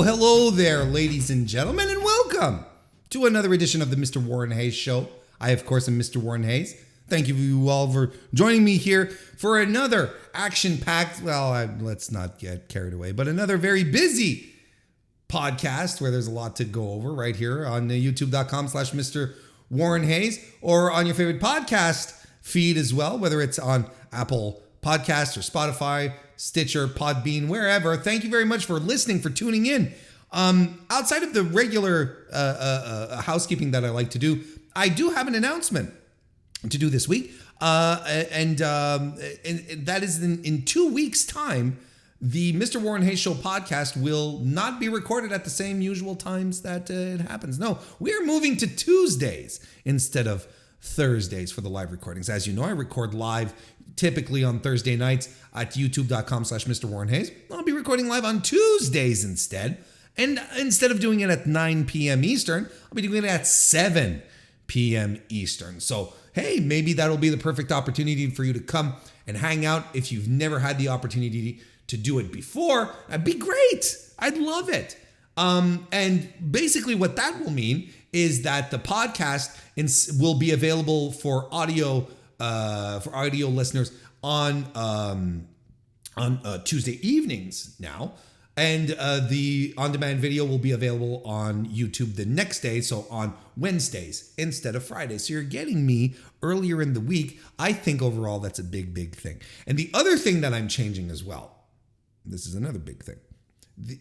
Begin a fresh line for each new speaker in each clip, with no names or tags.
hello there, ladies and gentlemen, and welcome to another edition of the Mr. Warren Hayes Show. I, of course, am Mr. Warren Hayes. Thank you all for joining me here for another action-packed, let's not get carried away, but another very busy podcast where there's a lot to go over right here on youtube.com/Mr. Warren Hayes, or on your favorite podcast feed as well, whether it's on Apple Podcasts or Spotify, Stitcher, Podbean, wherever. Thank you very much for listening, for tuning in. Outside of the regular housekeeping that I like to do, I do have an announcement to do this week. And that is in 2 weeks' time, the Mr. Warren Hayes Show podcast will not be recorded at the same usual times that it happens. No, we are moving to Tuesdays instead of Thursdays for the live recordings. As you know, I record live typically on Thursday nights at youtube.com/Mr. Warren Hayes. I'll be recording live on Tuesdays instead. And instead of doing it at 9 p.m. Eastern, I'll be doing it at 7 p.m. Eastern. So, hey, maybe that'll be the perfect opportunity for you to come and hang out if you've never had the opportunity to do it before. That'd be great. I'd love it. And basically what that will mean is that the podcast will be available for audio listeners on Tuesday evenings now. And the on-demand video will be available on YouTube the next day, so on Wednesdays instead of Fridays. So you're getting me earlier in the week. I think overall that's a big, big thing. And the other thing that I'm changing as well, this is another big thing.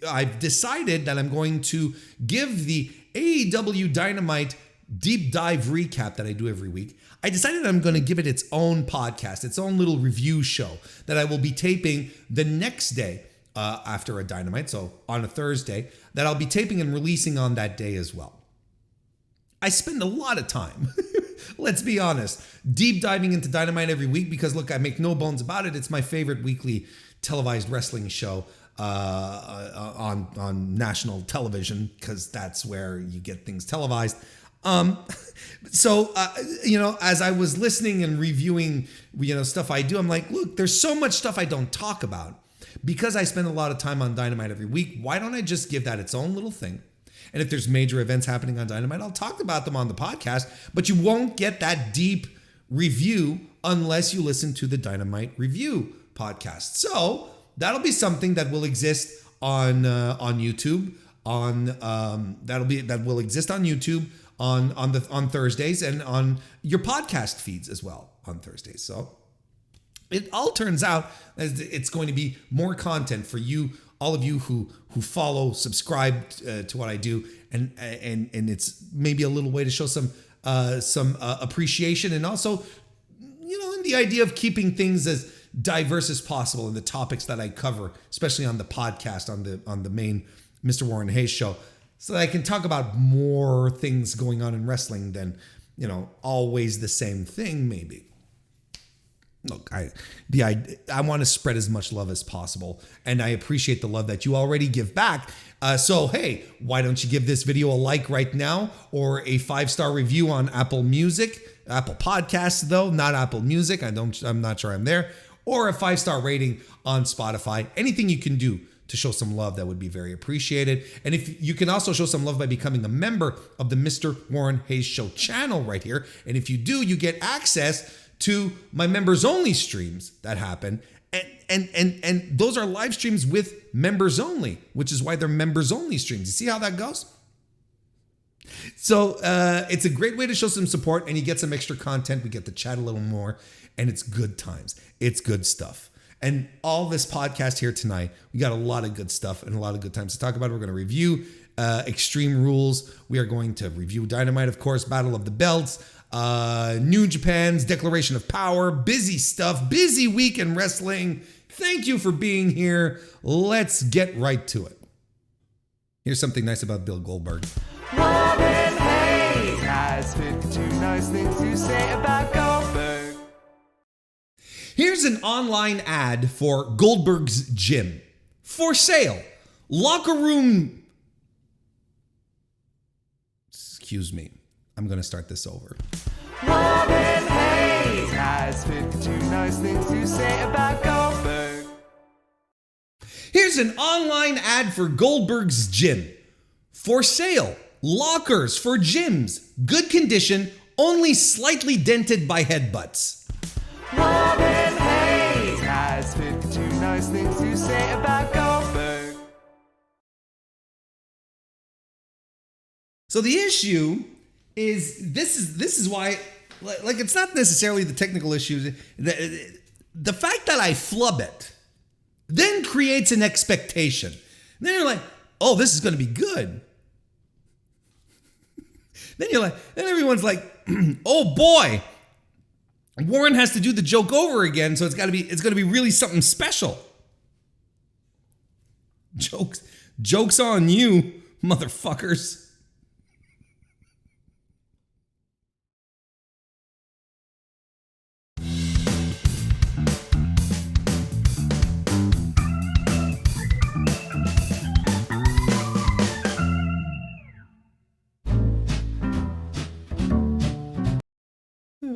I've decided that I'm going to give the AEW Dynamite deep dive recap that I do every week. I decided I'm going to give it its own podcast, its own little review show that I will be taping the next day after a Dynamite, so on a Thursday, that I'll be taping and releasing on that day as well. I spend a lot of time, let's be honest, deep diving into Dynamite every week because, look, I make no bones about it. It's my favorite weekly televised wrestling show on national television because that's where you get things televised. So as I was listening and reviewing, stuff I do, I'm like, look, there's so much stuff I don't talk about because I spend a lot of time on Dynamite every week. Why don't I just give that its own little thing? And if there's major events happening on Dynamite, I'll talk about them on the podcast, but you won't get that deep review unless you listen to the Dynamite review podcast. So that'll be something that will exist on YouTube. That will exist on YouTube on Thursdays and on your podcast feeds as well on Thursdays. So it all turns out that it's going to be more content for you, all of you who follow, subscribe to what I do, and it's maybe a little way to show some appreciation, and also, in the idea of keeping things as diverse as possible in the topics that I cover, especially on the podcast, on the main Mr. Warren Hayes Show, so that I can talk about more things going on in wrestling than, always the same thing, maybe. Look, I want to spread as much love as possible, and I appreciate the love that you already give back. So, hey, why don't you give this video a like right now, or a 5-star review on Apple Podcasts, though, not Apple Music. I'm not sure I'm there. Or a 5-star rating on Spotify. Anything you can do to show some love, that would be very appreciated. And if you can also show some love by becoming a member of the Mr. Warren Hayes Show channel right here. And if you do, you get access to my members only streams that happen. And those are live streams with members only, which is why they're members only streams. You see how that goes? So it's a great way to show some support, and you get some extra content. We get to chat a little more, and it's good times. It's good stuff. And all this podcast here tonight, we got a lot of good stuff and a lot of good times to talk about. We're going to review Extreme Rules. We are going to review Dynamite, of course, Battle of the Belts, New Japan's Declaration of Power, busy stuff, busy week in wrestling. Thank you for being here. Let's get right to it. Here's something nice about Bill Goldberg.
Warren Hayes has 52 nice things to say about Goldberg.
Here's an online ad for Goldberg's gym. For sale. Locker room. Excuse me. I'm going to start this over.
Warren Hayes has 52 nice things to say about Goldberg.
Here's Here's an online ad for Goldberg's Gym. For sale, lockers for gyms. Good condition, only slightly dented by headbutts.
Robin Hayes has 52 nice things to say about Goldberg.
So the issue is this is why, like, it's not necessarily the technical issues. The fact that I flub it then creates an expectation. Then you're like, oh, this is going to be good. Then everyone's like, oh boy, Warren has to do the joke over again, so it's going to be really something special. Jokes on you, motherfuckers.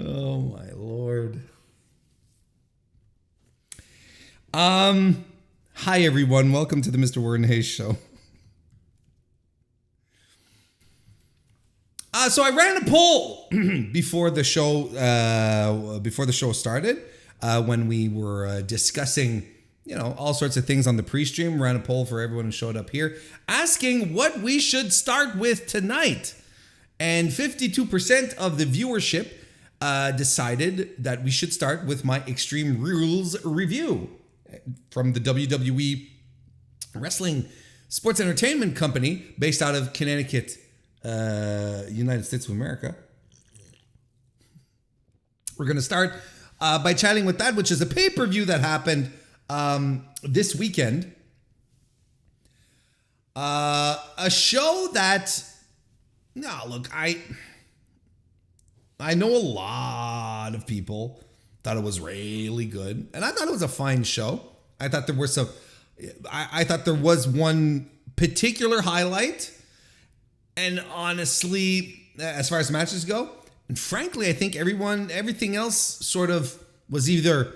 Oh my Lord. Hi everyone. Welcome to the Mr. Warren Hayes Show. So I ran a poll before the show started, when we were discussing, all sorts of things on the pre-stream. Ran a poll for everyone who showed up here, asking what we should start with tonight, and 52% of the viewership decided that we should start with my Extreme Rules review from the WWE Wrestling Sports Entertainment Company, based out of Connecticut, United States of America. We're going to start by chatting with that, which is a pay-per-view that happened this weekend. A show that, I know a lot of people thought it was really good, and I thought it was a fine show. I thought there were I thought there was one particular highlight, and honestly, as far as matches go, and frankly, I think everything else sort of was either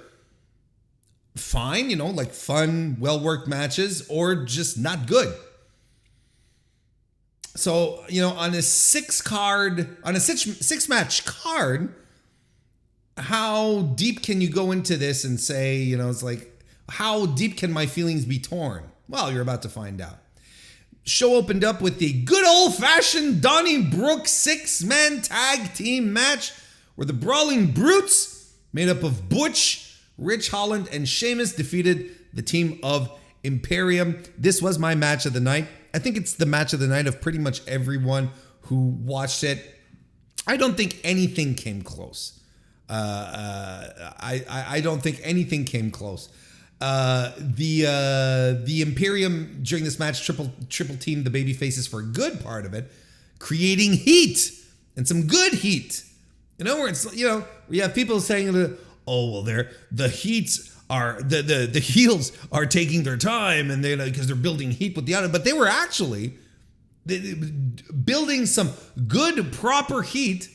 fine, like fun, well-worked matches, or just not good. So, on a six match card, how deep can you go into this and say, it's like, how deep can my feelings be torn? Well, you're about to find out. Show opened up with the good old-fashioned Donnybrook 6-man tag team match, where the Brawling Brutes, made up of Butch, Rich Holland, and Sheamus, defeated the team of Imperium. This was my match of the night. I think it's the match of the night of pretty much everyone who watched it. I don't think anything came close. I don't think anything came close. The Imperium during this match triple teamed the baby faces for a good part of it, creating heat, and some good heat. Where it's where you have people saying, oh well, the heels are taking their time, and because they're building heat with the other, but they were actually building some good proper heat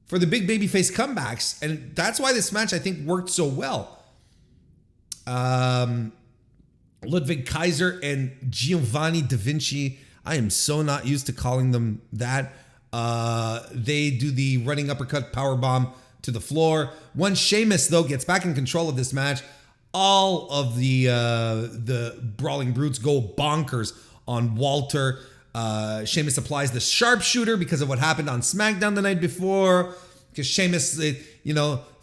for the big babyface comebacks, and that's why this match I think worked so well. Ludwig Kaiser and Giovanni Da Vinci, I am so not used to calling them that. They do the running uppercut powerbomb to the floor. Once Sheamus, though, gets back in control of this match, all of the Brawling Brutes go bonkers on Walter. Sheamus applies the sharpshooter because of what happened on SmackDown the night before. Because Sheamus,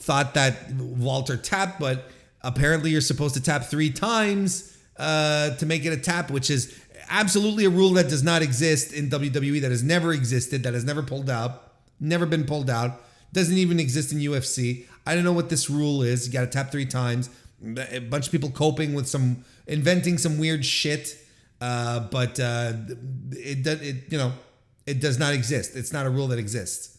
thought that Walter tapped, but apparently you're supposed to tap 3 times to make it a tap, which is absolutely a rule that does not exist in WWE, that has never existed, that has never been pulled out, doesn't even exist in UFC. I don't know what this rule is. You got to tap 3 times. A bunch of people coping with inventing some weird shit, but it does not exist. It's not a rule that exists.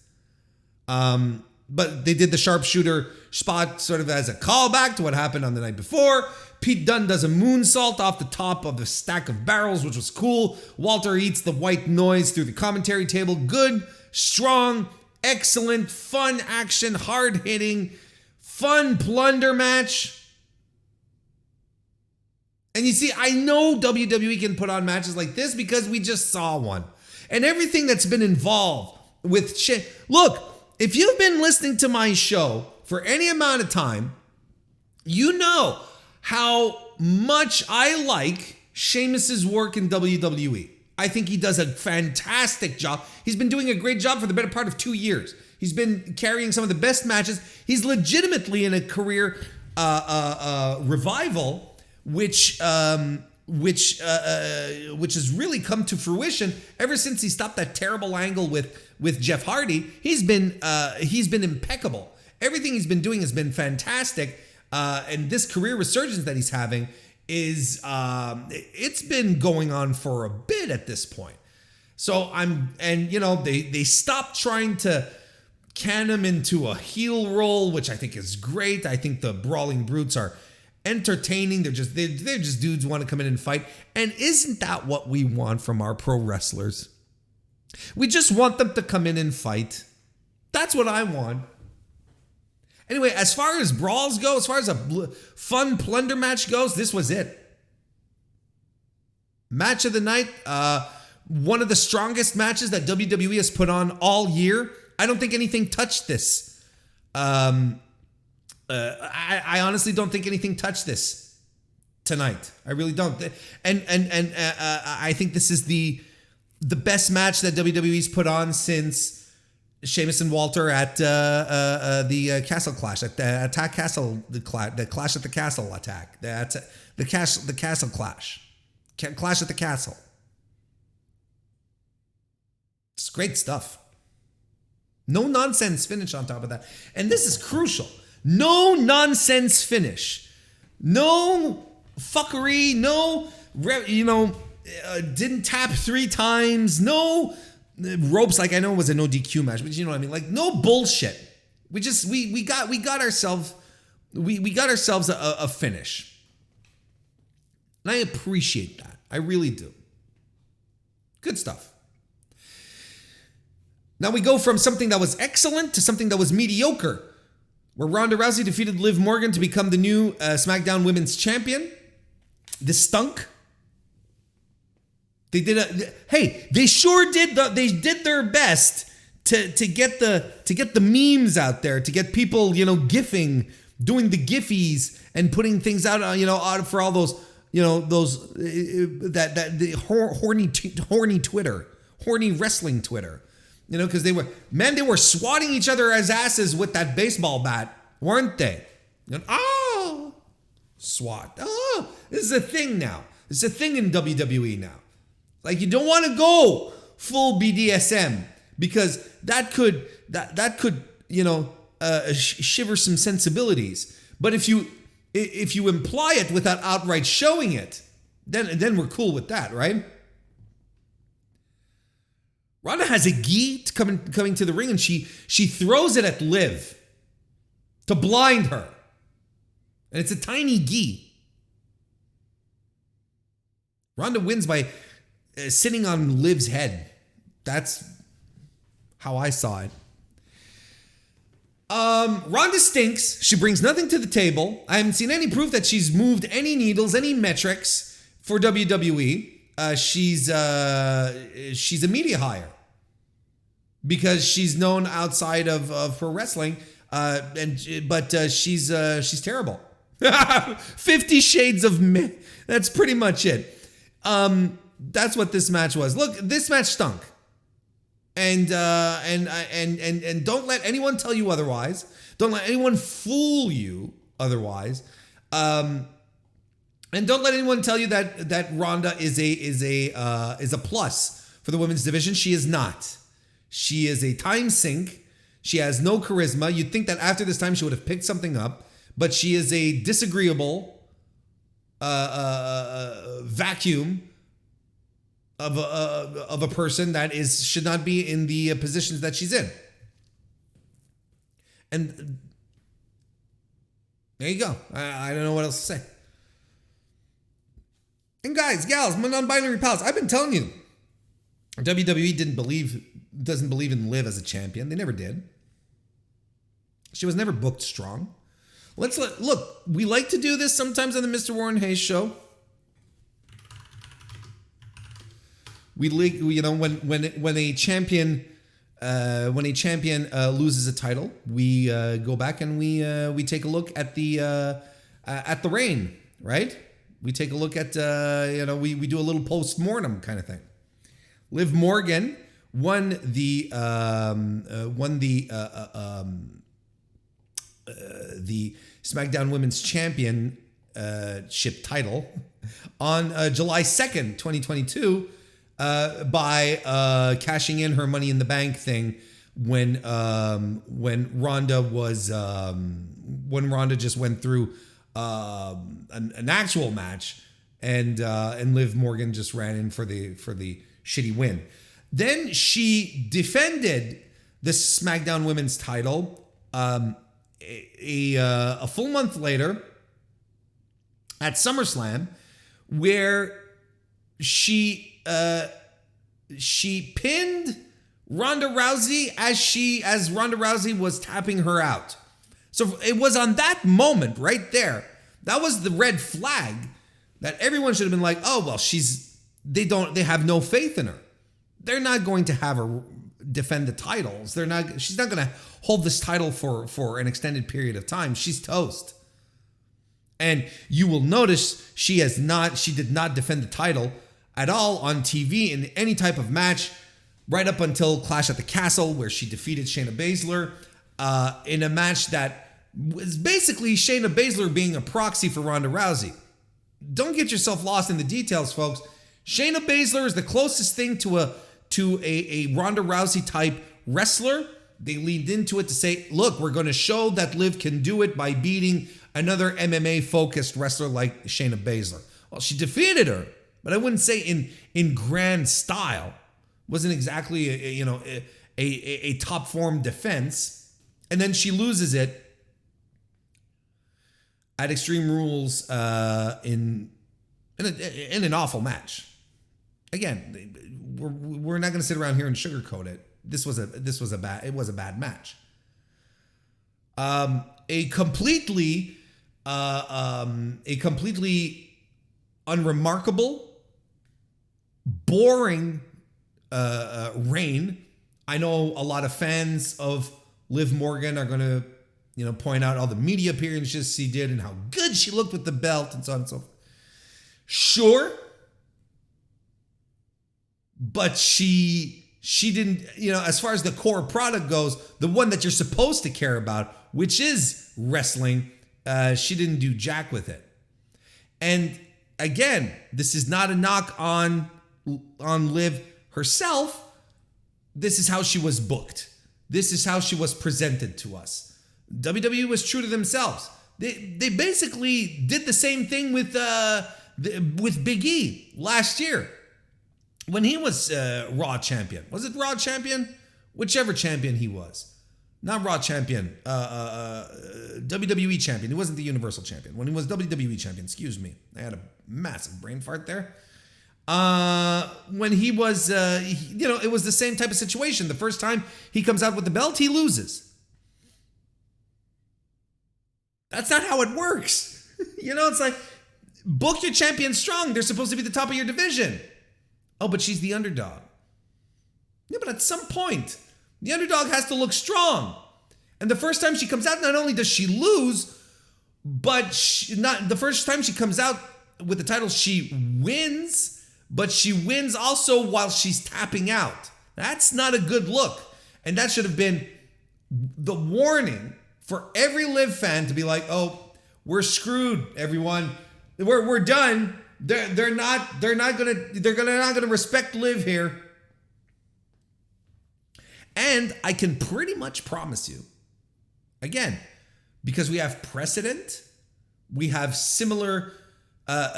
But they did the sharpshooter spot sort of as a callback to what happened on the night before. Pete Dunne does a moonsault off the top of the stack of barrels, which was cool. Walter eats the white noise through the commentary table. Good, strong, excellent, fun action, hard-hitting, fun plunder match. And you see, I know WWE can put on matches like this because we just saw one. And everything that's been involved with shit. Look, if you've been listening to my show for any amount of time, you know how much I like Sheamus's work in WWE. I think he does a fantastic job. He's been doing a great job for the better part of 2 years. He's been carrying some of the best matches. He's legitimately in a career revival, which has really come to fruition ever since he stopped that terrible angle with Jeff Hardy. He's been impeccable. Everything he's been doing has been fantastic, and this career resurgence that he's having is it's been going on for a bit at this point. So they stopped trying to can him into a heel role, which I think is great. I think the Brawling Brutes are entertaining. They're just dudes who want to come in and fight. And isn't that what we want from our pro wrestlers? We just want them to come in and fight. That's what I want. Anyway, as far as brawls go, as far as a fun plunder match goes, this was it. Match of the night, one of the strongest matches that WWE has put on all year. I don't think anything touched this. I honestly don't think anything touched this tonight. I really don't. And I think this is the best match that WWE's put on since Sheamus and Walter at the Castle Clash, at the Attack Castle, the Clash at the Castle attack, the Castle Clash, Clash at the Castle. It's great stuff. No nonsense finish on top of that. And this is crucial. No nonsense finish. No fuckery. No, didn't tap 3 times. No ropes, like I know it was a no DQ match, but you know what I mean? Like no bullshit. We got ourselves a finish. And I appreciate that. I really do. Good stuff. Now we go from something that was excellent to something that was mediocre, where Ronda Rousey defeated Liv Morgan to become the new SmackDown Women's Champion. This stunk. They sure did. They did their best to get the memes out there, to get people gifing, doing the giffies and putting things out out for all those the horny Twitter, horny wrestling Twitter. Because they were swatting each other as asses with that baseball bat, weren't they? SWAT. Oh, this is a thing now. This is a thing in WWE now. Like, you don't want to go full BDSM because that could shiver some sensibilities. But if you imply it without outright showing it, then we're cool with that, right? Ronda has a gi coming to the ring, and she throws it at Liv to blind her. And it's a tiny gi. Ronda wins by sitting on Liv's head. That's how I saw it. Ronda stinks. She brings nothing to the table. I haven't seen any proof that she's moved any needles, any metrics for WWE. She's a media hire because she's known outside of pro wrestling, but she's terrible. 50 Shades of me. That's pretty much it. That's what this match was. Look, this match stunk, and don't let anyone tell you otherwise. Don't let anyone fool you otherwise. And don't let anyone tell you that Ronda is a plus for the women's division. She is not. She is a time sink. She has no charisma. You'd think that after this time she would have picked something up, but she is a disagreeable vacuum of a person that should not be in the positions that she's in. And there you go. I don't know what else to say. And guys, gals, my non-binary pals, I've been telling you, WWE doesn't believe in Liv as a champion. They never did. She was never booked strong. Look, we like to do this sometimes on the Mr. Warren Hayes show. when a champion loses a title, we go back and we take a look at the reign, right? We take a look at we do a little post-mortem kind of thing. Liv Morgan won the SmackDown Women's Championship title on July 2nd, 2022, by cashing in her Money in the Bank thing when Ronda just went through an actual match, and Liv Morgan just ran in for the shitty win. Then she defended the SmackDown Women's title a full month later at SummerSlam, where she pinned Ronda Rousey as Ronda Rousey was tapping her out. So it was on that moment right there, that was the red flag that everyone should have been like, oh well, they have no faith in her. They're not going to have her defend the titles. She's not going to hold this title for an extended period of time. She's toast. And you will notice she did not defend the title at all on TV in any type of match, right up until Clash at the Castle, where she defeated Shayna Baszler in a match that was basically Shayna Baszler being a proxy for Ronda Rousey. Don't get yourself lost in the details, folks. Shayna Baszler is the closest thing to a Ronda Rousey type wrestler. They leaned into it to say, look, we're going to show that Liv can do it by beating another MMA focused wrestler like Shayna Baszler. Well, she defeated her, but I wouldn't say in grand style. Wasn't exactly a top form defense. And then she loses it at Extreme Rules in an awful match. Again, we're not going to sit around here and sugarcoat it. This was a bad match. A completely unremarkable, boring reign. I know a lot of fans of Liv Morgan are going to point out all the media appearances she did and how good she looked with the belt and so on and so forth. Sure. But she didn't, as far as the core product goes, the one that you're supposed to care about, which is wrestling, she didn't do jack with it. And again, this is not a knock on Liv herself. This is how she was booked. This is how she was presented to us. WWE was true to themselves. They basically did the same thing with Big E last year when he was Raw champion. Was it Raw champion? Whichever champion he was. Not Raw champion. WWE champion. He wasn't the Universal champion. When he was WWE champion, excuse me. I had a massive brain fart there. When he was, it was the same type of situation. The first time he comes out with the belt, he loses. That's not how it works. It's like, book your champion strong. They're supposed to be the top of your division. Oh, but she's the underdog. Yeah, but at some point, the underdog has to look strong. And the first time she comes out, not only does she lose, but the first time she comes out with the title, she wins, but she wins also while she's tapping out. That's not a good look. And that should have been the warning for every Liv fan to be like, oh, we're screwed, everyone. We're done. They're not gonna respect Liv here. And I can pretty much promise you, again, because we have precedent, we have similar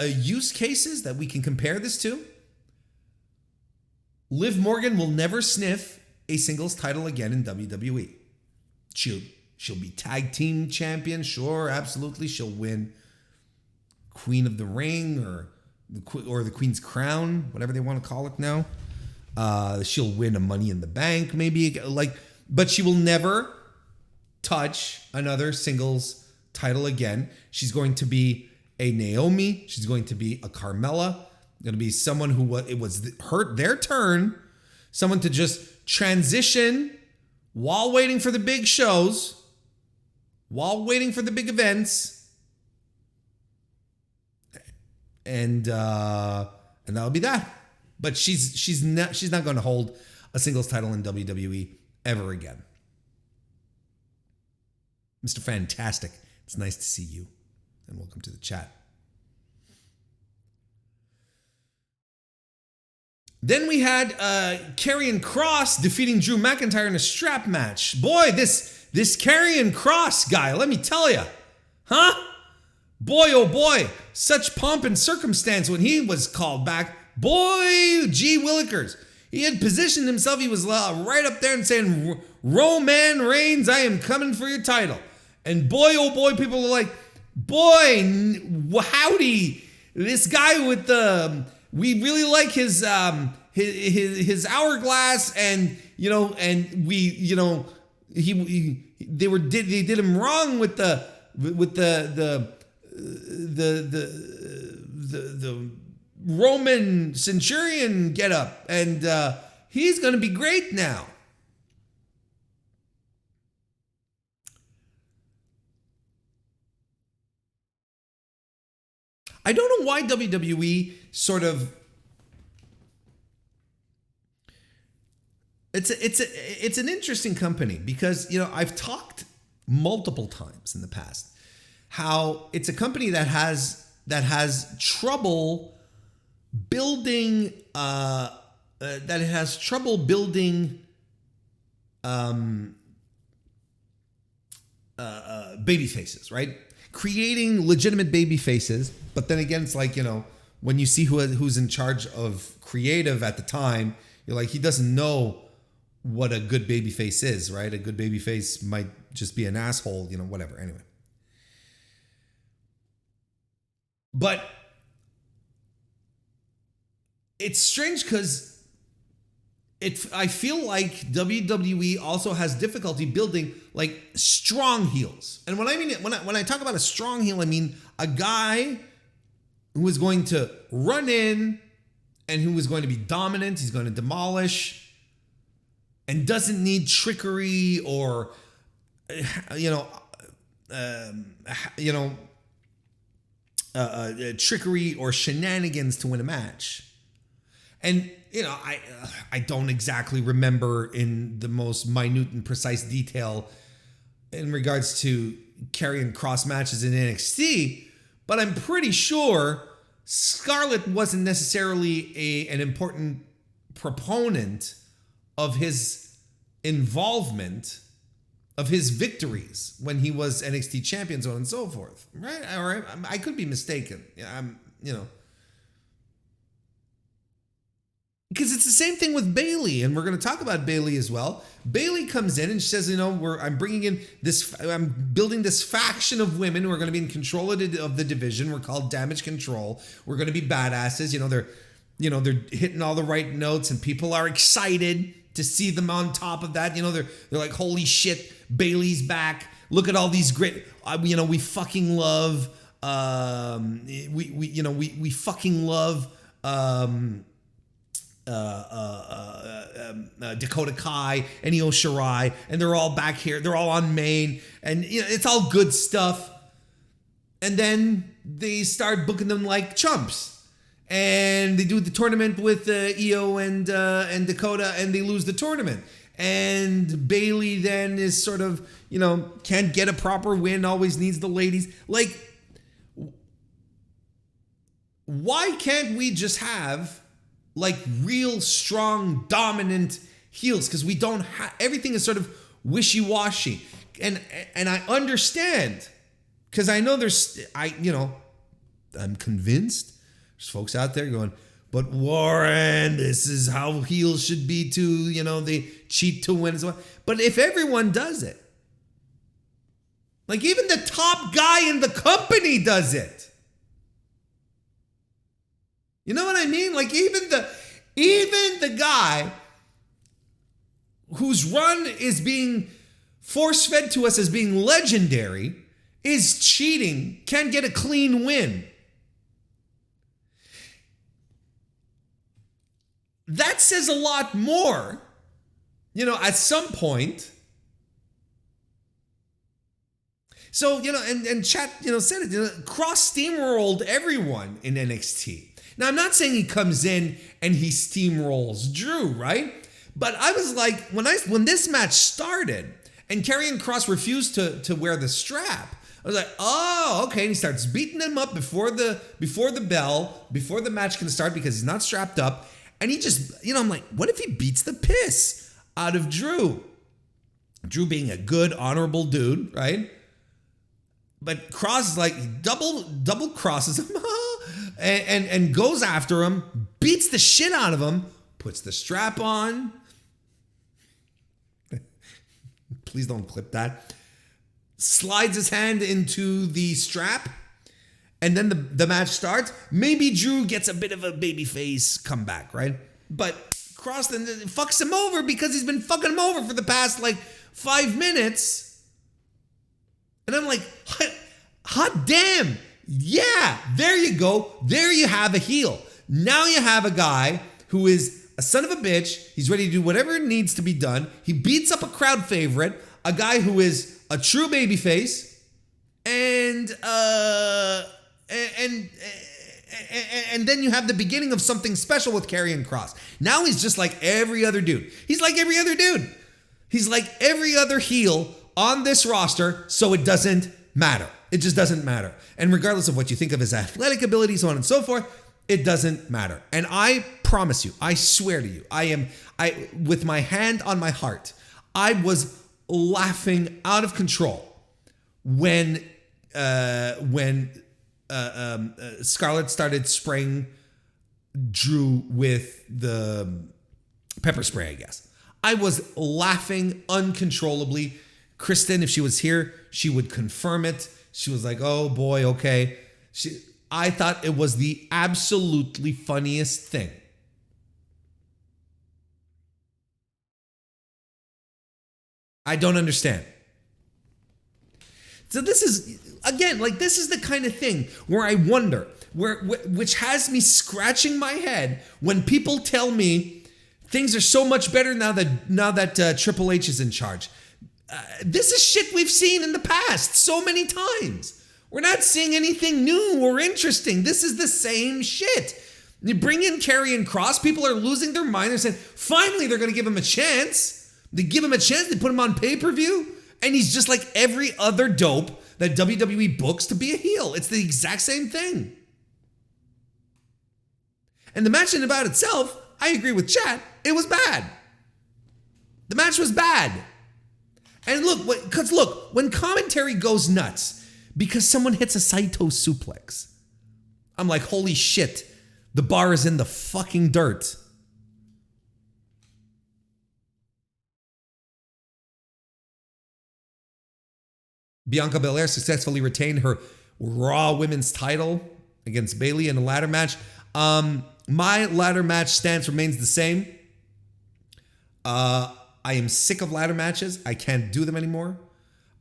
use cases that we can compare this to. Liv Morgan will never sniff a singles title again in WWE. She'll be tag team champion, sure, absolutely. She'll win Queen of the Ring or the Queen's Crown, whatever they want to call it now. She'll win a Money in the Bank, maybe, but she will never touch another singles title again. She's going to be a Naomi. She's going to be a Carmella. Going to be someone who it was their turn, someone to just transition while waiting for the big shows, while waiting for the big events, and that'll be that. But she's not going to hold a singles title in WWE ever again. Mr. Fantastic, it's nice to see you, and welcome to the chat. Then we had Karrion Kross defeating Drew McIntyre in a strap match. Boy, this Karrion Kross guy, let me tell you, huh? Boy, oh boy, such pomp and circumstance when he was called back. Boy, gee willikers. He had positioned himself. He was right up there and saying, Roman Reigns, I am coming for your title. And boy, oh boy, people were like, boy, howdy. This guy with we really like his hourglass, and they did him wrong with the Roman centurion getup, and he's going to be great now. I don't know why WWE sort of it's an interesting company, because I've talked multiple times in the past how it's a company that has trouble building baby faces, right? Creating legitimate baby faces, but then again, it's like, when you see who's in charge of creative at the time, you're like, he doesn't know what a good baby face is, right? A good baby face might just be an asshole, whatever. Anyway. But it's strange because I feel like WWE also has difficulty building like strong heels. And when I talk about a strong heel, I mean a guy who is going to run in and who is going to be dominant. He's going to demolish and doesn't need trickery or trickery or shenanigans to win a match. And I don't exactly remember in the most minute and precise detail in regards to Karrion Kross matches in NXT, but I'm pretty sure Scarlett wasn't necessarily an important proponent of his involvement, of his victories when he was NXT champion, so on and so forth. Right? All right. I could be mistaken. Because it's the same thing with Bayley, and we're going to talk about Bayley as well. Bayley comes in and she says, I'm building this faction of women who are going to be in control of the division. We're called Damage Control. We're going to be badasses. They're hitting all the right notes, and people are excited to see them on top of that. They're like, holy shit, Bayley's back. Look at all these great, we fucking love, we fucking love, Dakota Kai and Io Shirai, and they're all back here. They're all on main, and it's all good stuff. And then they start booking them like chumps. And they do the tournament with Io and Dakota, and they lose the tournament. And Bayley then is sort of, can't get a proper win, always needs the ladies. Like, why can't we just have like real strong, dominant heels? Because we don't have, everything is sort of wishy-washy. And I understand, because I know I'm convinced there's folks out there going, but Warren, this is how heels should be too. They cheat to win as well. But if everyone does it, like even the top guy in the company does it. You know what I mean? Like even the guy whose run is being force-fed to us as being legendary is cheating, can't get a clean win. that says a lot more. At some point. So, and chat, said it, Cross steamrolled everyone in NXT. Now, I'm not saying he comes in and he steamrolls Drew, right? But I was like, when this match started and Karrion Kross refused to wear the strap, I was like, oh, okay. And he starts beating him up before the bell, before the match can start because he's not strapped up. And he just, I'm like, what if he beats the piss out of Drew? Drew being a good, honorable dude, right? But Kross is like double crosses him and goes after him, beats the shit out of him, puts the strap on. Please don't clip that. Slides his hand into the strap, and then the match starts. Maybe Drew gets a bit of a babyface comeback, right? But Kross then fucks him over because he's been fucking him over for the past 5 minutes. And I'm like, hot damn. Yeah, there you go. There you have a heel. Now you have a guy who is a son of a bitch. He's ready to do whatever needs to be done. He beats up a crowd favorite, a guy who is a true babyface, and then you have the beginning of something special with Karrion Kross. Now he's just like every other dude. He's like every other dude. He's like every other heel on this roster, so it doesn't matter. It just doesn't matter. And regardless of what you think of his athletic ability, so on and so forth, it doesn't matter. And I promise you, I swear to you, I with my hand on my heart, I was laughing out of control when Scarlett started spraying Drew with the pepper spray, I guess. I was laughing uncontrollably. Kristen, if she was here, she would confirm it. She was like, oh boy, okay. I thought it was the absolutely funniest thing. I don't understand. So this is, again, this is the kind of thing where I wonder, which has me scratching my head when people tell me things are so much better now that Triple H is in charge. This is shit we've seen in the past so many times. We're not seeing anything new or interesting. This is the same shit. You bring in Karrion Kross, people are losing their mind. They're saying, finally, they're going to give him a chance. They give him a chance. They put him on pay-per-view. And he's just like every other dope that WWE books to be a heel. It's the exact same thing. And the match in about itself, I agree with chat, it was bad. The match was bad. And look, when commentary goes nuts because someone hits a Saito suplex, I'm like, holy shit, the bar is in the fucking dirt. Bianca Belair successfully retained her Raw Women's title against Bayley in a ladder match. My ladder match stance remains the same. I am sick of ladder matches. I can't do them anymore.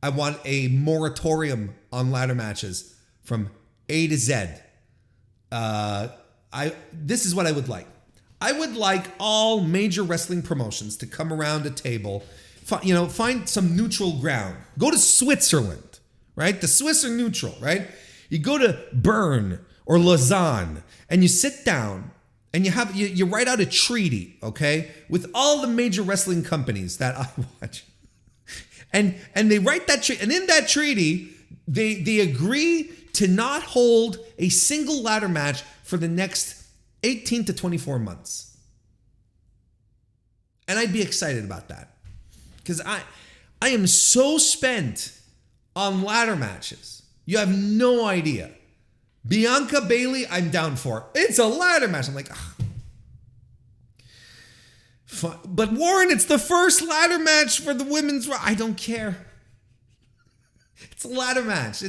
I want a moratorium on ladder matches from A to Z. This is what I would like. I would like all major wrestling promotions to come around a table, find some neutral ground. Go to Switzerland, right? The Swiss are neutral, right? You go to Bern or Lausanne and you sit down and you write out a treaty, okay, with all the major wrestling companies that I watch. And they write that treaty, and in that treaty, they agree to not hold a single ladder match for the next 18 to 24 months. And I'd be excited about that. Because I am so spent on ladder matches. You have no idea. Bianca Bayley, I'm down for. It's a ladder match. I'm like, fine. But Warren, it's the first ladder match for the women's. I don't care. It's a ladder match.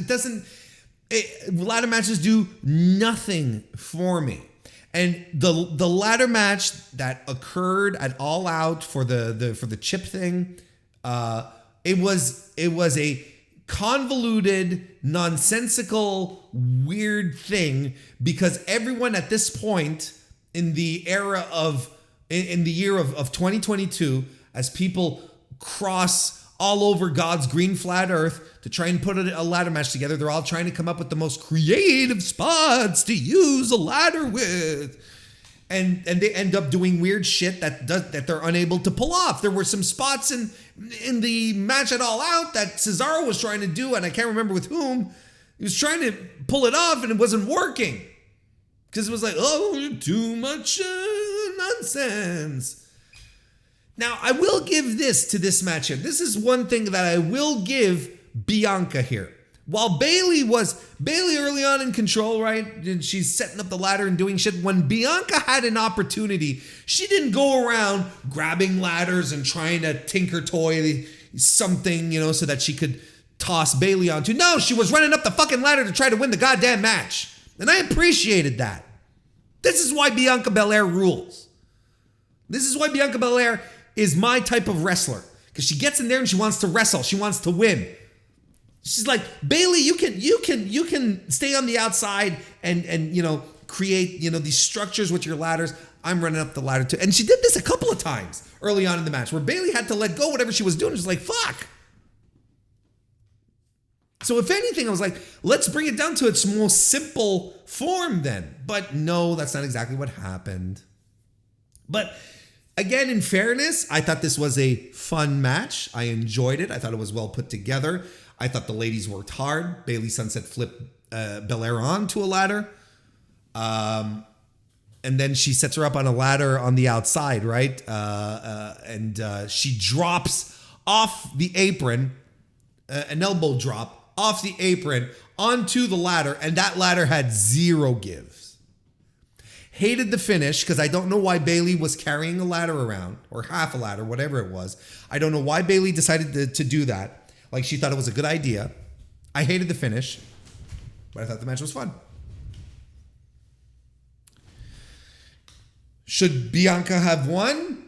Ladder matches do nothing for me. And the ladder match that occurred at All Out for the chip thing, it was a convoluted, nonsensical, weird thing because everyone at this point in the era of in the year of 2022, as people cross all over God's green flat earth to try and put a ladder match together, they're all trying to come up with the most creative spots to use a ladder with. And they end up doing weird shit that they're unable to pull off. There were some spots in the match at All Out that Cesaro was trying to do, and I can't remember with whom. He was trying to pull it off, and it wasn't working. Because it was like, oh, too much nonsense. Now, I will give this to this match here. This is one thing that I will give Bianca here. While Bayley early on in control, right? And she's setting up the ladder and doing shit. When Bianca had an opportunity, she didn't go around grabbing ladders and trying to tinker toy something, so that she could toss Bayley onto. No, she was running up the fucking ladder to try to win the goddamn match. And I appreciated that. This is why Bianca Belair rules. This is why Bianca Belair is my type of wrestler. Because she gets in there and she wants to wrestle. She wants to win. She's like, Bayley, you can stay on the outside and create, these structures with your ladders. I'm running up the ladder too. And she did this a couple of times early on in the match where Bayley had to let go whatever she was doing. She's like, fuck. So if anything, I was like, let's bring it down to its most simple form then. But no, that's not exactly what happened. But again, in fairness, I thought this was a fun match. I enjoyed it. I thought it was well put together. I thought the ladies worked hard. Bayley Sunset flipped Belair onto a ladder. And then she sets her up on a ladder on the outside, right? And she drops off the apron, an elbow drop off the apron onto the ladder. And that ladder had zero gives. Hated the finish because I don't know why Bayley was carrying a ladder around, or half a ladder, whatever it was. I don't know why Bayley decided to do that. Like she thought it was a good idea. I hated the finish, but I thought the match was fun. Should Bianca have won?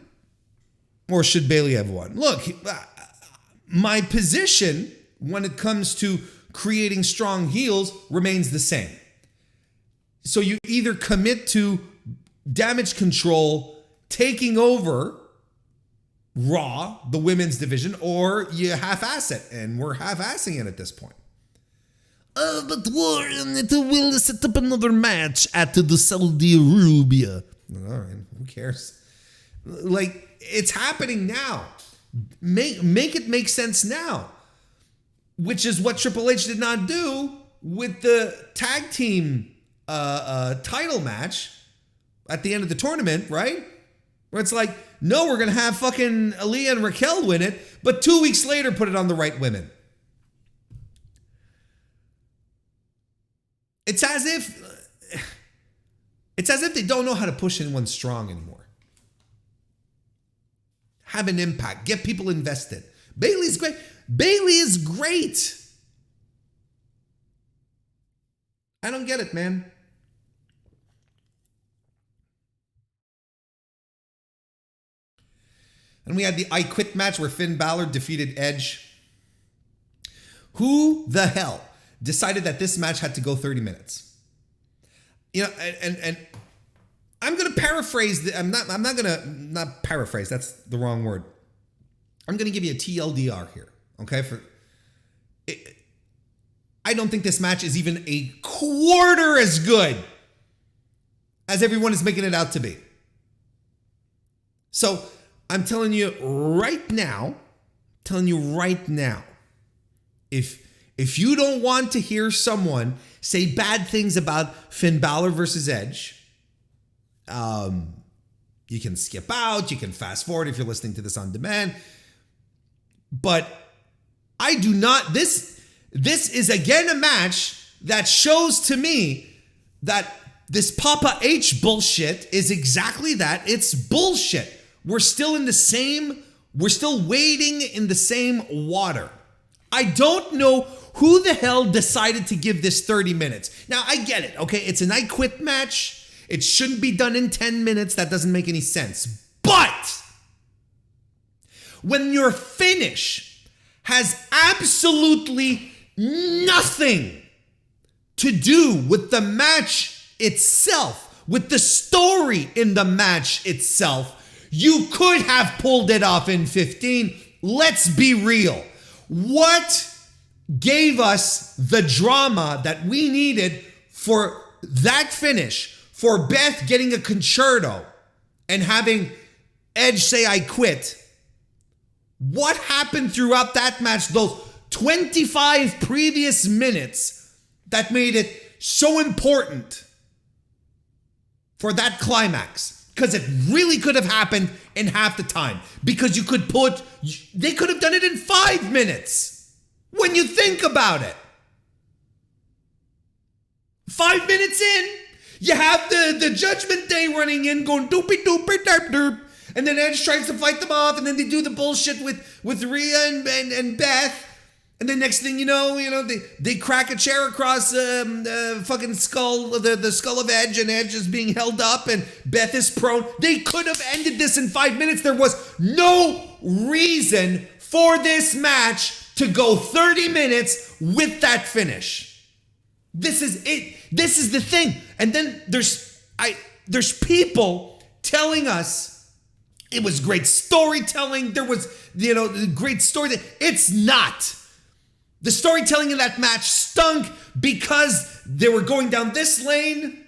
Or should Bayley have won? Look, my position when it comes to creating strong heels remains the same. So you either commit to Damage Control taking over Raw, the women's division, or you half-ass it, and we're half-assing it at this point. But Warren, it will set up another match at the Saudi Arabia. All right, who cares? Like, it's happening now. Make it make sense now, which is what Triple H did not do with the tag team title match at the end of the tournament, right? Where it's like, no, we're going to have fucking Aaliyah and Raquel win it, but 2 weeks later put it on the right women. It's as if they don't know how to push anyone strong anymore. Have an impact. Get people invested. Bayley's great. Bayley is great. I don't get it, man. And we had the I Quit match where Finn Balor defeated Edge. Who the hell decided that this match had to go 30 minutes? And I'm going to paraphrase. I'm not going to, not paraphrase. That's the wrong word. I'm going to give you a TLDR here. Okay. I don't think this match is even a quarter as good as everyone is making it out to be. So I'm telling you right now, if you don't want to hear someone say bad things about Finn Balor versus Edge, you can skip out, you can fast forward if you're listening to this on demand. But I do not, this is again a match that shows to me that this Papa H bullshit is exactly that. It's bullshit. We're still wading in the same water. I don't know who the hell decided to give this 30 minutes. Now, I get it, okay? It's an I Quit match. It shouldn't be done in 10 minutes. That doesn't make any sense. But when your finish has absolutely nothing to do with the match itself, with the story in the match itself, You could have pulled it off in 15. Let's be real. What gave us the drama that we needed for that finish, for Beth getting a concerto and having Edge say, I quit? What happened throughout that match, those 25 previous minutes, that made it so important for that climax? Because it really could have happened in half the time. Because they could have done it in 5 minutes. When you think about it. 5 minutes in, you have the Judgment Day running in, going doopy doopy derp derp. And then Edge tries to fight them off, and then they do the bullshit with Rhea and Beth. And then next thing you know, they crack a chair across fucking skull, the skull of Edge, and Edge is being held up, and Beth is prone. They could have ended this in 5 minutes. There was no reason for this match to go 30 minutes with that finish. This is it. This is the thing. And then there's people telling us it was great storytelling. There was, great story. It's not. The storytelling in that match stunk because they were going down this lane,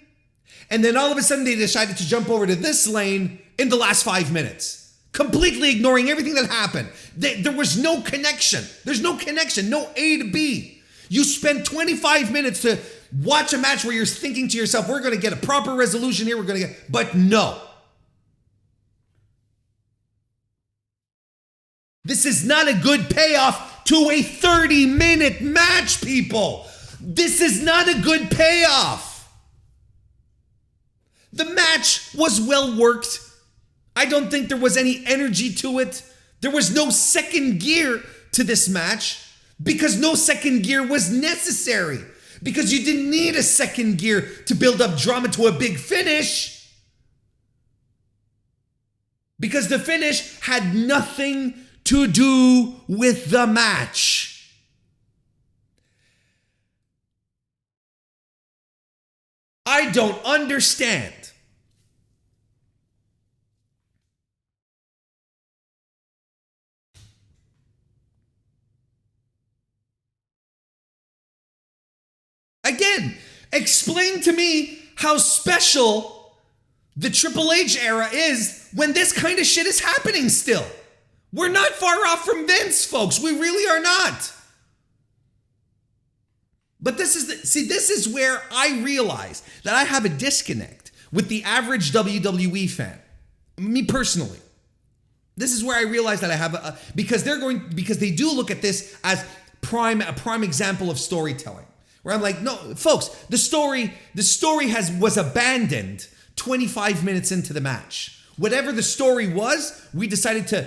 and then all of a sudden they decided to jump over to this lane in the last 5 minutes, completely ignoring everything that happened. There was no connection. There's no connection, no A to B. You spend 25 minutes to watch a match where you're thinking to yourself, we're going to get a proper resolution here, but no. This is not a good payoff to a 30-minute match, people. This is not a good payoff. The match was well worked. I don't think there was any energy to it. There was no second gear to this match because no second gear was necessary. Because you didn't need a second gear to build up drama to a big finish. Because the finish had nothing to do with the match. I don't understand. Again, explain to me how special the Triple H era is when this kind of shit is happening still. We're not far off from Vince, folks. We really are not. But this is where I realize that I have a disconnect with the average WWE fan. Me personally. This is where I realize that I have because they do look at this as a prime example of storytelling. Where I'm like, no, folks, the story was abandoned 25 minutes into the match. Whatever the story was, we decided for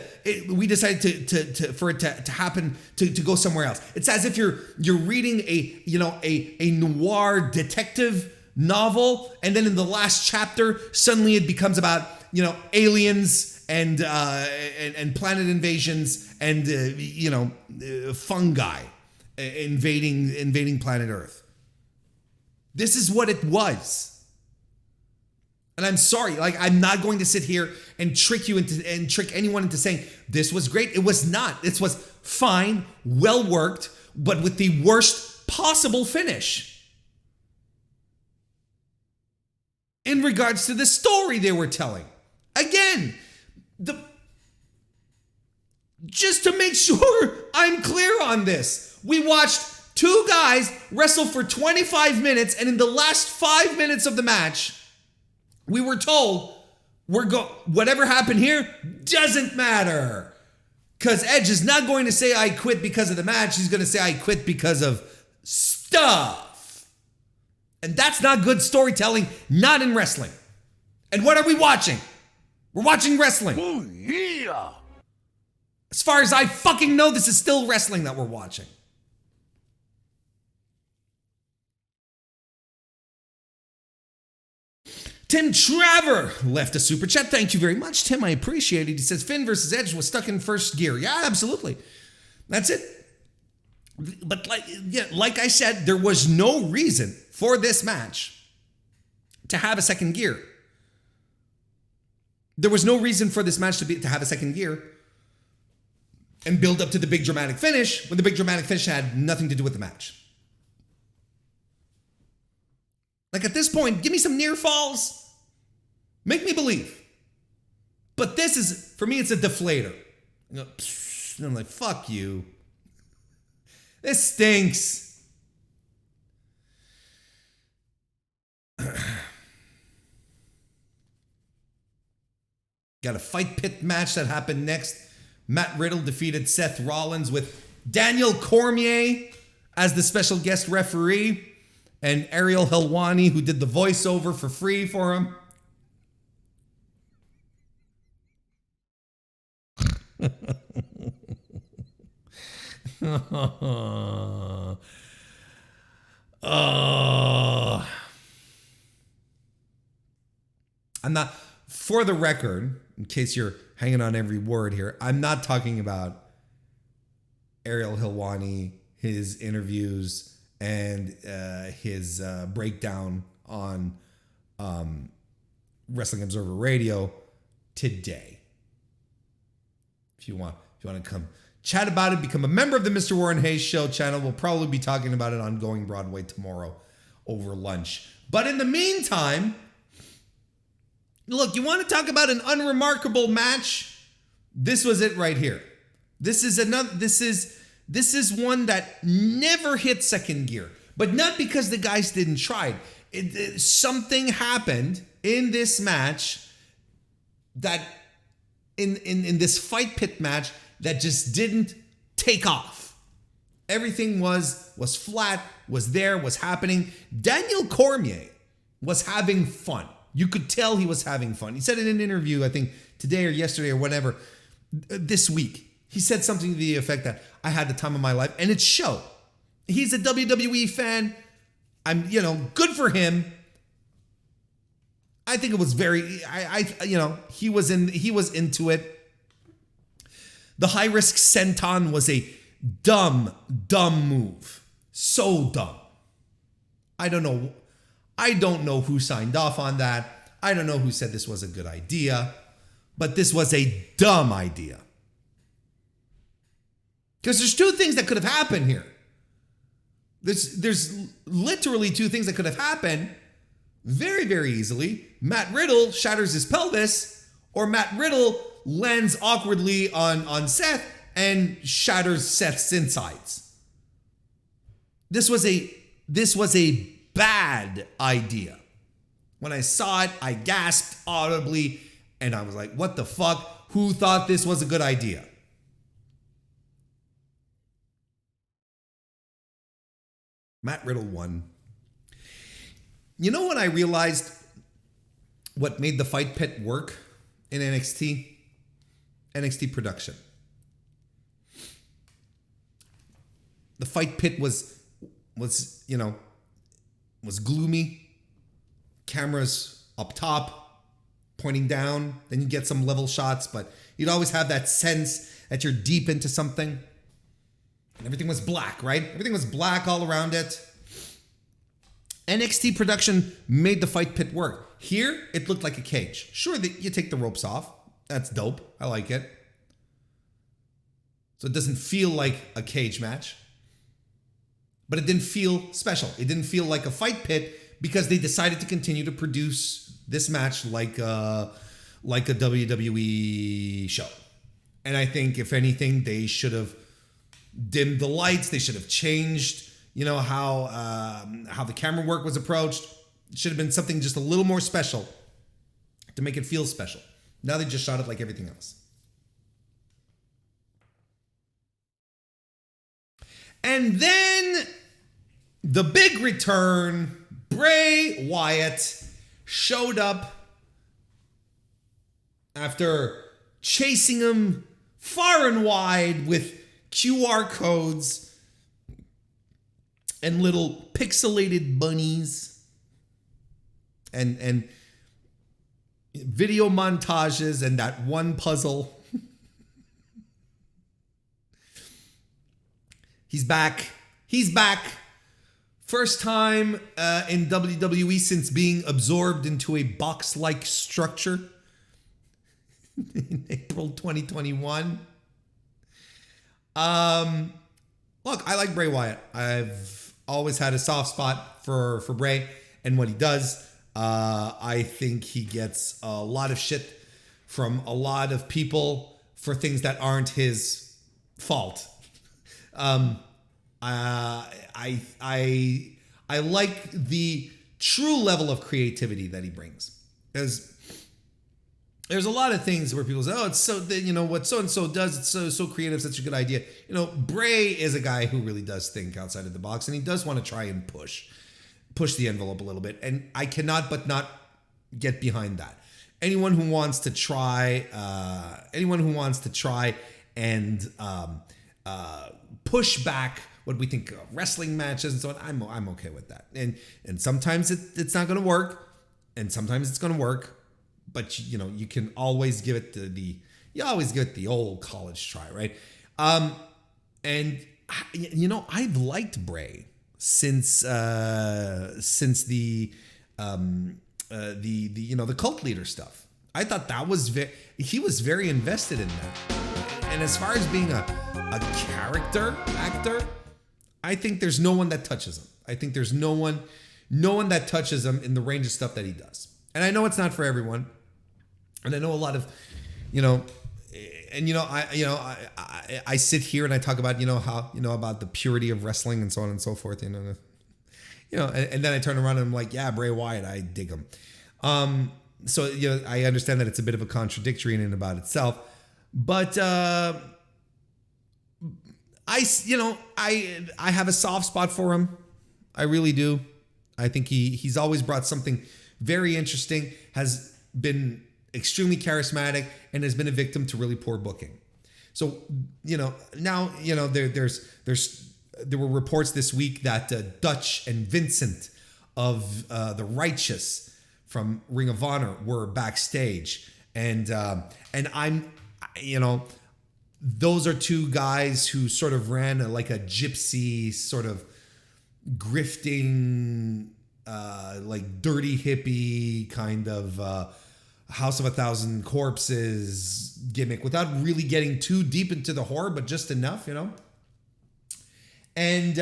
it to happen to go somewhere else. It's as if you're reading a noir detective novel, and then in the last chapter, suddenly it becomes about aliens and planet invasions and fungi invading planet Earth. This is what it was. And I'm sorry, I'm not going to sit here and trick anyone into saying this was great. It was not. This was fine, well worked, but with the worst possible finish. In regards to the story they were telling. Again, just to make sure I'm clear on this, we watched two guys wrestle for 25 minutes, and in the last 5 minutes of the match, we were told, whatever happened here doesn't matter. Because Edge is not going to say, I quit because of the match. He's going to say, I quit because of stuff. And that's not good storytelling, not in wrestling. And what are we watching? We're watching wrestling.
Oh, yeah.
As far as I fucking know, this is still wrestling that we're watching. Tim Traver left a super chat. Thank you very much, Tim. I appreciate it. He says Finn versus Edge was stuck in first gear. Yeah, absolutely. That's it. But like I said, there was no reason for this match to have a second gear. There was no reason for this match to have a second gear and build up to the big dramatic finish when the big dramatic finish had nothing to do with the match. Like at this point, give me some near falls. Make me believe. But this is, for me, it's a deflator. You know, and I'm like, fuck you. This stinks. Got a fight pit match that happened next. Matt Riddle defeated Seth Rollins with Daniel Cormier as the special guest referee and Ariel Helwani, who did the voiceover for free for him. I'm not, for the record, in case you're hanging on every word here, I'm not talking about Ariel Helwani, his interviews, and his breakdown on Wrestling Observer Radio today. If you want to come chat about it, become a member of the Mr. Warren Hayes Show channel. We'll probably be talking about it on Going Broadway tomorrow over lunch. But in the meantime, look, you want to talk about an unremarkable match? This was it right here. This is one that never hit second gear, but not because the guys didn't try. Something happened in this match that in this fight pit match that just didn't take off. Everything was flat, was there, was happening. Daniel Cormier was having fun. You could tell he was having fun. He said in an interview, I think today or yesterday or whatever, this week, he said something to the effect that I had the time of my life, and it showed. He's a WWE fan. I'm, good for him. I think it was very, he was into it. The high risk senton was a dumb move. So dumb. I don't know who signed off on that. I don't know who said this was a good idea, but this was a dumb idea. Because there's two things that could have happened here. There's literally two things that could have happened very, very easily. Matt Riddle shatters his pelvis, or Matt Riddle lands awkwardly on Seth and shatters Seth's insides. This was a bad idea. When I saw it, I gasped audibly, and I was like, what the fuck? Who thought this was a good idea? Matt Riddle won. You know when I realized what made the fight pit work in NXT? NXT production. The fight pit was gloomy. Cameras up top, pointing down. Then you get some level shots, but you'd always have that sense that you're deep into something. And everything was black, right? Everything was black all around it. NXT production made the fight pit work. Here, it looked like a cage. Sure, you take the ropes off. That's dope. I like it. So it doesn't feel like a cage match. But it didn't feel special. It didn't feel like a fight pit because they decided to continue to produce this match like a WWE show. And I think, if anything, they should have dimmed the lights. They should have changed, how the camera work was approached. It should have been something just a little more special to make it feel special. Now they just shot it like everything else. And then the big return, Bray Wyatt showed up after chasing him far and wide with QR codes and little pixelated bunnies and video montages and that one puzzle. He's back. First time in WWE since being absorbed into a box-like structure. in April 2021. Look, I like Bray Wyatt. I've always had a soft spot for Bray and what he does. I think he gets a lot of shit from a lot of people for things that aren't his fault. I like the true level of creativity that he brings. There's a lot of things where people say, oh, it's so, what so-and-so does, it's so creative, such a good idea. Bray is a guy who really does think outside of the box, and he does want to try and push the envelope a little bit. And I cannot but not get behind that. Anyone who wants to try and push back what we think of wrestling matches and so on, I'm okay with that. And sometimes it's not going to work, and sometimes it's going to work. But you can always give it the old college try, right? And I've liked Bray since the cult leader stuff. I thought that was he was very invested in that. And as far as being a character actor, I think there's no one that touches him. I think there's no one that touches him in the range of stuff that he does. And I know it's not for everyone. And I know a lot of, I sit here and I talk about, how, about the purity of wrestling and so on and so forth, and then I turn around and I'm like, yeah, Bray Wyatt, I dig him. So, I understand that it's a bit of a contradictory in and about itself, but, I have a soft spot for him. I really do. I think he's always brought something very interesting, has been extremely charismatic, and has been a victim to really poor booking. So, now, there were reports this week that Dutch and Vincent of the Righteous from Ring of Honor were backstage, and I'm, those are two guys who sort of ran like a gypsy sort of grifting, like dirty hippie kind of House of a Thousand Corpses gimmick without really getting too deep into the horror, but just enough, And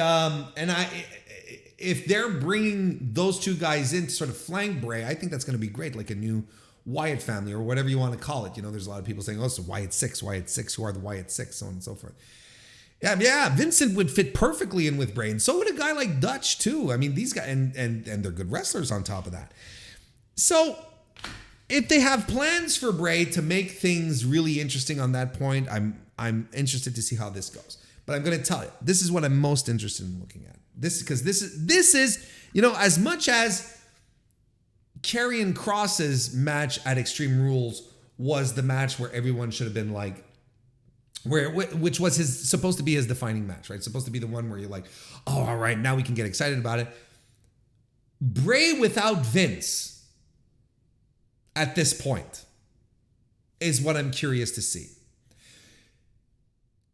if they're bringing those two guys in to sort of flank Bray, I think that's going to be great, like a new Wyatt family or whatever you want to call it. There's a lot of people saying, oh, it's the Wyatt Six, who are the Wyatt Six, so on and so forth. Yeah, Vincent would fit perfectly in with Bray, and so would a guy like Dutch too. I mean, these guys, and they're good wrestlers on top of that. So if they have plans for Bray to make things really interesting on that point, I'm interested to see how this goes. But I'm going to tell you, this is what I'm most interested in looking at. This is as much as Karrion Kross's match at Extreme Rules was the match where everyone should have been like, which was supposed to be his defining match, right? Supposed to be the one where you're like, oh, all right, now we can get excited about it. Bray without Vince at this point is what I'm curious to see.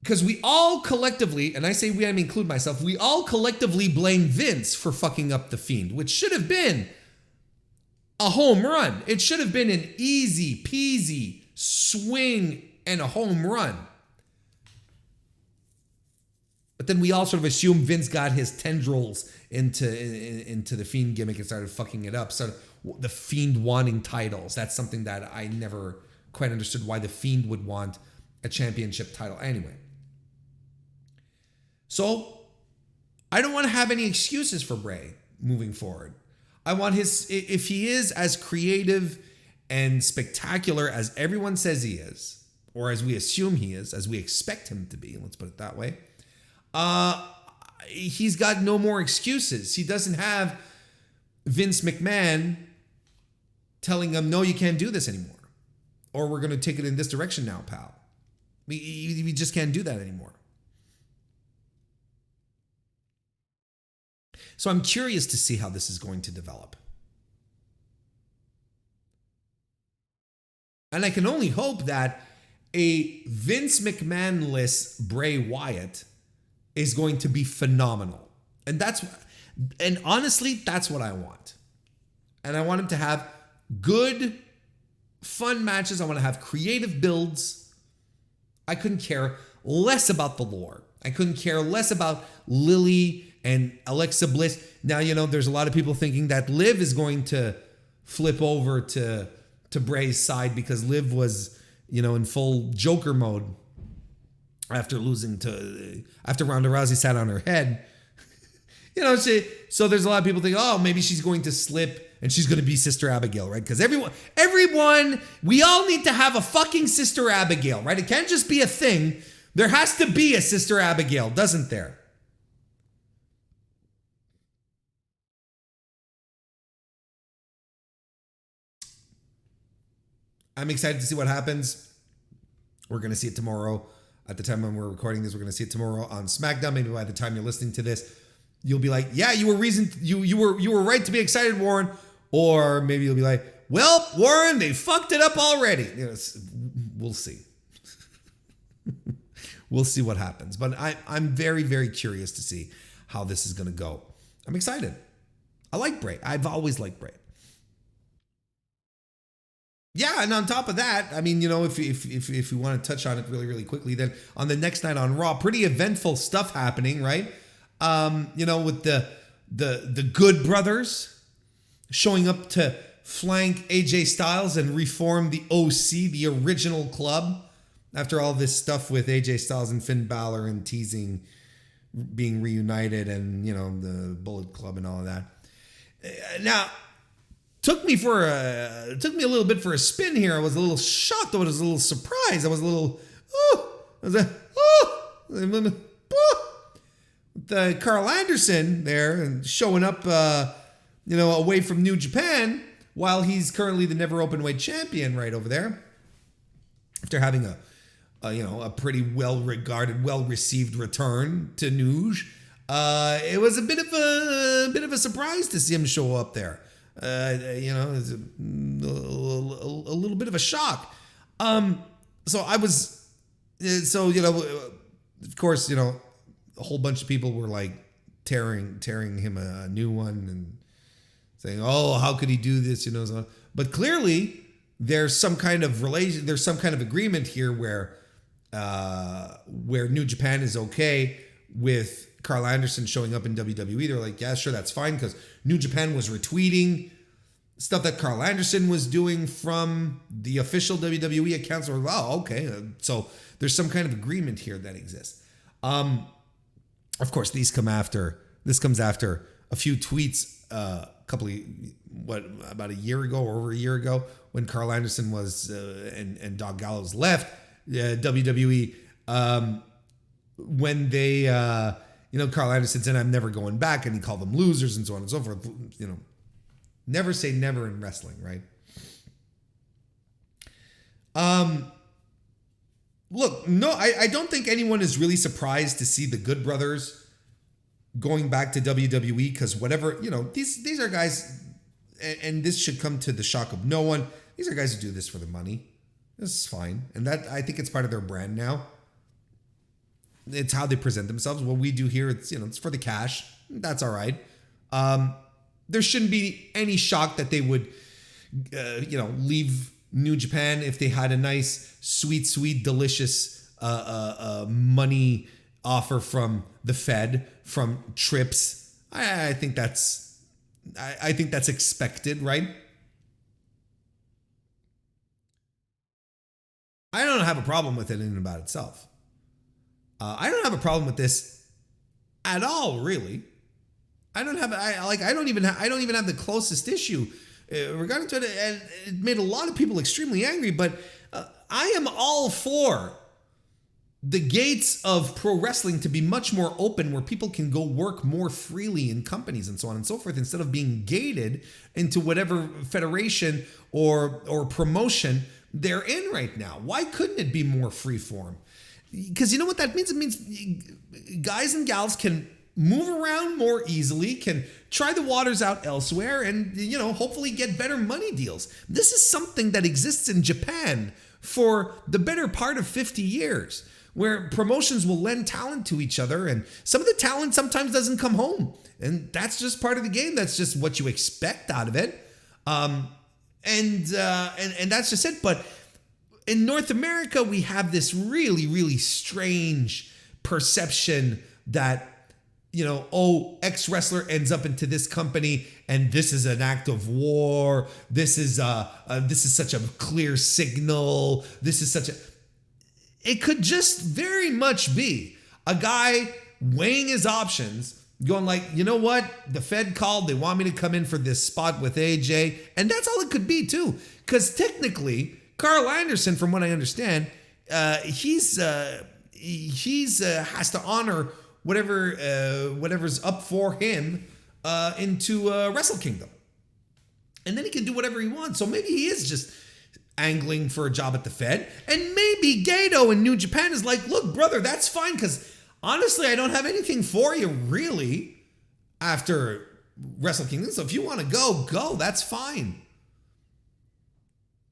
Because we all collectively, and I say we, I include myself, we all collectively blame Vince for fucking up The Fiend, which should have been a home run. It should have been an easy peasy swing and a home run. But then we all sort of assume Vince got his tendrils into the Fiend gimmick and started fucking it up. So the Fiend wanting titles, that's something that I never quite understood, why the Fiend would want a championship title anyway. So I don't want to have any excuses for Bray moving forward. I want if he is as creative and spectacular as everyone says he is, or as we assume he is, as we expect him to be, let's put it that way, he's got no more excuses. He doesn't have Vince McMahon telling him, no, you can't do this anymore. Or we're going to take it in this direction now, pal. We just can't do that anymore. So I'm curious to see how this is going to develop. And I can only hope that a Vince McMahon-less Bray Wyatt is going to be phenomenal. And honestly, that's what I want. And I want him to have good fun matches. I want to have creative builds. I couldn't care less about the lore. I couldn't care less about Lily and Alexa Bliss. Now, there's a lot of people thinking that Liv is going to flip over to Bray's side because Liv was, in full Joker mode after Ronda Rousey sat on her head. So there's a lot of people think, oh, maybe she's going to slip and she's going to be Sister Abigail, right? Because everyone, we all need to have a fucking Sister Abigail, right? It can't just be a thing. There has to be a Sister Abigail, doesn't there? I'm excited to see what happens. We're going to see it tomorrow. At the time when we're recording this, we're going to see it tomorrow on SmackDown. Maybe by the time you're listening to this, you'll be like, yeah, you were right to be excited, Warren. Or maybe you'll be like, well, Warren, they fucked it up already. We'll see. We'll see what happens. But I'm very, very curious to see how this is going to go. I'm excited. I like Bray. I've always liked Bray. Yeah, and on top of that, I mean, if we want to touch on it really, really quickly, then on the next night on Raw, pretty eventful stuff happening, right? With the Good Brothers showing up to flank AJ Styles and reform the OC, the original club, after all this stuff with AJ Styles and Finn Balor and teasing being reunited and, the Bullet Club and all of that. Now, took me a little bit for a spin here. I was a little shocked. I was a little surprised. I was a little, the Carl Anderson there and showing up, away from New Japan while he's currently the never openweight champion right over there. After having a pretty well-regarded, well-received return to Nuge, it was a bit of a surprise to see him show up there. It's a little bit of a shock. So I was, of course, a whole bunch of people were like tearing him a new one and saying, oh, how could he do this? So, but clearly there's some kind of there's some kind of agreement here where New Japan is okay with Carl Anderson showing up in WWE. They're like, yeah, sure, that's fine, because New Japan was retweeting stuff that Carl Anderson was doing from the official WWE accounts. Or, wow, okay, so there's some kind of agreement here that exists. Of course, this comes after a few tweets, about a year ago or over a year ago, when Carl Anderson was and Doc Gallows left WWE, when they Carl Anderson said, I'm never going back, and he called them losers and so on and so forth. Never say never in wrestling, right? Look, no, I don't think anyone is really surprised to see the Good Brothers going back to WWE, because whatever, these are guys, and this should come to the shock of no one. These are guys who do this for the money. This is fine. And that, I think it's part of their brand now. It's how they present themselves. What we do here, it's for the cash. That's all right. There shouldn't be any shock that they would, leave New Japan if they had a nice, sweet, delicious money offer from the Fed, from Trips. I think that's expected, right? I don't have a problem with it in and about itself. I don't have a problem with this at all, really. I don't even have the closest issue regarding to it, and it made a lot of people extremely angry. But I am all for the gates of pro wrestling to be much more open, where people can go work more freely in companies and so on and so forth, instead of being gated into whatever federation or promotion they're in right now. Why couldn't it be more freeform? Because you know what that means? It means guys and gals can move around more easily, can try the waters out elsewhere, and hopefully get better money deals. This is something that exists in Japan for the better part of 50 years, where promotions will lend talent to each other, and some of the talent sometimes doesn't come home, and that's just part of the game. That's just what you expect out of it. And that's just it. But in North America, we have this really, really strange perception that, X wrestler ends up into this company and this is an act of war. This is such a clear signal. It could just very much be a guy weighing his options, going like, you know what? The Fed called. They want me to come in for this spot with AJ. And that's all it could be too. Because technically, Carl Anderson, from what I understand, he's has to honor whatever's up for him into Wrestle Kingdom. And then he can do whatever he wants. So maybe he is just angling for a job at the Fed. And maybe Gato in New Japan is like, look, brother, that's fine, because honestly, I don't have anything for you really after Wrestle Kingdom. So if you want to go, that's fine.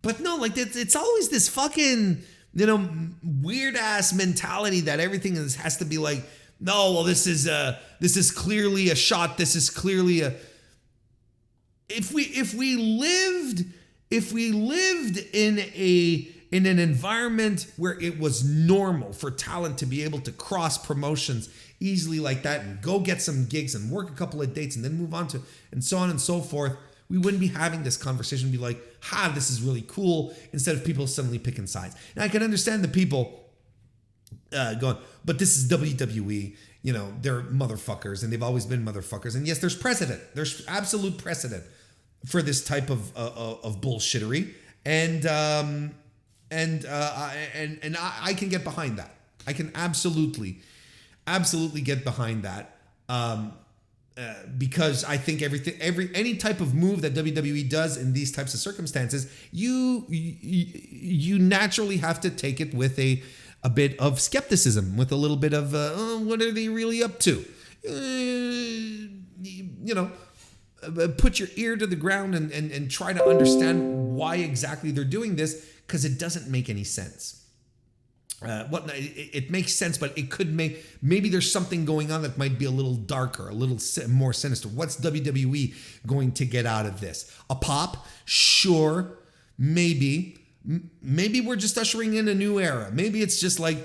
But no, like it's always this fucking, weird ass mentality that everything has to be like, no, well, this is clearly a shot. This is clearly a. If we lived in an environment where it was normal for talent to be able to cross promotions easily like that and go get some gigs and work a couple of dates and then move on to and so on and so forth, we wouldn't be having this conversation. Be like, this is really cool, instead of people suddenly picking sides. Now I can understand the people going, but this is WWE, they're motherfuckers and they've always been motherfuckers. And yes, there's precedent. There's absolute precedent for this type of bullshittery. And I can get behind that. I can absolutely get behind that. Because I think any type of move that WWE does in these types of circumstances, you naturally have to take it with a bit of skepticism, with a little bit of what are they really up to? Put your ear to the ground and try to understand why exactly they're doing this, because it doesn't make any sense. It makes sense, but it could maybe there's something going on that might be a little darker, a little more sinister. What's WWE going to get out of this? A pop? Sure. Maybe we're just ushering in a new era. Maybe it's just like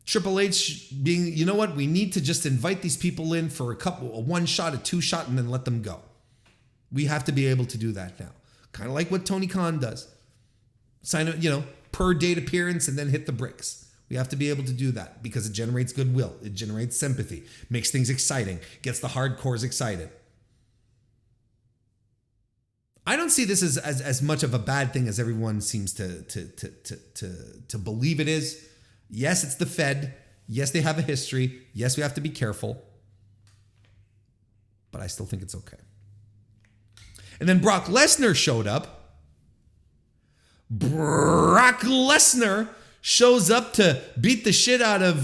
Triple H being, you know what? We need to just invite these people in for a one shot, a two shot, and then let them go. We have to be able to do that now. Kind of like what Tony Khan does. Sign up, per date appearance and then hit the bricks. We have to be able to do that because it generates goodwill. It generates sympathy, makes things exciting, gets the hardcores excited. I don't see this as much of a bad thing as everyone seems to believe it is. Yes, it's the Fed. Yes, they have a history. Yes, we have to be careful. But I still think it's okay. And then Brock Lesnar showed up. Brock Lesnar shows up to beat the shit out of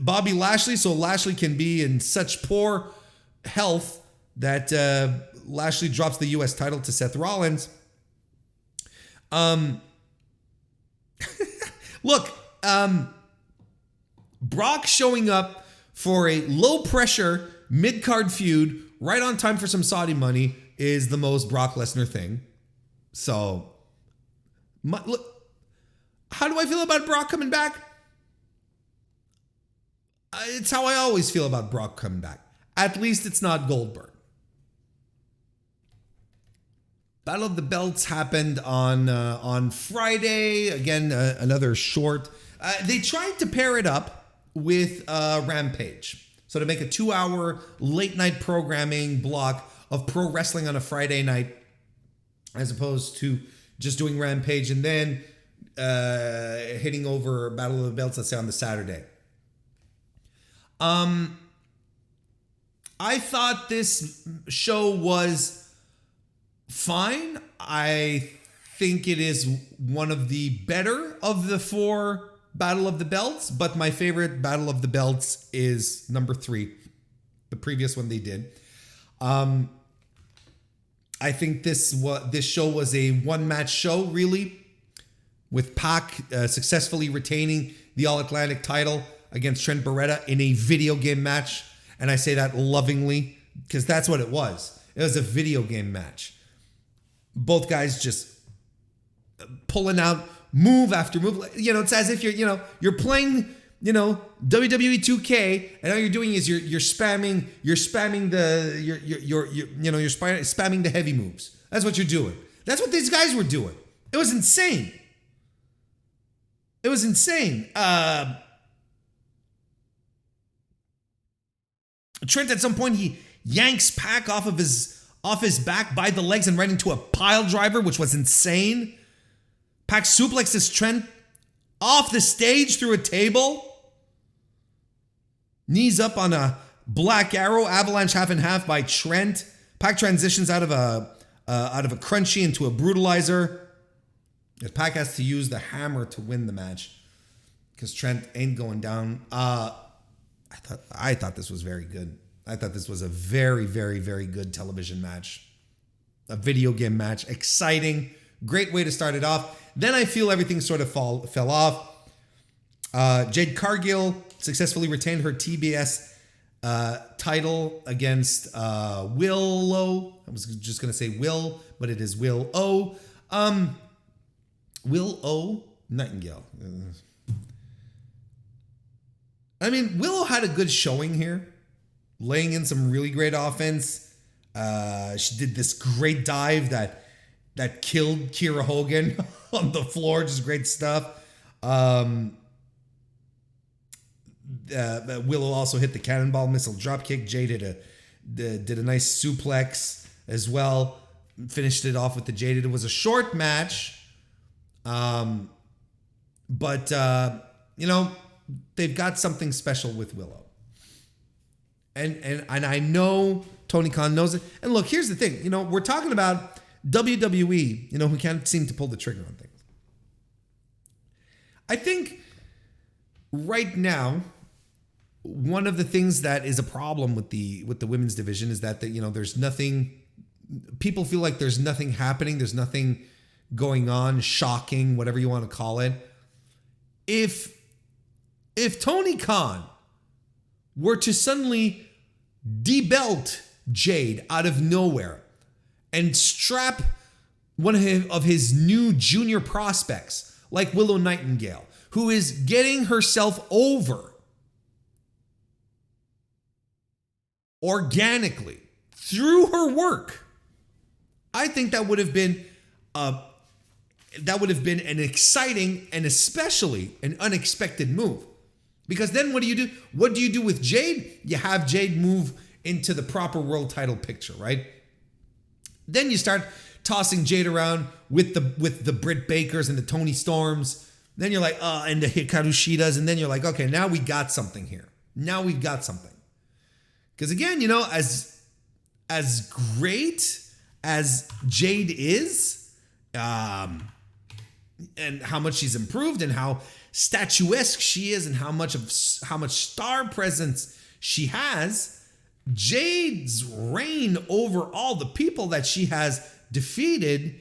Bobby Lashley, so Lashley can be in such poor health that Lashley drops the U.S. title to Seth Rollins. Look, Brock showing up for a low-pressure mid-card feud right on time for some Saudi money is the most Brock Lesnar thing. So, look, how do I feel about Brock coming back? It's how I always feel about Brock coming back. At least it's not Goldberg. Battle of the Belts happened on Friday. Again, another short. They tried to pair it up with Rampage. So to make a 2-hour late night programming block of pro wrestling on a Friday night, as opposed to just doing Rampage and then hitting over Battle of the Belts, let's say, on the Saturday. I thought this show was fine. I think it is one of the better of the 4 Battle of the Belts, but my favorite Battle of the Belts is number 3, the previous one they did. I think this show was a one-match show, really, with Pac successfully retaining the All-Atlantic title against Trent Beretta in a video game match. And I say that lovingly because that's what it was. It was a video game match. both guys just pulling out move after move. It's as if you're playing, WWE 2K, and all you're doing is you're spamming the heavy moves. That's what you're doing. That's what these guys were doing. It was insane. Trent, at some point, he yanks Pac off his back by the legs and right into a pile driver, which was insane. Pac suplexes Trent off the stage through a table. Knees up on a Black Arrow, avalanche half and half by Trent. Pac transitions out of a crunchy into a brutalizer. Pac has to use the hammer to win the match because Trent ain't going down. I thought this was very good. I thought this was a very, very, very good television match. A video game match. Exciting. Great way to start it off. Then I feel everything sort of fell off. Jade Cargill successfully retained her TBS title against Willow. I was just going to say Will, but it is Will O. Will O. Nightingale. I mean, Willow had a good showing here, laying in some really great offense. She did this great dive that killed Kiera Hogan on the floor. Just great stuff. Willow also hit the cannonball missile dropkick. Jade did a nice suplex as well. Finished it off with the Jade. It was a short match. But they've got something special with Willow. And I know Tony Khan knows it. And look, here's the thing. We're talking about WWE, who can't seem to pull the trigger on things. I think right now, one of the things that is a problem with the women's division is that there's nothing. People feel like there's nothing happening. There's nothing going on, shocking, whatever you want to call it. If Tony Khan were to suddenly debelt Jade out of nowhere and strap one of his new junior prospects like Willow Nightingale, who is getting herself over organically through her work, I think that would have been an exciting and especially an unexpected move. Because then what do you do? What do you do with Jade? You have Jade move into the proper world title picture, right? Then you start tossing Jade around with the Britt Bakers and the Tony Storms. Then you're like, and the Hikaru Shidas. And then you're like, okay, now we got something here. Now we've got something. Because again, as great as Jade is, and how much she's improved and how statuesque she is and how much star presence she has, Jade's reign over all the people that she has defeated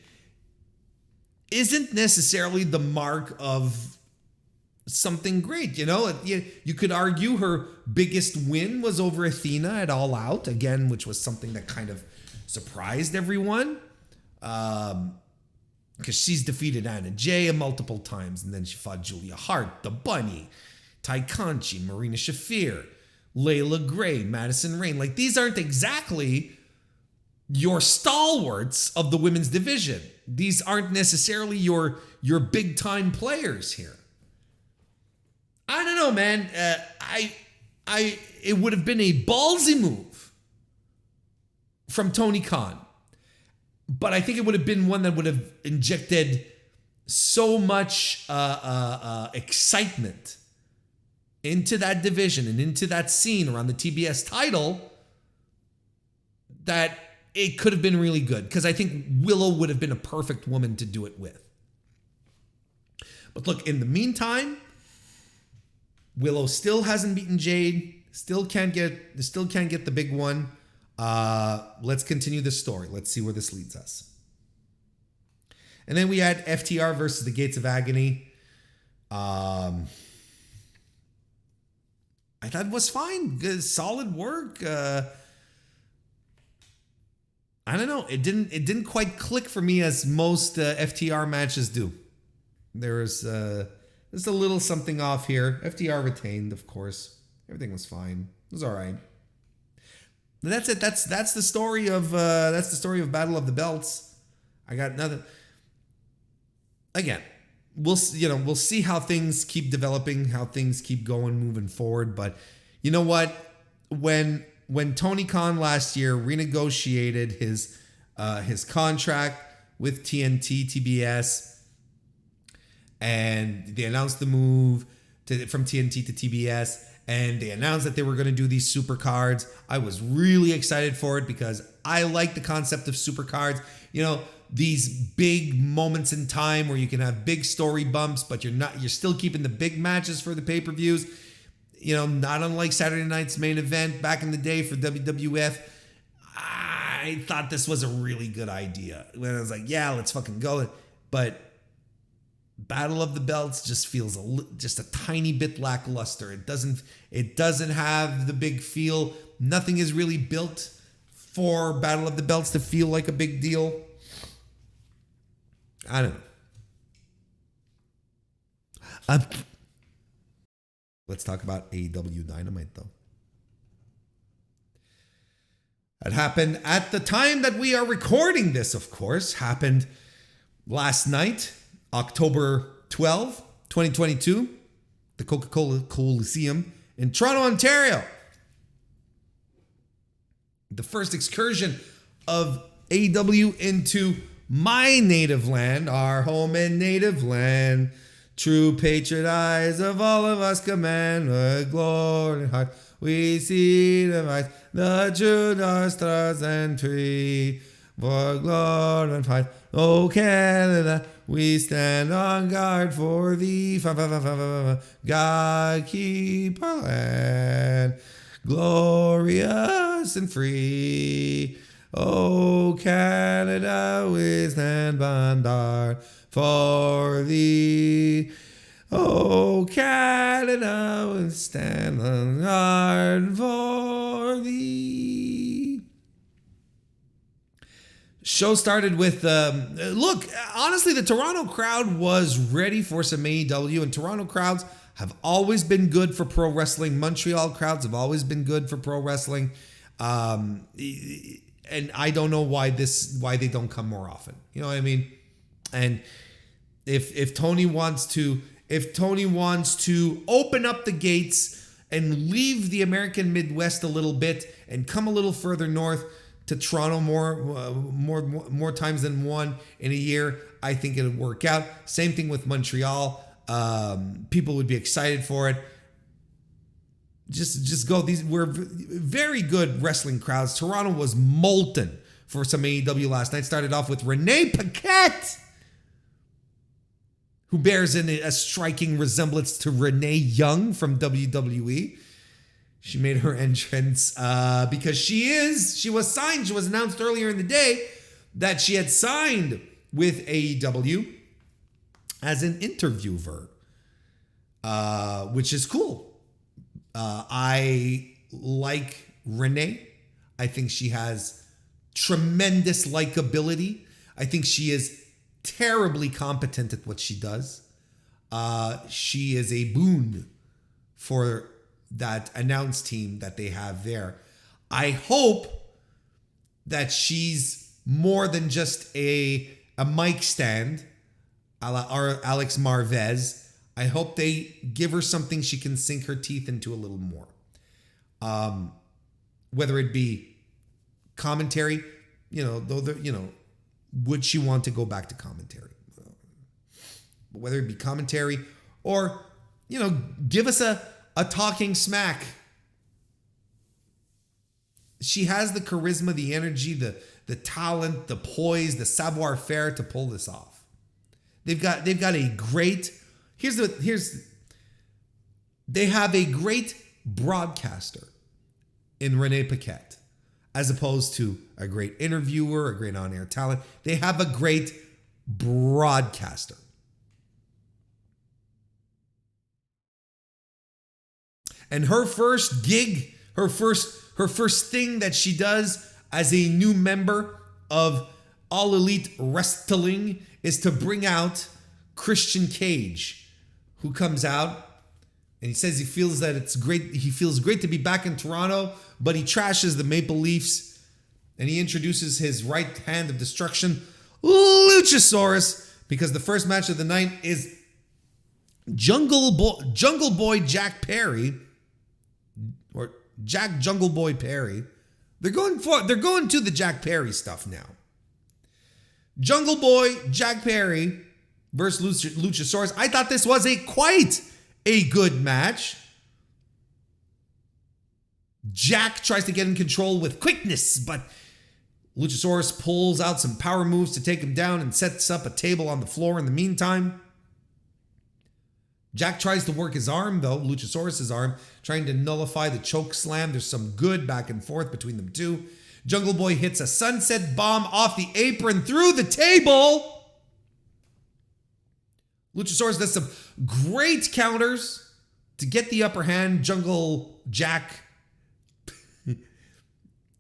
isn't necessarily the mark of something great. You could argue her biggest win was over Athena at All Out, again, which was something that kind of surprised everyone. Because she's defeated Anna Jay multiple times, and then she fought Julia Hart, The Bunny, Tai Conchi, Marina Shafir, Layla Gray, Madison Rayne. Like, these aren't exactly your stalwarts of the women's division. These aren't necessarily your big time players here. I don't know, man. It would have been a ballsy move from Tony Khan. But I think it would have been one that would have injected so much excitement into that division and into that scene around the TBS title that it could have been really good. Because I think Willow would have been a perfect woman to do it with. But look, in the meantime, Willow still hasn't beaten Jade. Still can't get the big one. Let's continue this story. Let's see where this leads us. And then we had FTR versus the Gates of Agony. I thought it was fine. Good, solid work. I don't know. It didn't quite click for me as most FTR matches do. There was just a little something off here. FTR retained, of course. Everything was fine. It was all right. But that's it. That's the story of Battle of the Belts. I got nothing. Again, we'll see how things keep developing, how things keep going, moving forward. But you know what? When Tony Khan last year renegotiated his contract with TNT TBS, and they announced the move from TNT to TBS, and they announced that they were going to do these super cards, I was really excited for it because I like the concept of super cards. These big moments in time where you can have big story bumps, but you're still keeping the big matches for the pay-per-views. Not unlike Saturday night's main event back in the day for WWF. I thought this was a really good idea. When I was like, yeah, let's fucking go. But Battle of the Belts just feels just a tiny bit lackluster. It doesn't have the big feel. Nothing is really built for Battle of the Belts to feel like a big deal. I don't know. Let's talk about AEW Dynamite, though. It happened at the time that we are recording this, of course. Happened last night, October 12, 2022, the Coca-Cola Coliseum in Toronto, Ontario. The first excursion of AEW into my native land, our home and native land. True patriot eyes of all of us command, with glory and heart we see the true north stars and tree. For glory and fight, O Canada, we stand on guard for thee. God keep our land glorious and free. O Canada, we stand on guard for thee. O Canada, we stand on guard for thee. Show started with, look, honestly, the Toronto crowd was ready for some AEW, and Toronto crowds have always been good for pro wrestling. Montreal crowds have always been good for pro wrestling. And I don't know why they don't come more often. You know what I mean? And if Tony wants to open up the gates and leave the American Midwest a little bit and come a little further north to Toronto more times than one in a year, I think it would work out. Same thing with Montreal. People would be excited for it. Just go. These were very good wrestling crowds. Toronto was molten for some AEW last night. Started off with Renee Paquette, who bears in a striking resemblance to Renee Young from WWE. She made her entrance because she was signed. She was announced earlier in the day that she had signed with AEW as an interviewer, which is cool. I like Renee. I think she has tremendous likability. I think she is terribly competent at what she does. She is a boon for that announce team that they have there. I hope that she's more than just a mic stand, a la Alex Marvez. I hope they give her something she can sink her teeth into a little more. Whether it be commentary, would she want to go back to commentary? Whether it be commentary or, give us a talking smack. She has the charisma, the energy, the talent, the poise, the savoir faire to pull this off. They've got a great, they have a great broadcaster in Renee Paquette, as opposed to a great interviewer, a great on-air talent. They have a great broadcaster. And her first gig, her first thing that she does as a new member of All Elite Wrestling is to bring out Christian Cage, who comes out and he says he feels that it's great. He feels great to be back in Toronto, but he trashes the Maple Leafs and he introduces his right hand of destruction, Luchasaurus, because the first match of the night is Jungle Boy Jack Perry, or Jack Jungle Boy Perry. They're going to the Jack Perry stuff now. Jungle Boy Jack Perry versus Luchasaurus. I thought this was quite a good match. Jack tries to get in control with quickness, but Luchasaurus pulls out some power moves to take him down and sets up a table on the floor in the meantime. Jack tries to work his arm, though, Luchasaurus' arm, trying to nullify the choke slam. There's some good back and forth between them two. Jungle Boy hits a sunset bomb off the apron through the table. Luchasaurus does some great counters to get the upper hand. Jungle Jack,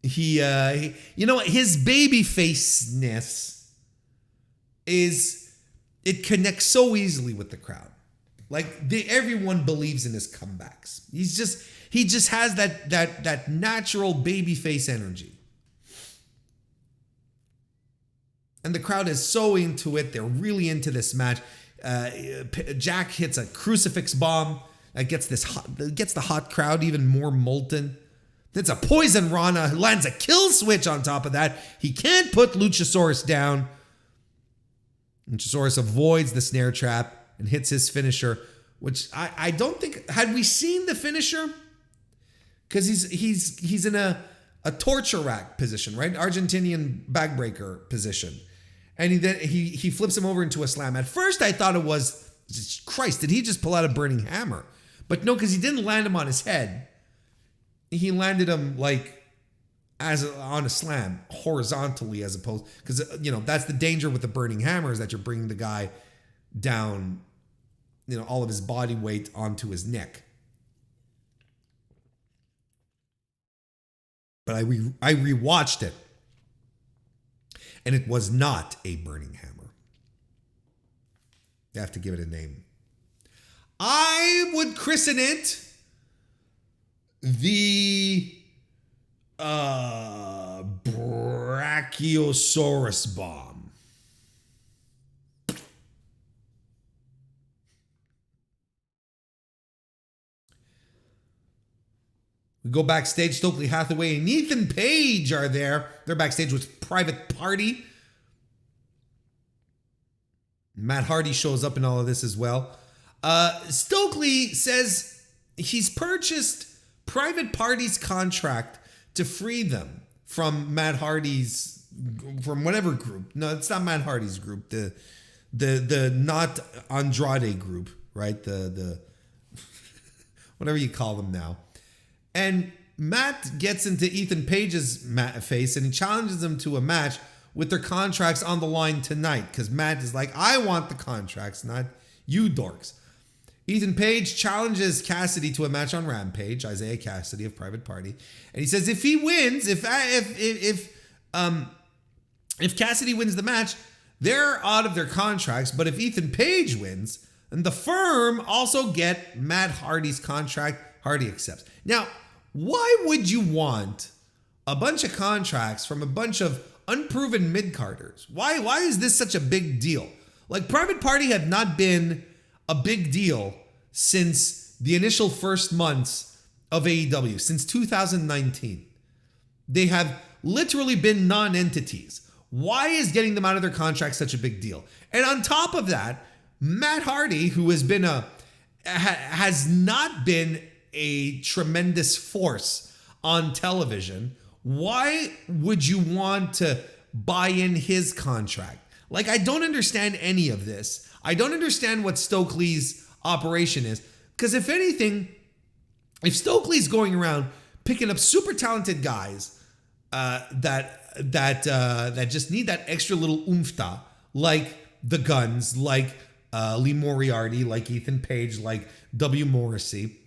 his baby faceness it connects so easily with the crowd. Like everyone believes in his comebacks. He just has that natural baby face energy. And the crowd is so into it. They're really into this match. Jack hits a crucifix bomb that gets the hot crowd even more molten. It's a poison Rana who lands a kill switch on top of that. He can't put Luchasaurus down. Luchasaurus avoids the snare trap and hits his finisher, which I don't think, had we seen the finisher? Because he's in a torture rack position, right? Argentinian backbreaker position. And he flips him over into a slam. At first, I thought it was, Christ, did he just pull out a burning hammer? But no, because he didn't land him on his head. He landed him on a slam, horizontally, as opposed, because that's the danger with the burning hammer, is that you're bringing the guy down, all of his body weight onto his neck. But I rewatched it. And it was not a burning hammer. You have to give it a name. I would christen it the Brachiosaurus bomb. We go backstage. Stokely Hathaway and Ethan Page are there. They're backstage with Private Party. Matt Hardy shows up in all of this as well. Stokely says he's purchased Private Party's contract to free them from Matt Hardy's, from whatever group. No, it's not Matt Hardy's group. The not Andrade group, right? The whatever you call them now. And Matt gets into Ethan Page's face and he challenges him to a match with their contracts on the line tonight. Because Matt is like, I want the contracts, not you dorks. Ethan Page challenges Cassidy to a match on Rampage, Isaiah Cassidy of Private Party. And he says if he wins, if Cassidy wins the match, they're out of their contracts. But if Ethan Page wins, then the firm also get Matt Hardy's contract. Hardy accepts. Now, why would you want a bunch of contracts from a bunch of unproven mid-carders? Why is this such a big deal? Like, Private Party had not been a big deal since the initial first months of AEW, since 2019. They have literally been non-entities. Why is getting them out of their contract such a big deal? And on top of that, Matt Hardy, who has not been a tremendous force on television, why would you want to buy in his contract? Like, I don't understand any of this. I don't understand what Stokely's operation is. Because if anything, if Stokely's going around picking up super talented guys that just need that extra little oomph-ta, like the Guns, like Lee Moriarty, like Ethan Page, like W. Morrissey,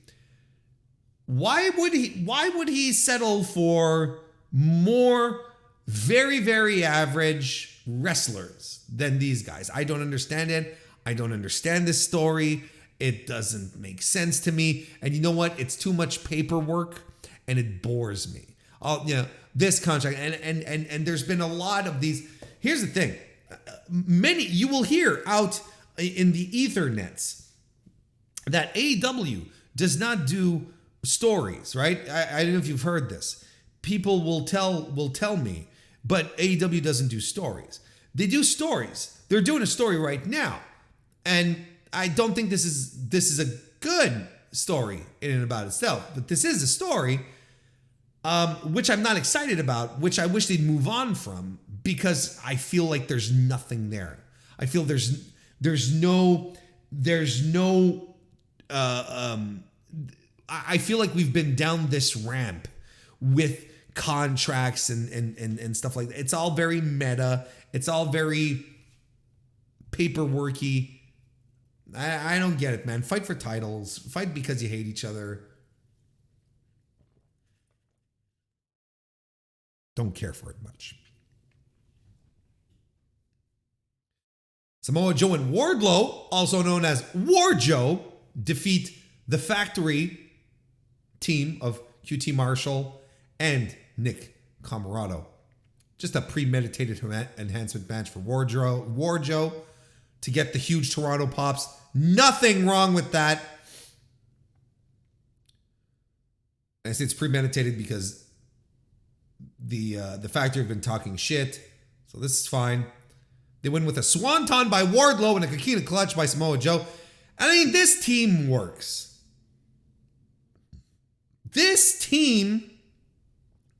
why would he settle for more very, very average wrestlers than these guys. I don't understand it. I don't understand this story. It doesn't make sense to me. And you know what? It's too much paperwork and it bores me. This contract and there's been a lot of these. Here's the thing. Many you will hear out in the ethernets that AEW does not do stories, right? I don't know if you've heard this. People will tell me, but AEW doesn't do stories. They do stories. They're doing a story right now, and I don't think this is a good story in and about itself. But this is a story, which I'm not excited about, which I wish they'd move on from, because I feel like there's nothing there. I feel there's no. I feel like we've been down this ramp with contracts and stuff like that. It's all very meta. It's all very paperworky. I don't get it, man. Fight for titles. Fight because you hate each other. Don't care for it much. Samoa Joe and Wardlow, also known as War Joe, defeat the Factory team of QT Marshall and Nick Comoroto. Just a premeditated enhancement match for War Joe to get the huge Toronto pops. Nothing wrong with that. I say it's premeditated because the Factory have been talking shit, so this is fine. They win with a swanton by Wardlow and a Coquina clutch by Samoa Joe. I mean, this team works. This team,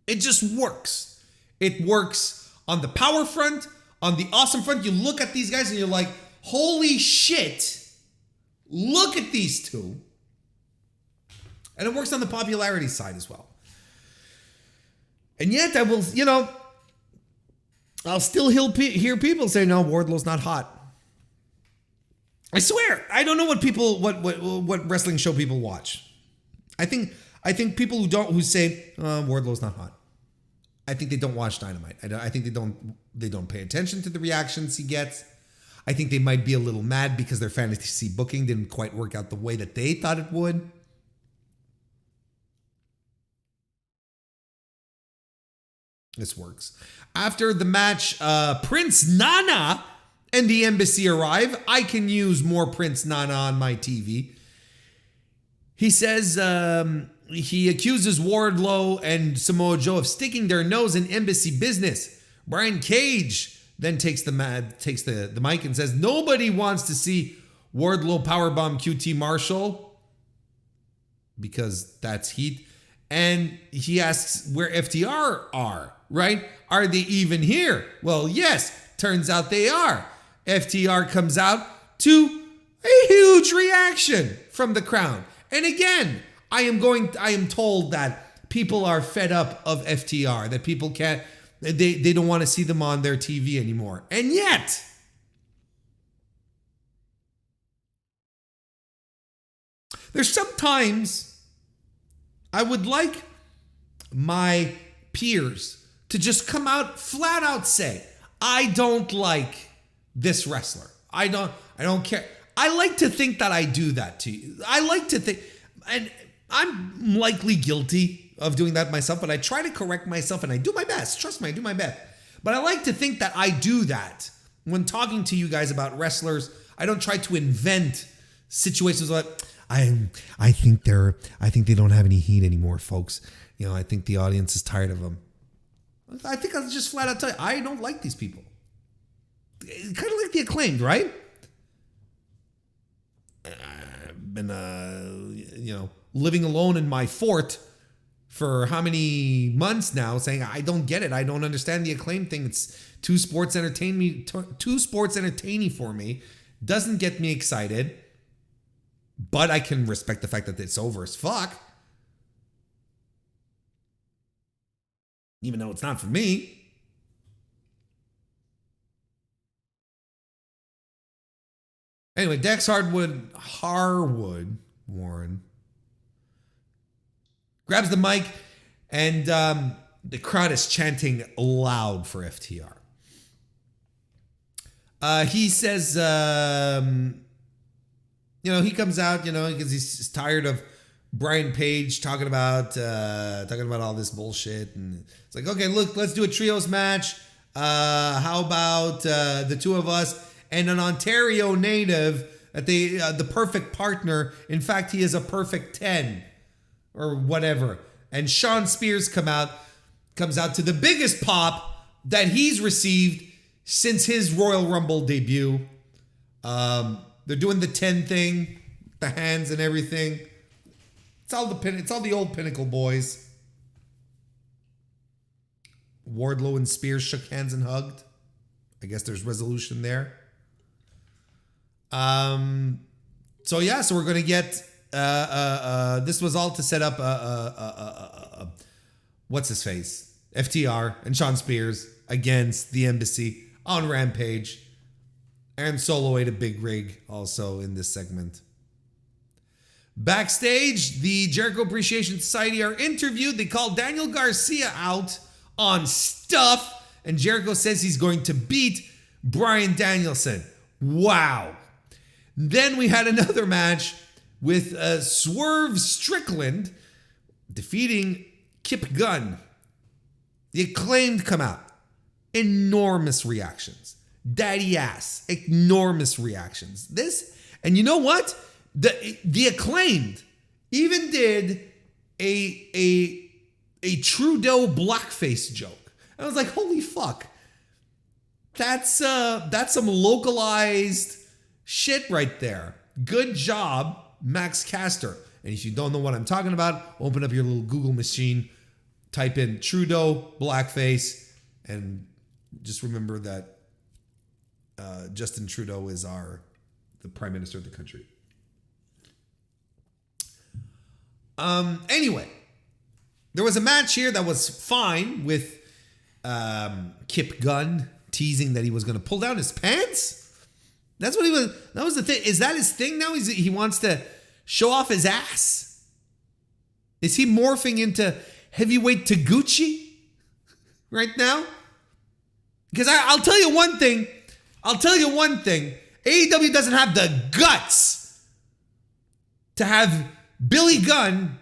it just works. It works on the power front, on the awesome front. You look at these guys and you're like, holy shit, look at these two. And it works on the popularity side as well. And yet I will, I'll still hear people say, no, Wardlow's not hot. I swear, I don't know what wrestling show people watch. I think people who say Wardlow's not hot, I think they don't watch Dynamite. I think they don't pay attention to the reactions he gets. I think they might be a little mad because their fantasy booking didn't quite work out the way that they thought it would. This works. After the match, Prince Nana and the Embassy arrive. I can use more Prince Nana on my TV. He says he accuses Wardlow and Samoa Joe of sticking their nose in Embassy business. Brian Cage then takes the mic and says nobody wants to see Wardlow powerbomb QT Marshall because that's heat. And he asks where FTR are, right? Are they even here? Well, yes, turns out they are. FTR comes out to a huge reaction from the crowd. And again, I am told that people are fed up of FTR, that people they don't want to see them on their TV anymore. And yet, there's sometimes I would like my peers to just come out, flat out say, I don't like this wrestler. I don't care. I like to think that I do that to you. I like to think, and I'm likely guilty of doing that myself, but I try to correct myself and I do my best. Trust me, I do my best. But I like to think that I do that when talking to you guys about wrestlers. I don't try to invent situations like, I think they don't have any heat anymore, folks. I think the audience is tired of them. I think I'll just flat out tell you, I don't like these people. Kind of like the Acclaimed, right? I've been, living alone in my fort for how many months now, saying I don't get it. I don't understand the Acclaimed thing. It's too sports entertaining for me. Doesn't get me excited. But I can respect the fact that it's over as fuck. Even though it's not for me. Anyway, Dex Harwood Warren grabs the mic and the crowd is chanting loud for FTR. He says, he comes out, because he's tired of Brian Page talking about all this bullshit, and it's like, okay, look, let's do a trios match. How about the two of us and an Ontario native, the perfect partner. In fact, he is a perfect 10 or whatever. And Sean Spears comes out to the biggest pop that he's received since his Royal Rumble debut. They're doing the 10 thing, the hands and everything. It's all the old Pinnacle boys. Wardlow and Spears shook hands and hugged. I guess there's resolution there. So we're gonna get. This was all to set up. What's his face? FTR and Sean Spears against the Embassy on Rampage, and Solo ate a big rig also in this segment. Backstage, the Jericho Appreciation Society are interviewed. They call Daniel Garcia out on stuff, and Jericho says he's going to beat Bryan Danielson. Wow. Then we had another match with Swerve Strickland defeating Kip Gunn. The Acclaimed come out. Enormous reactions. Daddy ass. Enormous reactions. And you know what? The Acclaimed even did a Trudeau blackface joke. I was like, holy fuck. That's some localized shit right there. Good job, Max Caster. And if you don't know what I'm talking about, open up your little Google machine, type in Trudeau blackface, and just remember that Justin Trudeau is the Prime Minister of the country. Anyway, there was a match here that was fine with Kip Gunn teasing that he was going to pull down his pants. That was the thing. Is that his thing now? He wants to show off his ass? Is he morphing into heavyweight Taguchi right now? Because I'll tell you one thing. AEW doesn't have the guts to have Billy Gunn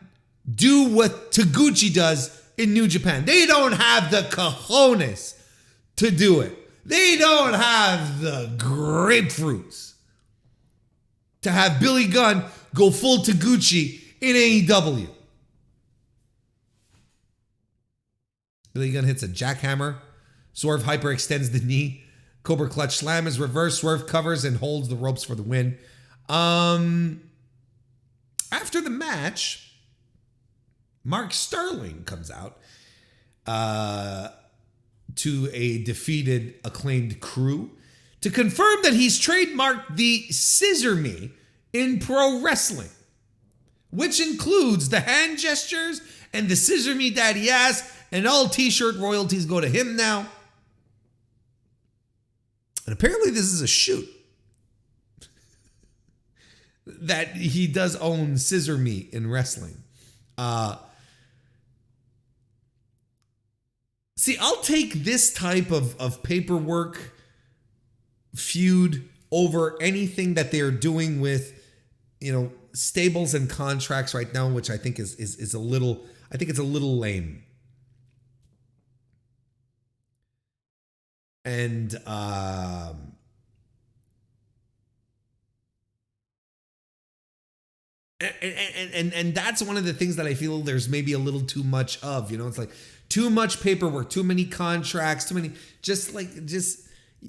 do what Taguchi does in New Japan. They don't have the cojones to do it. They don't have the grapefruits to have Billy Gunn go full Taguchi in AEW. Billy Gunn hits a jackhammer. Swerve hyperextends the knee. Cobra Clutch Slam is reversed. Swerve covers and holds the ropes for the win. After the match, Mark Sterling comes out to a defeated Acclaimed crew to confirm that he's trademarked the Scissor Me in pro wrestling, which includes the hand gestures and the Scissor Me Daddy Ass, and all t-shirt royalties go to him now. And apparently this is a shoot that he does own Scissor Me in wrestling. See, I'll take this type of paperwork feud over anything that they are doing with, stables and contracts right now, which I think is a little, I think it's a little lame. And that's one of the things that I feel there's maybe a little too much of, it's like too much paperwork, too many contracts, too many,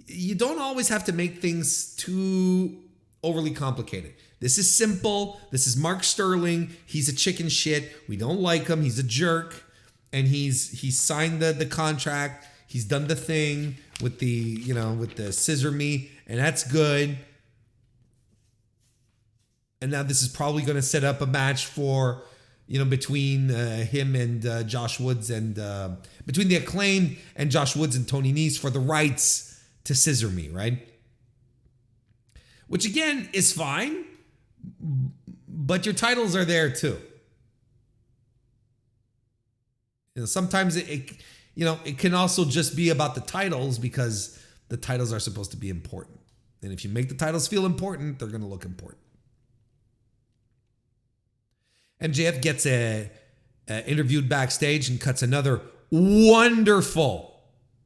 you don't always have to make things too overly complicated. This is simple. This is Mark Sterling. He's a chicken shit. We don't like him. He's a jerk. And he's signed the contract. He's done the thing with the Scissor Me, and that's good. And now this is probably going to set up a match for, between him and Josh Woods, and between the Acclaimed and Josh Woods and Tony Nese for the rights to Scissor Me, right? Which again is fine, but your titles are there too. Sometimes it can also just be about the titles because the titles are supposed to be important. And if you make the titles feel important, they're going to look important. MJF gets interviewed backstage and cuts another wonderful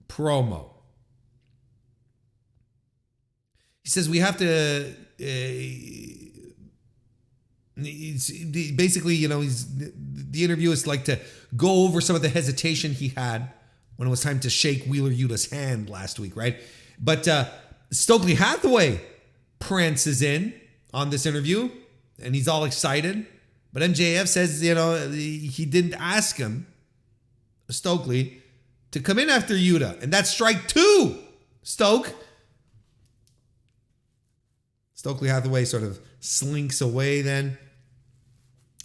promo. He says we have to. Basically, the interview is like to go over some of the hesitation he had when it was time to shake Wheeler Yuta's hand last week, right? But Stokely Hathaway prances in on this interview, and he's all excited. But MJF says, he didn't ask him, Stokely, to come in after Yuta. And that's strike 2, Stokely Hathaway sort of slinks away then.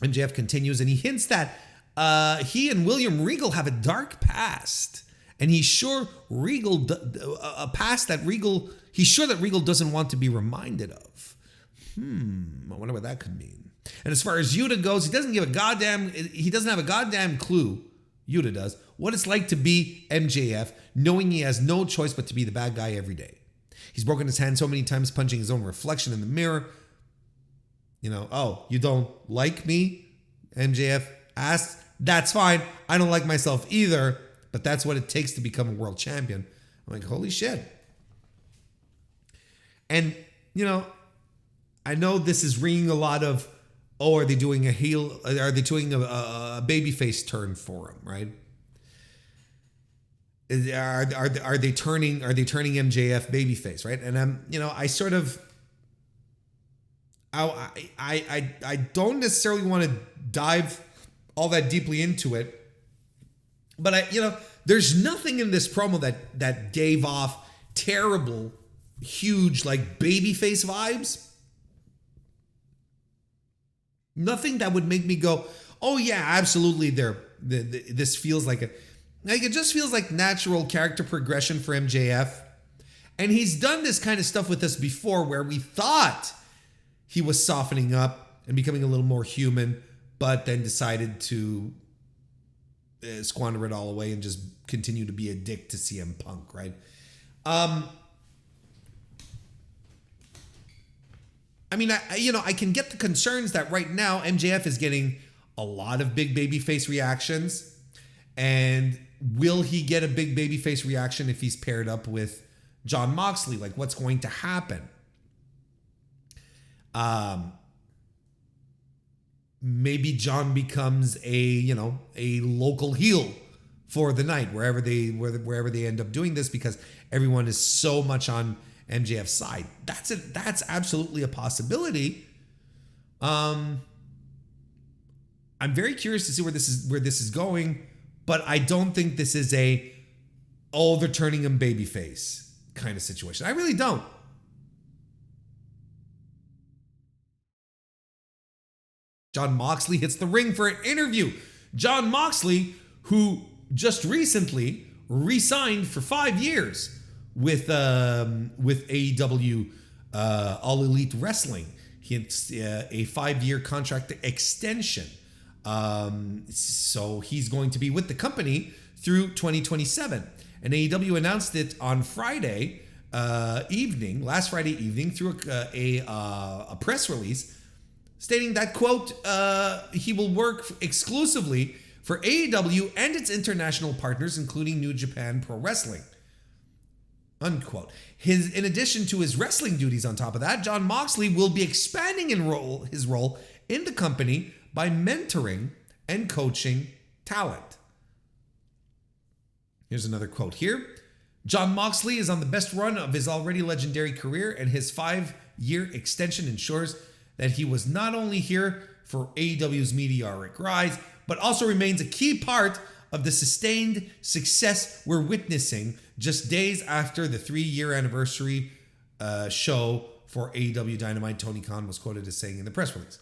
MJF continues, and he hints that he and William Regal have a dark past. And he's sure a past that he's sure that Regal doesn't want to be reminded of. I wonder what that could mean. And as far as Yuta goes, he doesn't have a goddamn clue, Yuta does, what it's like to be MJF, knowing he has no choice but to be the bad guy every day. He's broken his hand so many times punching his own reflection in the mirror. Oh, you don't like me? MJF asks. That's fine. I don't like myself either, but that's what it takes to become a world champion. I'm like, holy shit. And, I know this is ringing a lot of, are they doing a heel? Are they doing a babyface turn for him, right? Are they turning MJF babyface, right? And I sort of, I don't necessarily want to dive all that deeply into it, but there's nothing in this promo that gave off terrible, huge like babyface vibes. Nothing that would make me go, oh yeah, absolutely. This feels like it just feels like natural character progression for MJF. And he's done this kind of stuff with us before where we thought he was softening up and becoming a little more human, but then decided to squander it all away and just continue to be a dick to CM Punk, right? I can get the concerns that right now MJF is getting a lot of big babyface reactions. And will he get a big babyface reaction if he's paired up with Jon Moxley? Like, what's going to happen? Maybe Jon becomes a local heel for the night wherever they end up doing this because everyone is so much on MJF's side. That's absolutely a possibility. I'm very curious to see where this is going, but I don't think this is they're turning him babyface kind of situation. I really don't. Jon Moxley hits the ring for an interview. Jon Moxley, who just recently re-signed for 5 years with AEW All Elite Wrestling. He has a 5-year contract extension. So he's going to be with the company through 2027. And AEW announced it on last Friday evening, through a press release stating that, quote, he will work exclusively for AEW and its international partners, including New Japan Pro Wrestling, unquote. In addition to his wrestling duties on top of that, Jon Moxley will be expanding his role in the company by mentoring and coaching talent. Here's another quote here. Jon Moxley is on the best run of his already legendary career, and his 5-year extension ensures that he was not only here for AEW's meteoric rise, but also remains a key part of the sustained success we're witnessing just days after the 3-year anniversary show for AEW Dynamite, Tony Khan was quoted as saying in the press release.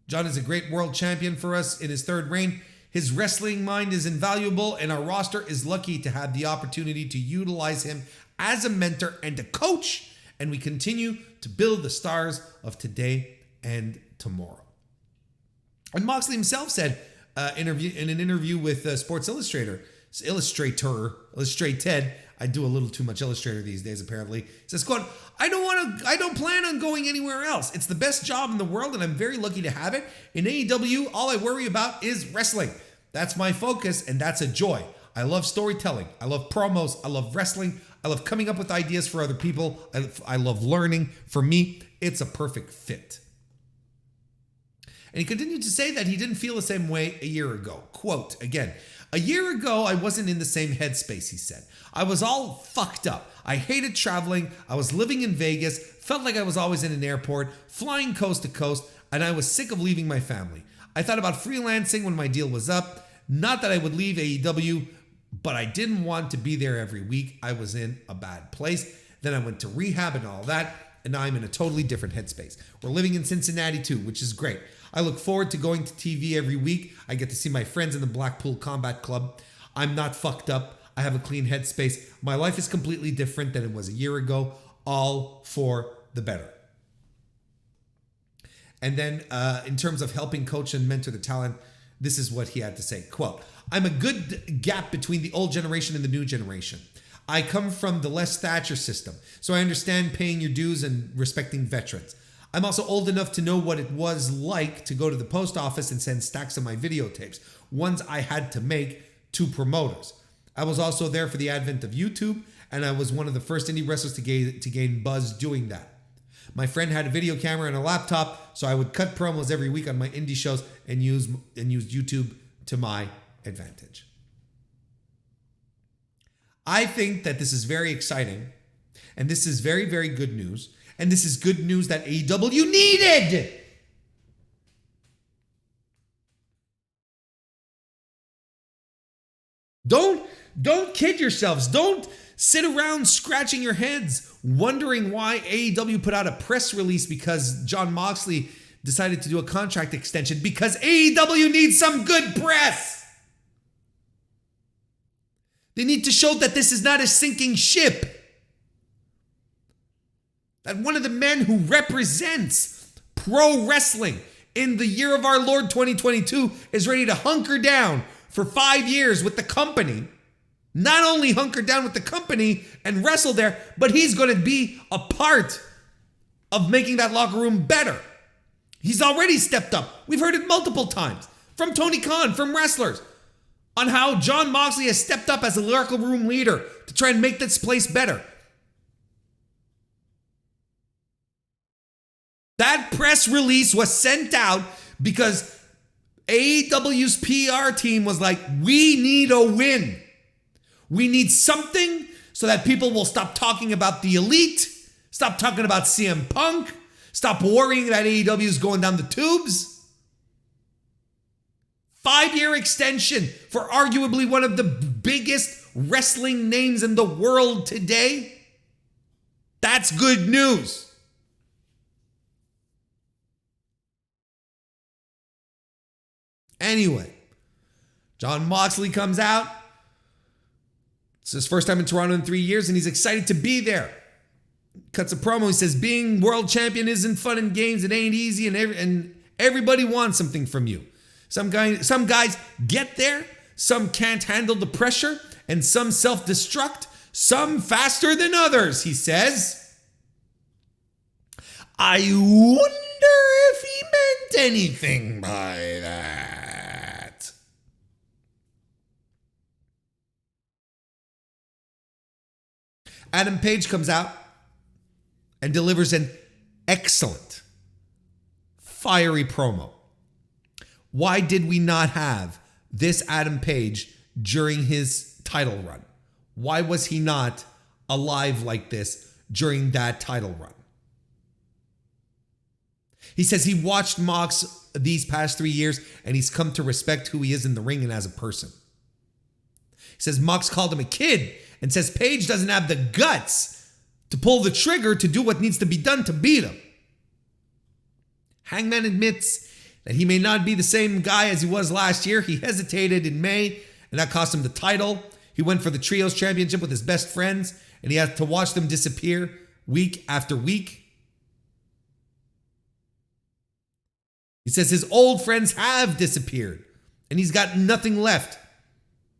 Jon is a great world champion for us in his 3rd reign. His wrestling mind is invaluable, and our roster is lucky to have the opportunity to utilize him as a mentor and a coach, and we continue to build the stars of today and tomorrow. And Moxley himself said, in an interview with Sports Illustrated. I do a little too much Illustrator these days, apparently. He says, quote, I don't plan on going anywhere else. It's the best job in the world, and I'm very lucky to have it. In AEW, all I worry about is wrestling. That's my focus, and that's a joy. I love storytelling. I love promos. I love wrestling. I love coming up with ideas for other people. I love learning. For me, it's a perfect fit. And he continued to say that he didn't feel the same way a year ago. Quote, again, a year ago, I wasn't in the same headspace, he said. I was all fucked up. I hated traveling. I was living in Vegas, felt like I was always in an airport, flying coast to coast, and I was sick of leaving my family. I thought about freelancing when my deal was up. Not that I would leave AEW, but I didn't want to be there every week. I was in a bad place. Then I went to rehab and all that, and now I'm in a totally different headspace. We're living in Cincinnati too, which is great. I look forward to going to TV every week. I get to see my friends in the Blackpool Combat Club. I'm not fucked up. I have a clean headspace. My life is completely different than it was a year ago, all for the better. And then in terms of helping coach and mentor the talent, this is what he had to say. Quote, I'm a good gap between the old generation and the new generation. I come from the Les Thatcher system, so I understand paying your dues and respecting veterans. I'm also old enough to know what it was like to go to the post office and send stacks of my videotapes, ones I had to make to promoters. I was also there for the advent of YouTube, and I was one of the first indie wrestlers to gain buzz doing that. My friend had a video camera and a laptop, so I would cut promos every week on my indie shows and use YouTube to my advantage. I think that this is very exciting, and this is very, very good news, and this is good news that AEW needed. Don't kid yourselves. Don't sit around scratching your heads wondering why AEW put out a press release because Jon Moxley decided to do a contract extension, because AEW needs some good press. They need to show that this is not a sinking ship. That one of the men who represents pro wrestling in the year of our Lord 2022 is ready to hunker down for 5 years with the company. Not only hunker down with the company and wrestle there, but he's going to be a part of making that locker room better. He's already stepped up. We've heard it multiple times from Tony Khan, from wrestlers, on how Jon Moxley has stepped up as a locker room leader to try and make this place better. That press release was sent out because AEW's PR team was like, we need a win. We need something so that people will stop talking about the elite, stop talking about CM Punk, stop worrying that AEW is going down the tubes. 5-year extension for arguably one of the biggest wrestling names in the world today. That's good news. Anyway, Jon Moxley comes out. It's his first time in Toronto in 3 years, and he's excited to be there. Cuts a promo. He says, being world champion isn't fun and games. It ain't easy, and everybody wants something from you. Some guys get there. Some can't handle the pressure, and some self-destruct. Some faster than others, he says. I wonder if he meant anything by that. Adam Page comes out and delivers an excellent, fiery promo. Why did we not have this Adam Page during his title run? Why was he not alive like this during that title run? He says he watched Mox these past 3 years and he's come to respect who he is in the ring and as a person. He says Mox called him a kid and says Page doesn't have the guts to pull the trigger to do what needs to be done to beat him. Hangman admits that he may not be the same guy as he was last year. He hesitated in May and that cost him the title. He went for the Trios Championship with his best friends and he had to watch them disappear week after week. He says his old friends have disappeared And he's got nothing left.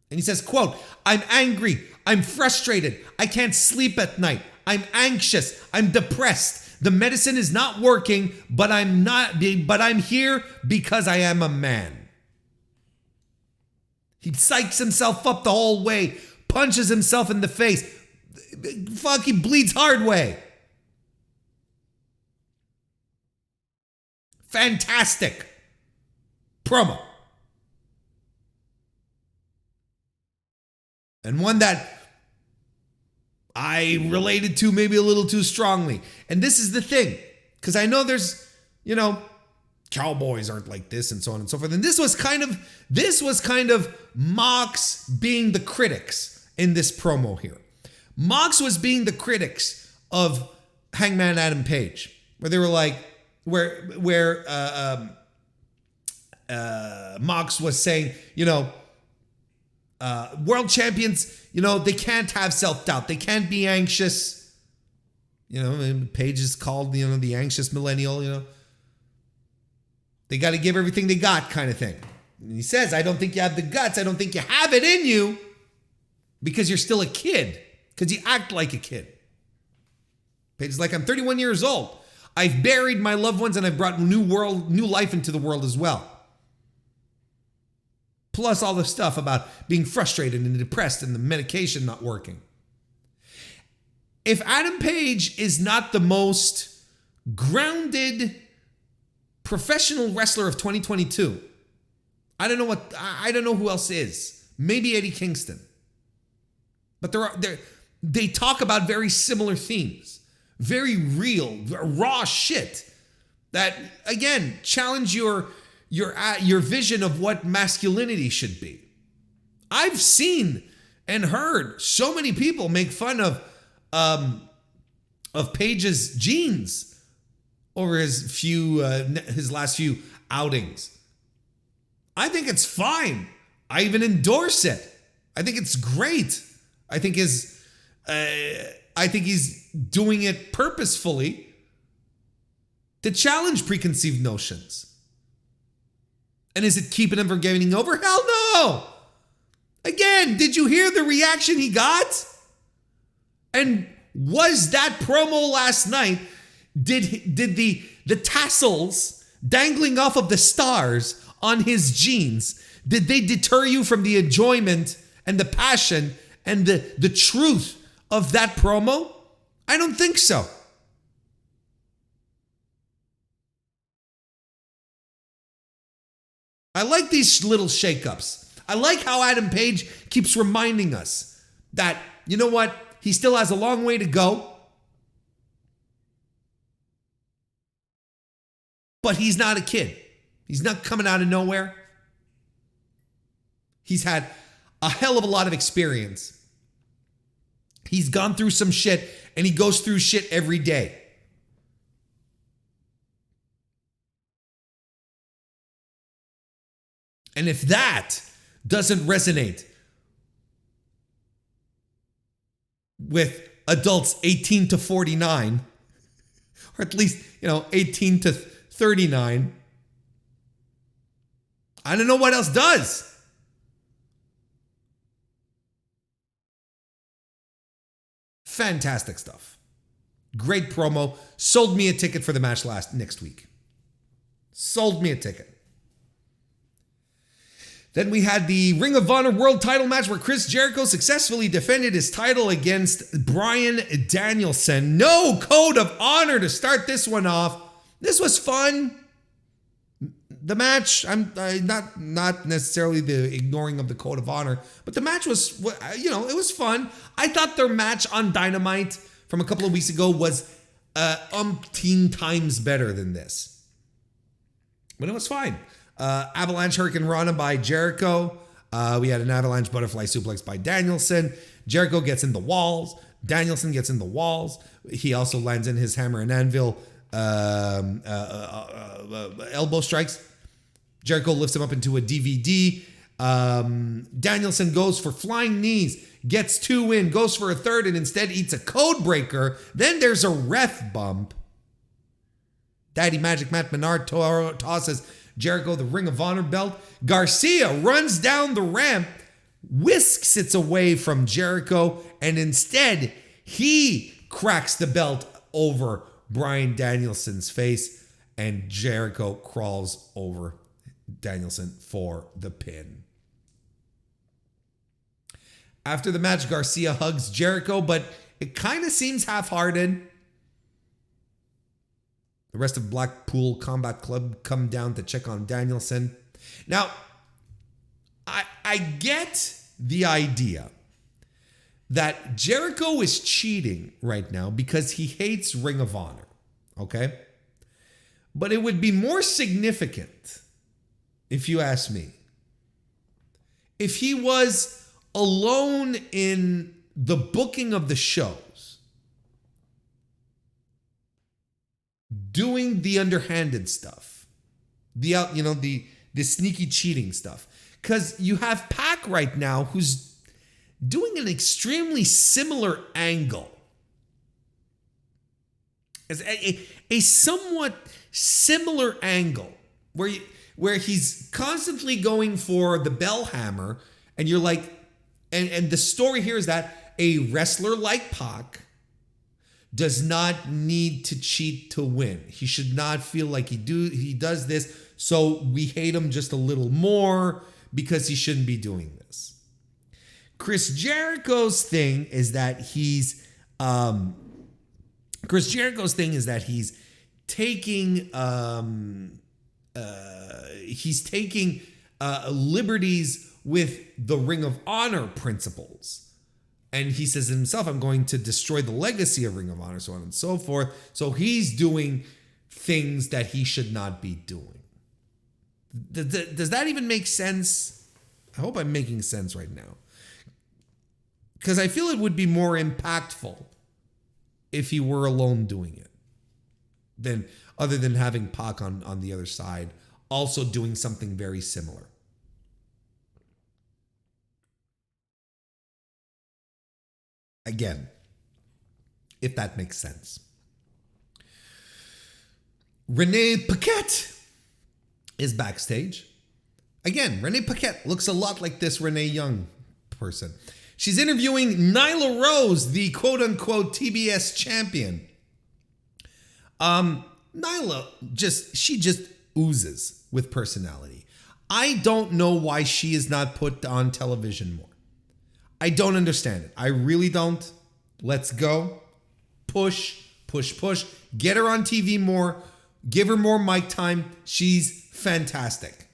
And he says, quote, "I'm angry. I'm frustrated. I can't sleep at night. I'm anxious. I'm depressed. The medicine is not working, but I'm here because I am a man." He psychs himself up the whole way, punches himself in the face. Fuck, he bleeds hard way. Fantastic promo. And one that I related to maybe a little too strongly. And this is the thing, because I know there's, cowboys aren't like this and so on and so forth. And this was kind of Mox being the critics in this promo here. Mox was being the critics of Hangman Adam Page, where they were like, where Mox was saying, world champions, they can't have self-doubt. They can't be anxious. Page is called, the anxious millennial, They got to give everything they got kind of thing. And he says, "I don't think you have the guts. I don't think you have it in you because you're still a kid, because you act like a kid." Page is like, "I'm 31 years old. I've buried my loved ones and I've brought new life into the world as well. Plus all the stuff about being frustrated and depressed and the medication not working." If Adam Page is not the most grounded professional wrestler of 2022, I don't know who else is. Maybe Eddie Kingston. But they talk about very similar themes. Very real, raw shit that, again, challenge your vision of what masculinity should be. I've seen and heard so many people make fun of Page's jeans over his last few outings. I think it's fine. I even endorse it. I think it's great. I think he's doing it purposefully to challenge preconceived notions. And is it keeping him from getting over? Hell no! Again, did you hear the reaction he got? And was that promo last night, did the tassels dangling off of the stars on his jeans, did they deter you from the enjoyment and the passion and the truth of that promo? I don't think so. I like these little shakeups. I like how Adam Page keeps reminding us that, you know what? He still has a long way to go. But he's not a kid. He's not coming out of nowhere. He's had a hell of a lot of experience. He's gone through some shit, and he goes through shit every day. And if that doesn't resonate with adults 18 to 49, or at least, 18 to 39, I don't know what else does. Fantastic stuff. Great promo. Sold me a ticket for the match next week. Sold me a ticket. Then we had the Ring of Honor World Title match where Chris Jericho successfully defended his title against Bryan Danielson. No code of honor to start this one off. This was fun. The match, I'm not necessarily the ignoring of the code of honor, but the match was, it was fun. I thought their match on Dynamite from a couple of weeks ago was umpteen times better than this. But it was fine. Avalanche Hurricane Rana by Jericho. We had an Avalanche Butterfly Suplex by Danielson. Jericho gets in the walls. Danielson gets in the walls. He also lands in his hammer and anvil elbow strikes. Jericho lifts him up into a DVD. Danielson goes for flying knees, gets 2 in, goes for a third, and instead eats a code breaker. Then there's a ref bump. Daddy Magic Matt Menard tosses Jericho the Ring of Honor belt. Garcia runs down the ramp, whisks it away from Jericho, and instead he cracks the belt over Bryan Danielson's face, and Jericho crawls over Danielson for the pin. After the match, Garcia hugs Jericho, but it kind of seems half-hearted. The rest of Blackpool Combat Club come down to check on Danielson. Now, I get the idea that Jericho is cheating right now because he hates Ring of Honor, okay? But it would be more significant, if you ask me, if he was alone in the booking of the shows, doing the underhanded stuff, the sneaky cheating stuff. Because you have Pac right now who's doing an extremely similar angle. As a somewhat similar angle where he's constantly going for the bell hammer, and you're like, and the story here is that a wrestler like Pac does not need to cheat to win. He should not feel like he does this, so we hate him just a little more because he shouldn't be doing this. Chris Jericho's thing is that he's taking liberties with the Ring of Honor principles. And he says himself, I'm going to destroy the legacy of Ring of Honor, so on and so forth. So he's doing things that he should not be doing. Does that even make sense? I hope I'm making sense right now. Because I feel it would be more impactful if he were alone doing it, other than having Pac on the other side, also doing something very similar. Again, if that makes sense. Renee Paquette is backstage. Again, Renee Paquette looks a lot like this Renee Young person. She's interviewing Nyla Rose, the quote-unquote TBS champion. Nyla just oozes with personality. I don't know why she is not put on television more. I don't understand it. I really don't. Let's go. Push. Get her on TV more. Give her more mic time. She's fantastic.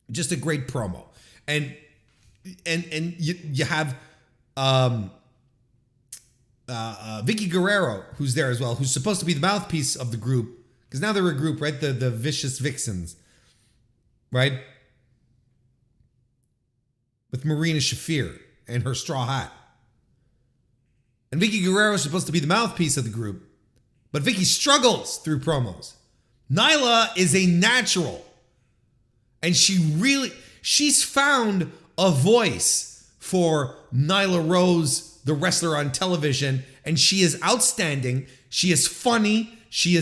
Just a great promo. And you have Vicky Guerrero, who's there as well, who's supposed to be the mouthpiece of the group. Because now they're a group, right? The Vicious Vixens. Right? With Marina Shafir and her straw hat. And Vicky Guerrero is supposed to be the mouthpiece of the group. But Vicky struggles through promos. Nyla is a natural. And she's found a voice for Nyla Rose, the wrestler on television. And she is outstanding. She is funny. She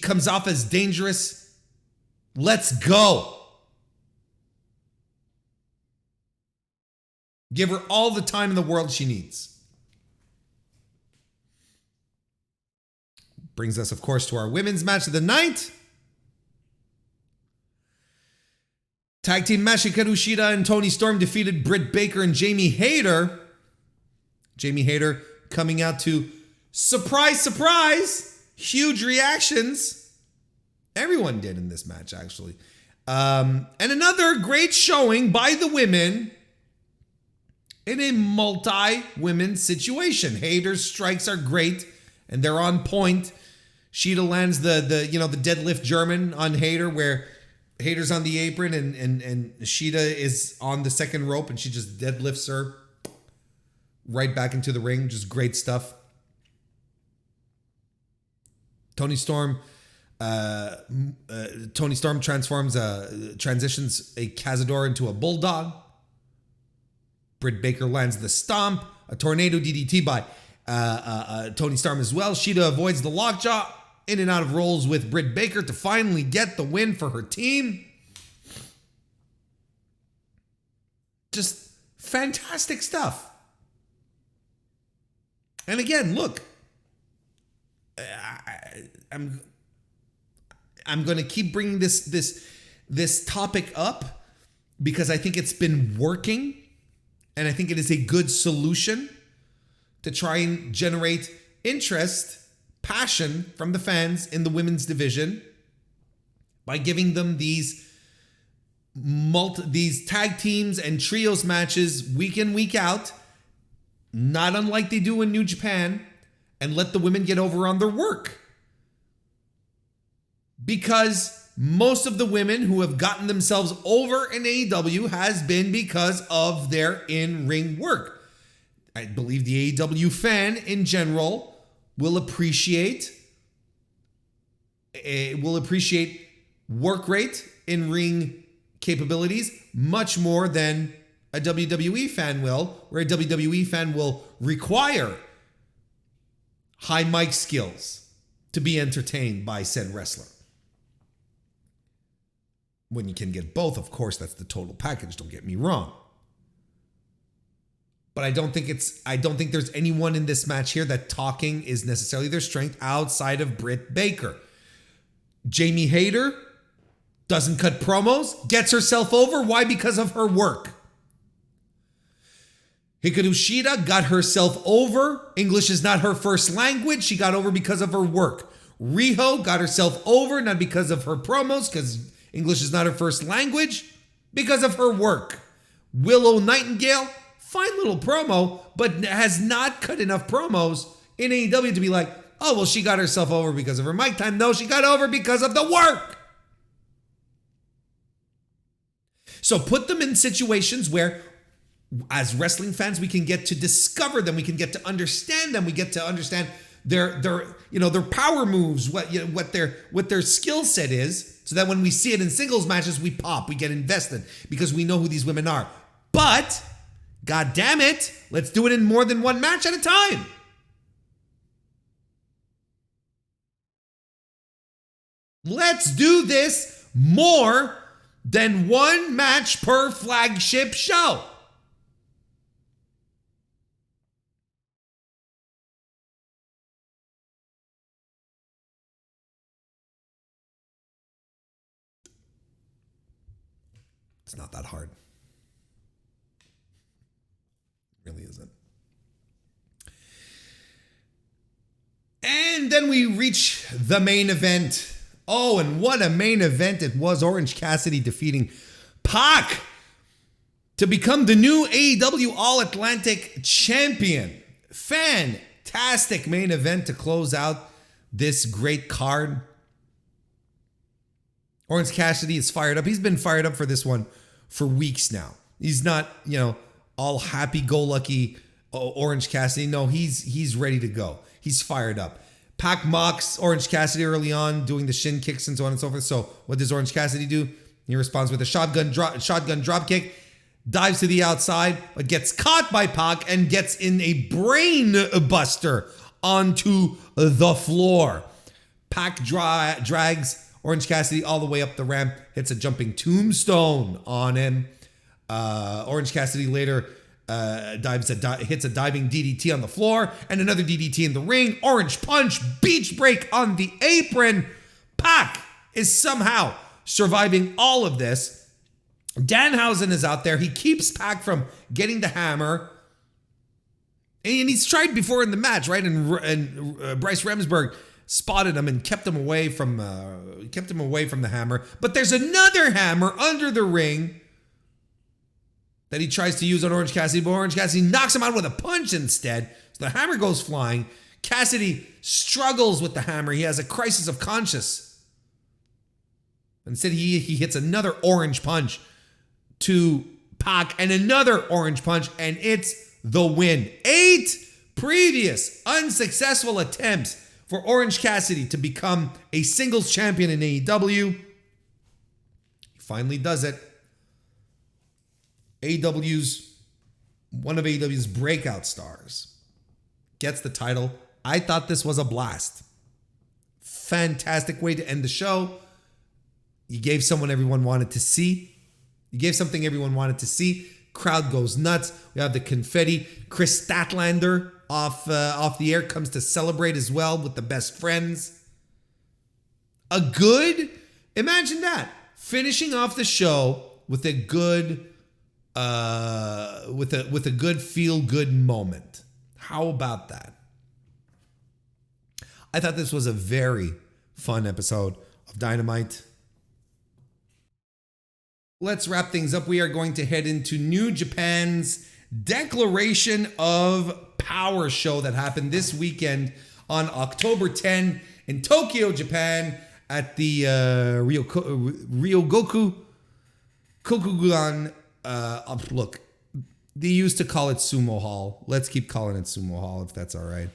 comes off as dangerous. Let's go. Give her all the time in the world she needs. Brings us, of course, to our women's match of the night. Tag team match, Hikaru Shida and Toni Storm defeated Britt Baker and Jamie Hayter. Jamie Hayter coming out to, surprise, surprise, huge reactions. Everyone did in this match, actually. And another great showing by the women in a multi-women situation. Hayter's strikes are great, and they're on point. Shida lands the deadlift German on Hayter, where Hayter's on the apron and Shida is on the second rope, and she just deadlifts her right back into the ring. Just great stuff. Toni Storm transitions a Cazador into a bulldog. Britt Baker lands the stomp, a tornado DDT by Toni Storm as well. Shida avoids the lockjaw, in and out of roles with Britt Baker to finally get the win for her team. Just fantastic stuff. And again, look, I'm going to keep bringing this topic up because I think it's been working, and I think it is a good solution to try and generate interest, passion from the fans in the women's division by giving them these tag teams and trios matches week in, week out, not unlike they do in New Japan, and let the women get over on their work. Because most of the women who have gotten themselves over in AEW has been because of their in-ring work. I believe the AEW fan in general will appreciate work rate, in-ring capabilities much more than a WWE fan will, where a WWE fan will require high mic skills to be entertained by said wrestler. When you can get both, of course, that's the total package, don't get me wrong. But I don't think there's anyone in this match here that talking is necessarily their strength outside of Britt Baker. Jamie Hayter doesn't cut promos, gets herself over. Why? Because of her work. Hikaru Shida got herself over. English is not her first language. She got over because of her work. Riho got herself over, not because of her promos, because English is not her first language, because of her work. Willow Nightingale, fine little promo, but has not cut enough promos in AEW to be like, oh, well, she got herself over because of her mic time. No, she got over because of the work. So put them in situations where, as wrestling fans, we can get to discover them. We can get to understand them. We get to understand their power moves, what their skill set is, so that when we see it in singles matches, we pop, we get invested because we know who these women are. But God damn it, let's do it in more than one match at a time. Let's do this more than one match per flagship show. It's not that hard. It really isn't. And then we reach the main event. Oh, and what a main event it was. Orange Cassidy defeating Pac to become the new AEW All-Atlantic Champion. Fantastic main event to close out this great card. Orange Cassidy is fired up. He's been fired up for this one for weeks now. He's not, all happy-go-lucky Orange Cassidy. No, he's ready to go. He's fired up. Pac mocks Orange Cassidy early on, doing the shin kicks and so on and so forth. So what does Orange Cassidy do? He responds with a shotgun drop kick, dives to the outside, but gets caught by Pac and gets in a brain buster onto the floor. Pac drags Orange Cassidy all the way up the ramp, hits a jumping tombstone on him. Orange Cassidy later hits a diving DDT on the floor and another DDT in the ring. Orange punch, beach break on the apron. Pac is somehow surviving all of this. Danhausen is out there. He keeps Pac from getting the hammer. And he's tried before in the match, right? And Bryce Remsburg spotted him and kept him away from the hammer. But there's another hammer under the ring that he tries to use on Orange Cassidy, but Orange Cassidy knocks him out with a punch instead. So the hammer goes flying. Cassidy struggles with the hammer. He has a crisis of conscience. Instead, he hits another orange punch to Pac and another orange punch, and it's the win. 8 previous unsuccessful attempts for Orange Cassidy to become a singles champion in AEW. He finally does it. One of AEW's breakout stars gets the title. I thought this was a blast. Fantastic way to end the show. You gave someone everyone wanted to see. You gave something everyone wanted to see. Crowd goes nuts. We have the confetti. Chris Statlander off the air comes to celebrate as well with the best friends. Imagine that. Finishing off the show with a good feel-good moment. How about that? I thought this was a very fun episode of Dynamite. Let's wrap things up. We are going to head into New Japan's Declaration of Power show that happened this weekend on October 10 in Tokyo, Japan at the Ryogoku Kokugan. Look, they used to call it Sumo Hall. Let's keep calling it Sumo Hall if that's all right.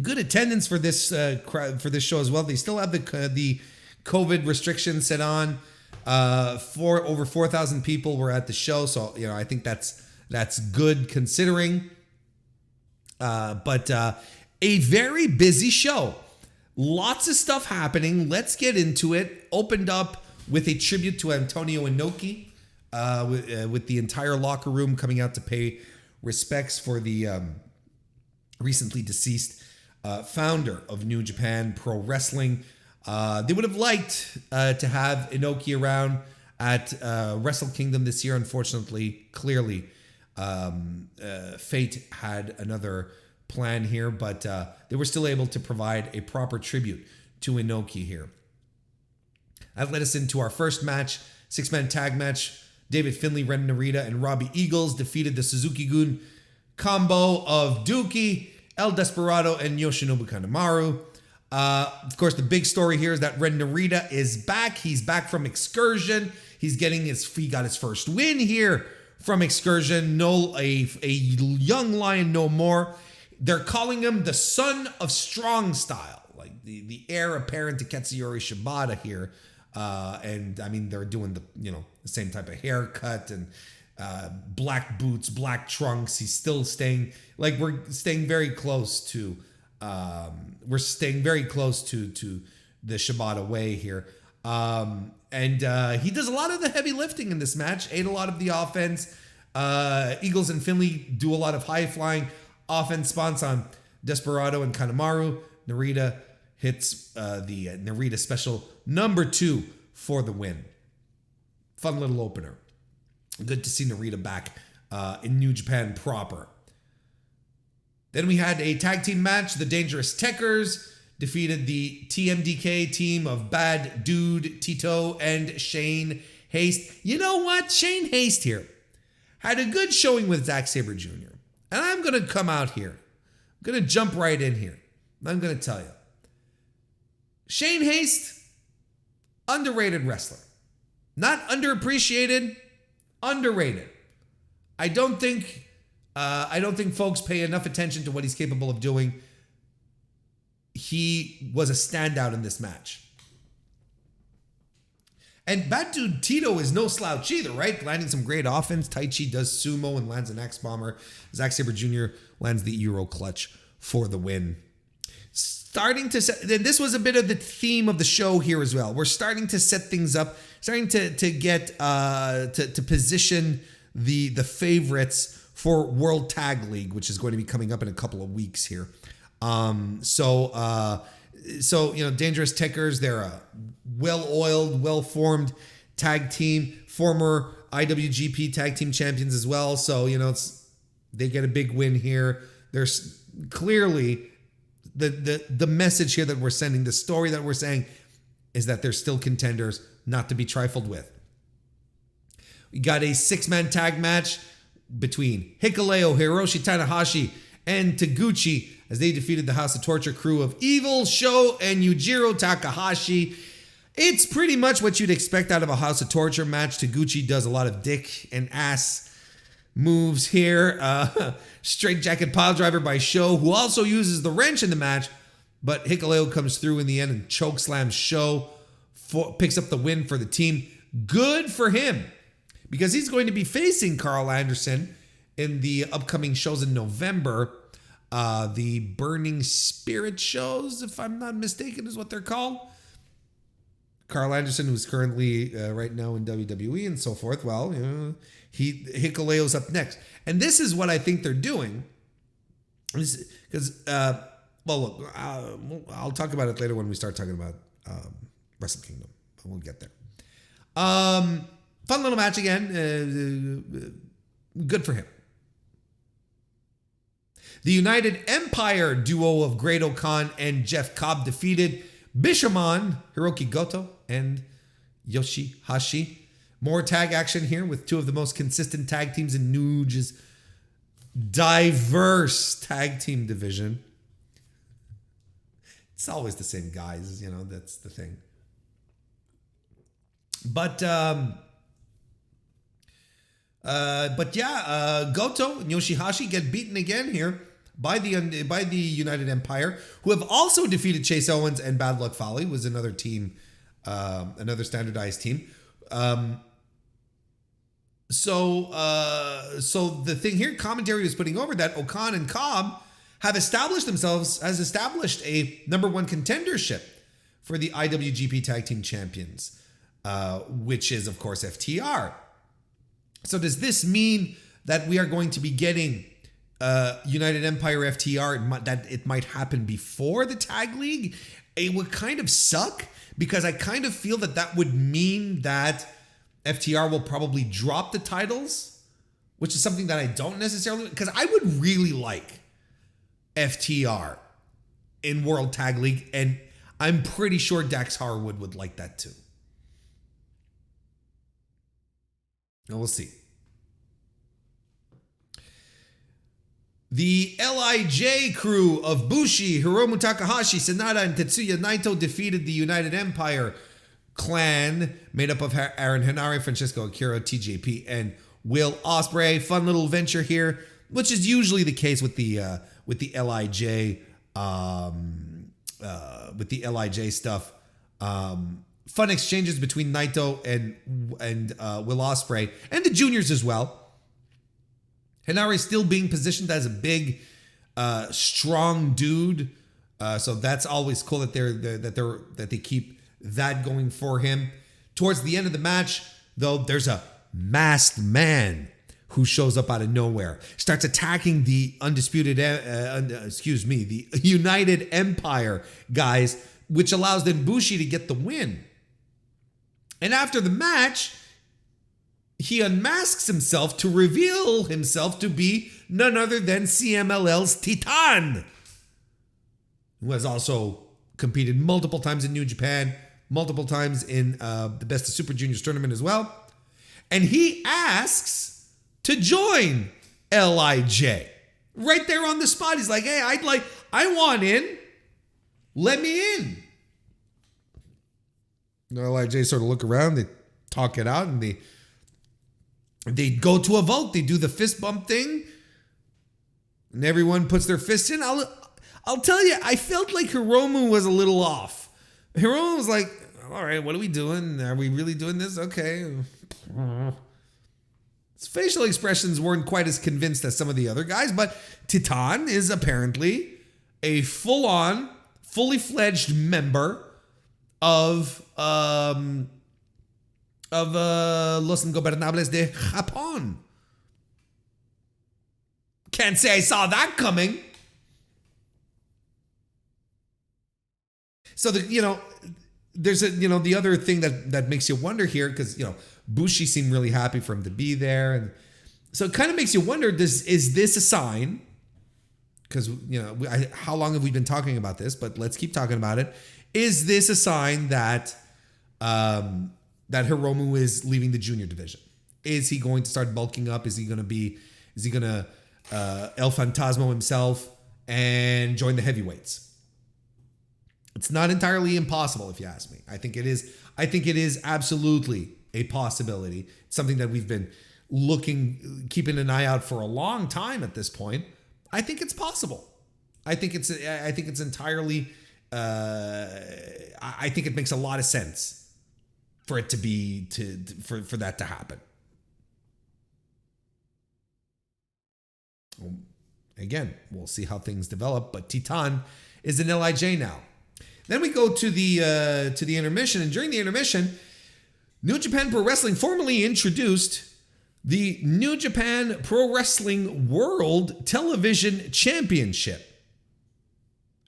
Good attendance for this show as well. They still have the COVID restrictions set on. Over 4,000 people were at the show, so I think that's good considering. But a very busy show. Lots of stuff happening. Let's get into it. Opened up with a tribute to Antonio Inoki, with the entire locker room coming out to pay respects for the recently deceased founder of New Japan Pro Wrestling. They would have liked to have Inoki around at Wrestle Kingdom this year. Unfortunately, clearly, fate had another plan here, but they were still able to provide a proper tribute to Inoki here. That led us into our first match, 6-man tag match. David Finlay, Ren Narita, and Robbie Eagles defeated the Suzuki-gun combo of Dookie, El Desperado, and Yoshinobu Kanemaru. Of course, the big story here is that Ren Narita is back. He's back from Excursion. He got his first win here from Excursion. A young lion no more. They're calling him the son of strong style, like the heir apparent to Katsuyori Shibata here. And I mean, they're doing the same type of haircut and black boots, black trunks. He's still staying we're staying very close to the Shibata way here. And he does a lot of the heavy lifting in this match, ate a lot of the offense. Eagles and Finlay do a lot of high flying offense spots on Desperado and Kanemaru. Narita hits the Narita special number 2 for the win. Fun little opener. Good to see Narita back in New Japan proper. Then we had a tag team match. The Dangerous Techers defeated the TMDK team of Bad Dude, Tito, and Shane Haste. You know what? Shane Haste here had a good showing with Zack Sabre Jr. And I'm going to come out here. I'm going to jump right in here. I'm going to tell you. Shane Haste, underrated wrestler. Not underappreciated, underrated. I don't think folks pay enough attention to what he's capable of doing. He was a standout in this match. And Bad Dude Tito is no slouch either, right? Landing some great offense. Taichi does sumo and lands an Axe Bomber. Zack Sabre Jr. lands the Euro Clutch for the win. This was a bit of the theme of the show here as well. We're starting to set things up, starting to get to position the favorites for World Tag League, which is going to be coming up in a couple of weeks here. Dangerous Techers, they're a well-oiled, well-formed tag team, former IWGP tag team champions as well. So, they get a big win here. There's clearly the message here that we're sending, the story that we're saying is that they're still contenders, not to be trifled with. We got a 6-man tag match between Hikuleo, Hiroshi Tanahashi, and Taguchi as they defeated the House of Torture crew of Evil, Sho, and Yujiro Takahashi. It's pretty much what you'd expect out of a House of Torture match. Taguchi does a lot of dick and ass moves here. Straight jacket pile driver by Sho, who also uses the wrench in the match, but Hikuleo comes through in the end and choke slams Sho, picks up the win for the team. Good for him, because he's going to be facing Carl Anderson in the upcoming shows in November. The Burning Spirit shows, if I'm not mistaken, is what they're called. Carl Anderson, who's currently right now in WWE and so forth. Well, Hikuleo's up next. And this is what I think they're doing. Because, look, I'll talk about it later when we start talking about Wrestle Kingdom. We'll get there. Fun little match again. Good for him. The United Empire duo of Great-O-Khan and Jeff Cobb defeated Bishamon, Hiroki Goto, and Yoshihashi. More tag action here with two of the most consistent tag teams in Nuge's diverse tag team division. It's always the same guys, that's the thing. But Goto and Yoshihashi get beaten again here by the United Empire, who have also defeated Chase Owens and Bad Luck Fale, was another team, another standardized team. So the thing here, commentary is putting over that O'Khan and Cobb have established a number one contendership for the IWGP Tag Team Champions, which is, of course, FTR. So does this mean that we are going to be getting United Empire FTR, that it might happen before the Tag League? It would kind of suck, because I kind of feel that would mean that FTR will probably drop the titles, which is something that I don't necessarily, because I would really like FTR in World Tag League, and I'm pretty sure Dax Harwood would like that too. Now we'll see. The LIJ crew of Bushi, Hiromu Takahashi, Sanada, and Tetsuya Naito defeated the United Empire clan, made up of Aaron Henare, Francesco Akira, TJP, and Will Ospreay. Fun little venture here, which is usually the case with the LIJ stuff. Fun exchanges between Naito and Will Ospreay and the juniors as well. Henare still being positioned as a big, strong dude, so that's always cool that they keep that going for him. Towards the end of the match, though, there's a masked man who shows up out of nowhere, starts attacking the the United Empire guys, which allows then Bushi to get the win. And after the match, he unmasks himself to reveal himself to be none other than CMLL's Titan, who has also competed multiple times in New Japan, multiple times in the Best of Super Juniors tournament as well. And he asks to join LIJ right there on the spot. He's like, hey, I want in. Let me in. LIJ sort of look around, they talk it out, and they go to a vote. They do the fist bump thing, and everyone puts their fists in. I'll tell you, I felt like Hiromu was a little off. Hiromu was like, all right, what are we doing? Are we really doing this? Okay. His facial expressions weren't quite as convinced as some of the other guys, but Titan is apparently a full-on, fully fledged member of Los Ingobernables de Japón. Can't say I saw that coming. So there's the other thing that makes you wonder here, because Bushi seemed really happy for him to be there, and so it kind of makes you wonder: is this a sign? Because how long have we been talking about this? But let's keep talking about it. Is this a sign that that Hiromu is leaving the junior division? Is he going to start bulking up? Is he going to El Fantasmo himself and join the heavyweights? It's not entirely impossible, if you ask me. I think it is absolutely a possibility. It's something that we've been keeping an eye out for a long time at this point. I think it's possible. I think it's entirely. I think it makes a lot of sense for it to be for that to happen. Again, we'll see how things develop, but Titan is an LIJ now. Then we go to the intermission, and during the intermission, New Japan Pro Wrestling formally introduced the New Japan Pro Wrestling World Television Championship.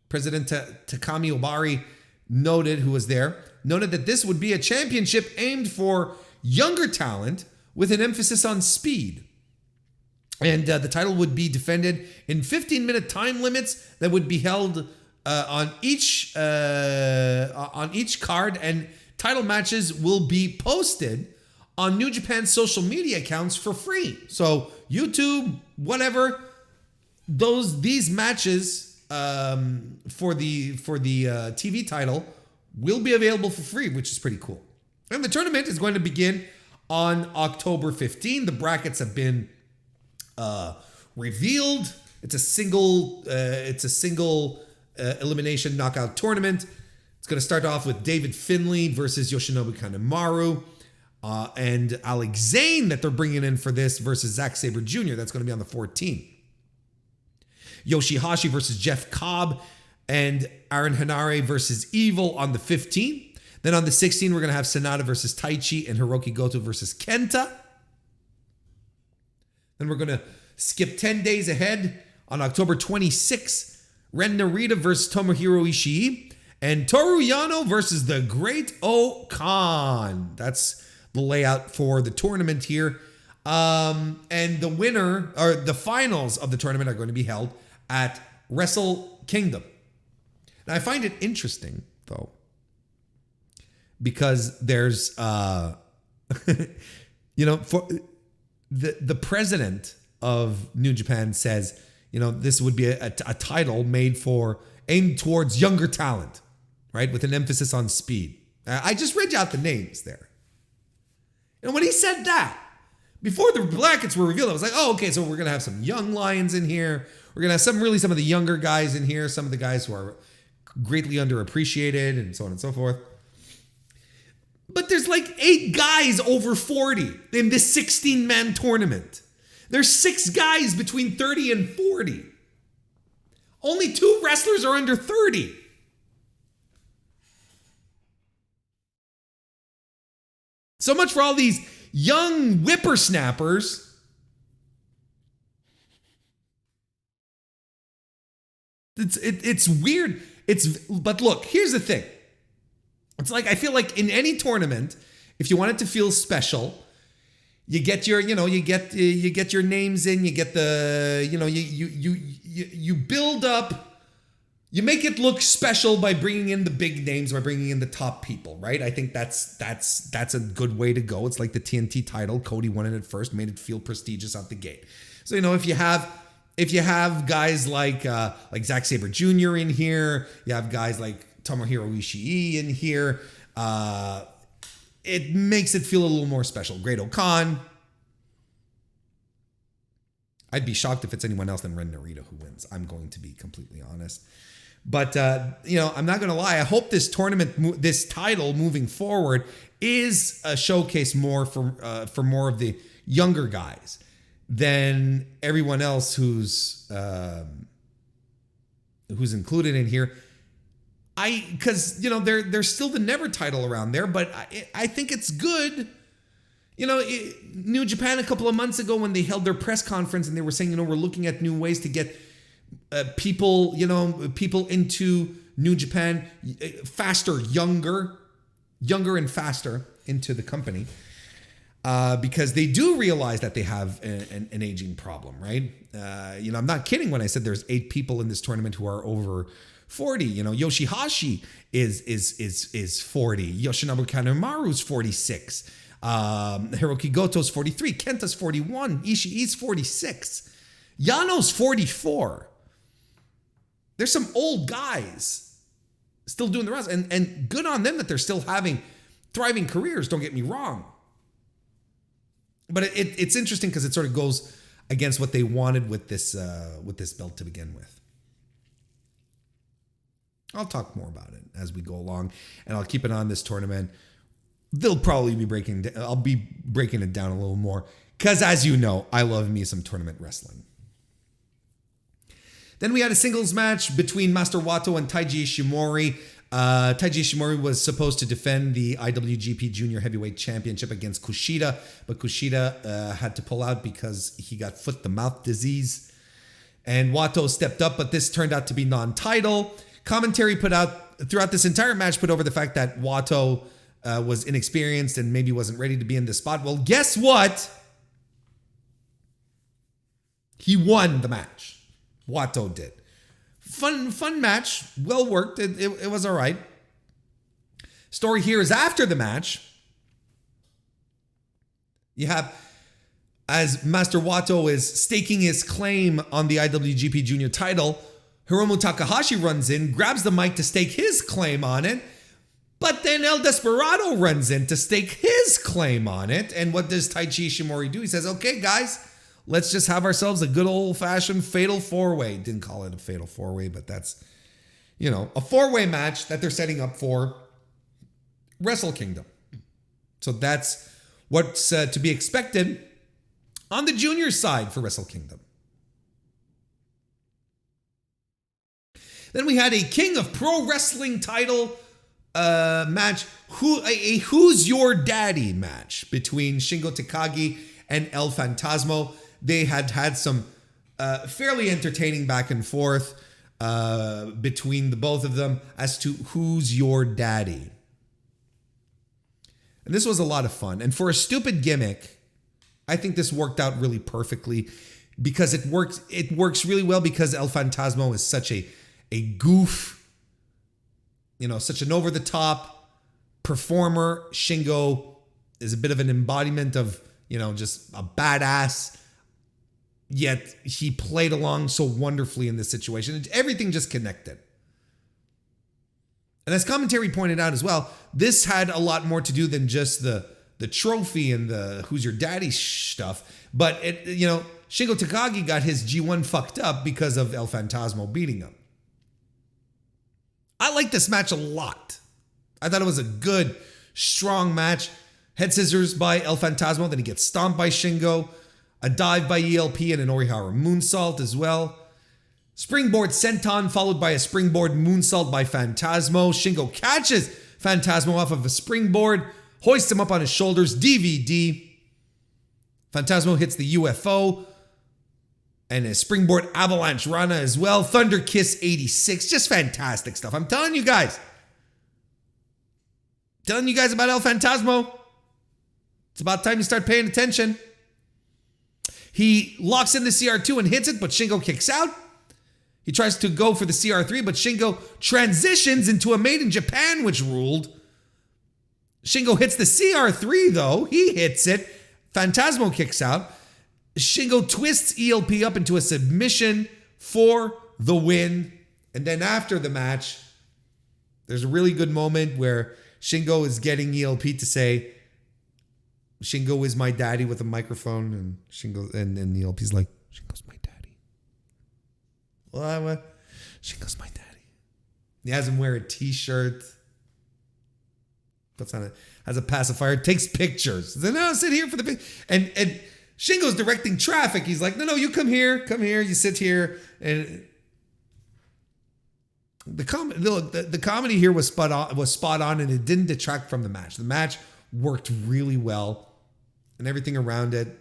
President Takami Obari who was there, noted that this would be a championship aimed for younger talent with an emphasis on speed. And the title would be defended in 15-minute time limits that would be held on each card, and title matches will be posted on New Japan's social media accounts for free. So YouTube, whatever, these matches for the TV title will be available for free, which is pretty cool. And the tournament is going to begin on October 15. The brackets have been revealed. It's a single elimination knockout tournament. It's going to start off with David Finlay versus Yoshinobu Kanemaru, and Alex Zane that they're bringing in for this versus Zack Sabre Jr. That's going to be on the 14th. Yoshihashi versus Jeff Cobb and Aaron Hanare versus Evil on the 15th. Then on the 16th, we're going to have Sanada versus Taichi and Hiroki Goto versus Kenta. Then we're going to skip 10 days ahead. On October 26th, Ren Narita versus Tomohiro Ishii and Toru Yano versus the Great O-Khan. That's the layout for the tournament here. And the winner, or the finals of the tournament, are going to be held at Wrestle Kingdom. Now, I find it interesting, though, because there's, for the president of New Japan says, this would be a title aimed towards younger talent, right? With an emphasis on speed. I just read you out the names there. And when he said that, before the brackets were revealed, I was like, oh, okay, so we're going to have some young lions in here. We're going to have some of the younger guys in here, some of the guys who are greatly underappreciated and so on and so forth. But there's like 8 guys over 40 in this 16-man tournament. There's 6 guys between 30 and 40. Only 2 wrestlers are under 30. So much for all these young whippersnappers. It's weird. But look, here's the thing. It's like, I feel like in any tournament, if you want it to feel special, you get your, you get your names in, you get the, you build up, you make it look special by bringing in the big names, by bringing in the top people, right? I think that's a good way to go. It's like the TNT title. Cody won it at first, made it feel prestigious out the gate. So, if you have guys like Zack Sabre Jr. in here, you have guys like Tomohiro Ishii in here, it makes it feel a little more special. Great O-Khan. I'd be shocked if it's anyone else than Ren Narita who wins. I'm going to be completely honest. But, I'm not going to lie. I hope this tournament, this title moving forward is a showcase more for more of the younger guys than everyone else who's included in here. Because there's still the Never title around there, but I think it's good. New Japan a couple of months ago when they held their press conference and they were saying, we're looking at new ways to get people into New Japan faster, younger and faster into the company. Because they do realize that they have an aging problem, right? I'm not kidding when I said there's 8 people in this tournament who are over 40. Yoshihashi is 40. Yoshinobu Kanemaru's 46. Hiroki Goto's 43. Kenta's 41. Ishii's 46. Yano's 44. There's some old guys still doing the rest, and good on them that they're still having thriving careers. Don't get me wrong. But it's interesting because it sort of goes against what they wanted with this belt to begin with. I'll talk more about it as we go along, and I'll keep it on this tournament. They'll probably be I'll be breaking it down a little more because, as you know, I love me some tournament wrestling. Then we had a singles match between Master Wato and Taiji Ishimori. Taiji Ishimori was supposed to defend the IWGP Junior Heavyweight Championship against Kushida, but Kushida had to pull out because he got foot-to-mouth disease. And Wato stepped up, but this turned out to be non-title. Commentary put out, throughout this entire match, put over the fact that Wato was inexperienced and maybe wasn't ready to be in this spot. Well, guess what? He won the match. Wato did. Fun match. Well worked. It was all right. Story here is after the match. You have, as Master Wato is staking his claim on the IWGP Junior title, Hiromu Takahashi runs in, grabs the mic to stake his claim on it, but then El Desperado runs in to stake his claim on it. And what does Taiji Ishimori do? He says, okay, guys, let's just have ourselves a good old-fashioned fatal four-way. Didn't call it a fatal four-way, but that's, a four-way match that they're setting up for Wrestle Kingdom. So that's what's to be expected on the junior side for Wrestle Kingdom. Then we had a King of Pro Wrestling title match, a Who's Your Daddy match between Shingo Takagi and El Phantasmo. They had some fairly entertaining back and forth between the both of them as to who's your daddy. And this was a lot of fun. And for a stupid gimmick, I think this worked out really perfectly because it works really well because El Phantasmo is such a goof, such an over-the-top performer. Shingo is a bit of an embodiment of, just a badass. Yet he played along so wonderfully in this situation. Everything just connected. And as commentary pointed out as well, this had a lot more to do than just the trophy and the who's your daddy stuff. But Shingo Takagi got his G1 fucked up because of El Phantasmo beating him. I like this match a lot. I thought it was a good, strong match. Head scissors by El Phantasmo, then he gets stomped by Shingo. A dive by ELP and an Orihara moonsault as well. Springboard senton followed by a springboard moonsault by Phantasmo. Shingo catches Phantasmo off of a springboard, hoists him up on his shoulders, DVD. Phantasmo hits the UFO and a springboard avalanche Rana as well. Thunder Kiss 86, just fantastic stuff. I'm telling you guys about El Phantasmo. It's about time you start paying attention. He locks in the CR2 and hits it, but Shingo kicks out. He tries to go for the CR3, but Shingo transitions into a Made in Japan, which ruled. Shingo hits the CR3, though. He hits it. Phantasmo kicks out. Shingo twists ELP up into a submission for the win. And then after the match, there's a really good moment where Shingo is getting ELP to say, Shingo is my daddy with a microphone, and Shingo and ELP's like, Shingo's my daddy. What? Shingo's my daddy. He has him wear a t-shirt. Puts on it, has a pacifier, takes pictures. Then no, sit here for the pic. And Shingo's directing traffic. He's like, no, you come here, you sit here. And the comedy here was spot on, and it didn't detract from the match. The match worked really well. And everything around it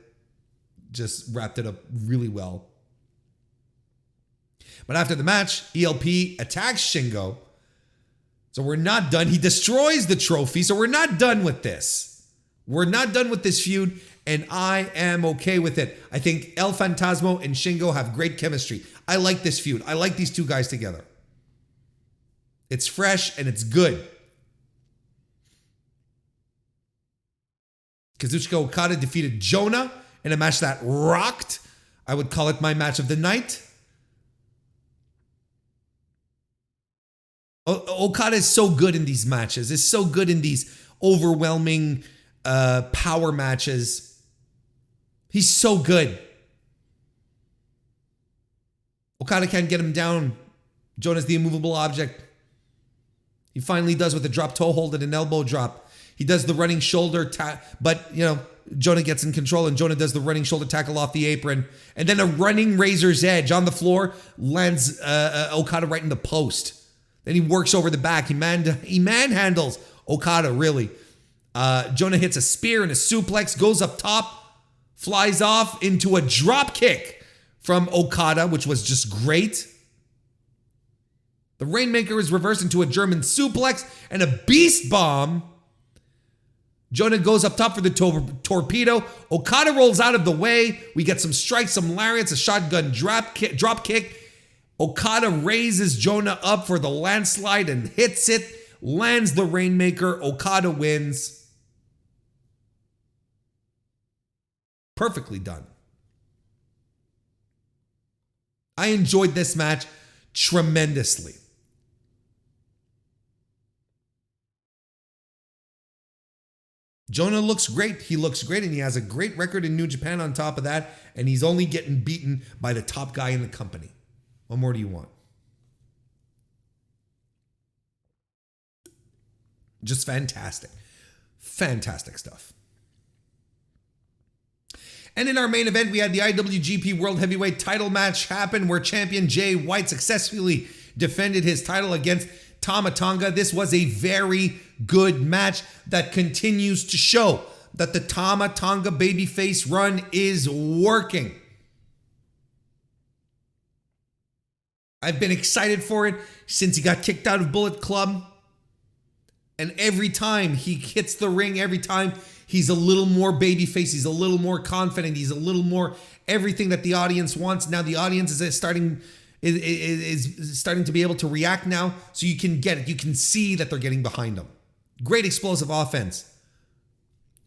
just wrapped it up really well. But after the match, ELP attacks Shingo. So we're not done. He destroys the trophy. So we're not done with this. We're not done with this feud. And I am okay with it. I think El Phantasmo and Shingo have great chemistry. I like this feud. I like these two guys together. It's fresh and it's good. Kazuchika Okada defeated Jonah in a match that rocked. I would call it my match of the night. Okada is so good in these matches. Is so good in these overwhelming power matches. He's so good. Okada can't get him down. Jonah's the immovable object. He finally does with a drop toe hold and an elbow drop. He does the running shoulder tap, but Jonah gets in control, and Jonah does the running shoulder tackle off the apron. And then a running razor's edge on the floor lands Okada right in the post. Then he works over the back. He manhandles Okada, really. Jonah hits a spear and a suplex, goes up top, flies off into a drop kick from Okada, which was just great. The Rainmaker is reversed into a German suplex and a beast bomb. Jonah goes up top for the torpedo. Okada rolls out of the way. We get some strikes, some lariats, a shotgun drop kick. Okada raises Jonah up for the landslide and hits it. Lands the Rainmaker. Okada wins. Perfectly done. I enjoyed this match tremendously. Jonah looks great. He looks great, and he has a great record in New Japan on top of that, and he's only getting beaten by the top guy in the company. What more do you want? Just fantastic. Fantastic stuff. And in our main event, we had the IWGP World Heavyweight title match happen where champion Jay White successfully defended his title against Tama Tonga. This was a very good match that continues to show that the Tama Tonga babyface run is working. I've been excited for it since he got kicked out of Bullet Club. And every time he hits the ring, every time he's a little more babyface, he's a little more confident, he's a little more everything that the audience wants. Now the audience is starting to be able to react now, so you can get it. You can see that they're getting behind him. Great explosive offense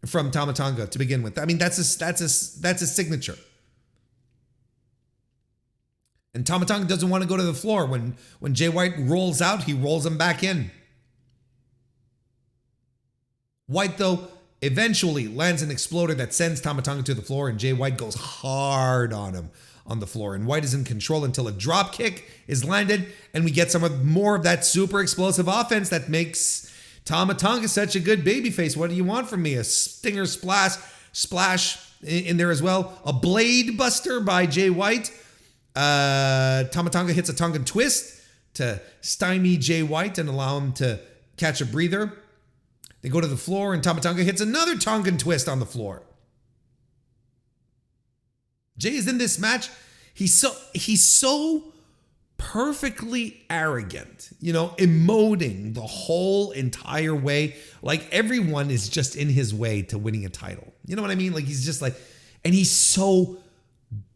from Tama Tonga to begin with. I mean, that's his signature. And Tama Tonga doesn't want to go to the floor. When Jay White rolls out, he rolls him back in. White, though, eventually lands an exploder that sends Tama Tonga to the floor, and Jay White goes hard on him on the floor. And White is in control until a drop kick is landed, and we get more of that super explosive offense that makes Tama Tonga such a good babyface. What do you want from me? A stinger splash in there as well. A blade buster by Jay White. Tama Tonga hits a Tongan twist to stymie Jay White and allow him to catch a breather. They go to the floor, and Tama Tonga hits another Tongan twist on the floor. Jay is in this match. He's so perfectly arrogant, emoting the whole entire way. Like everyone is just in his way to winning a title. You know what I mean? Like he's just like, and he's so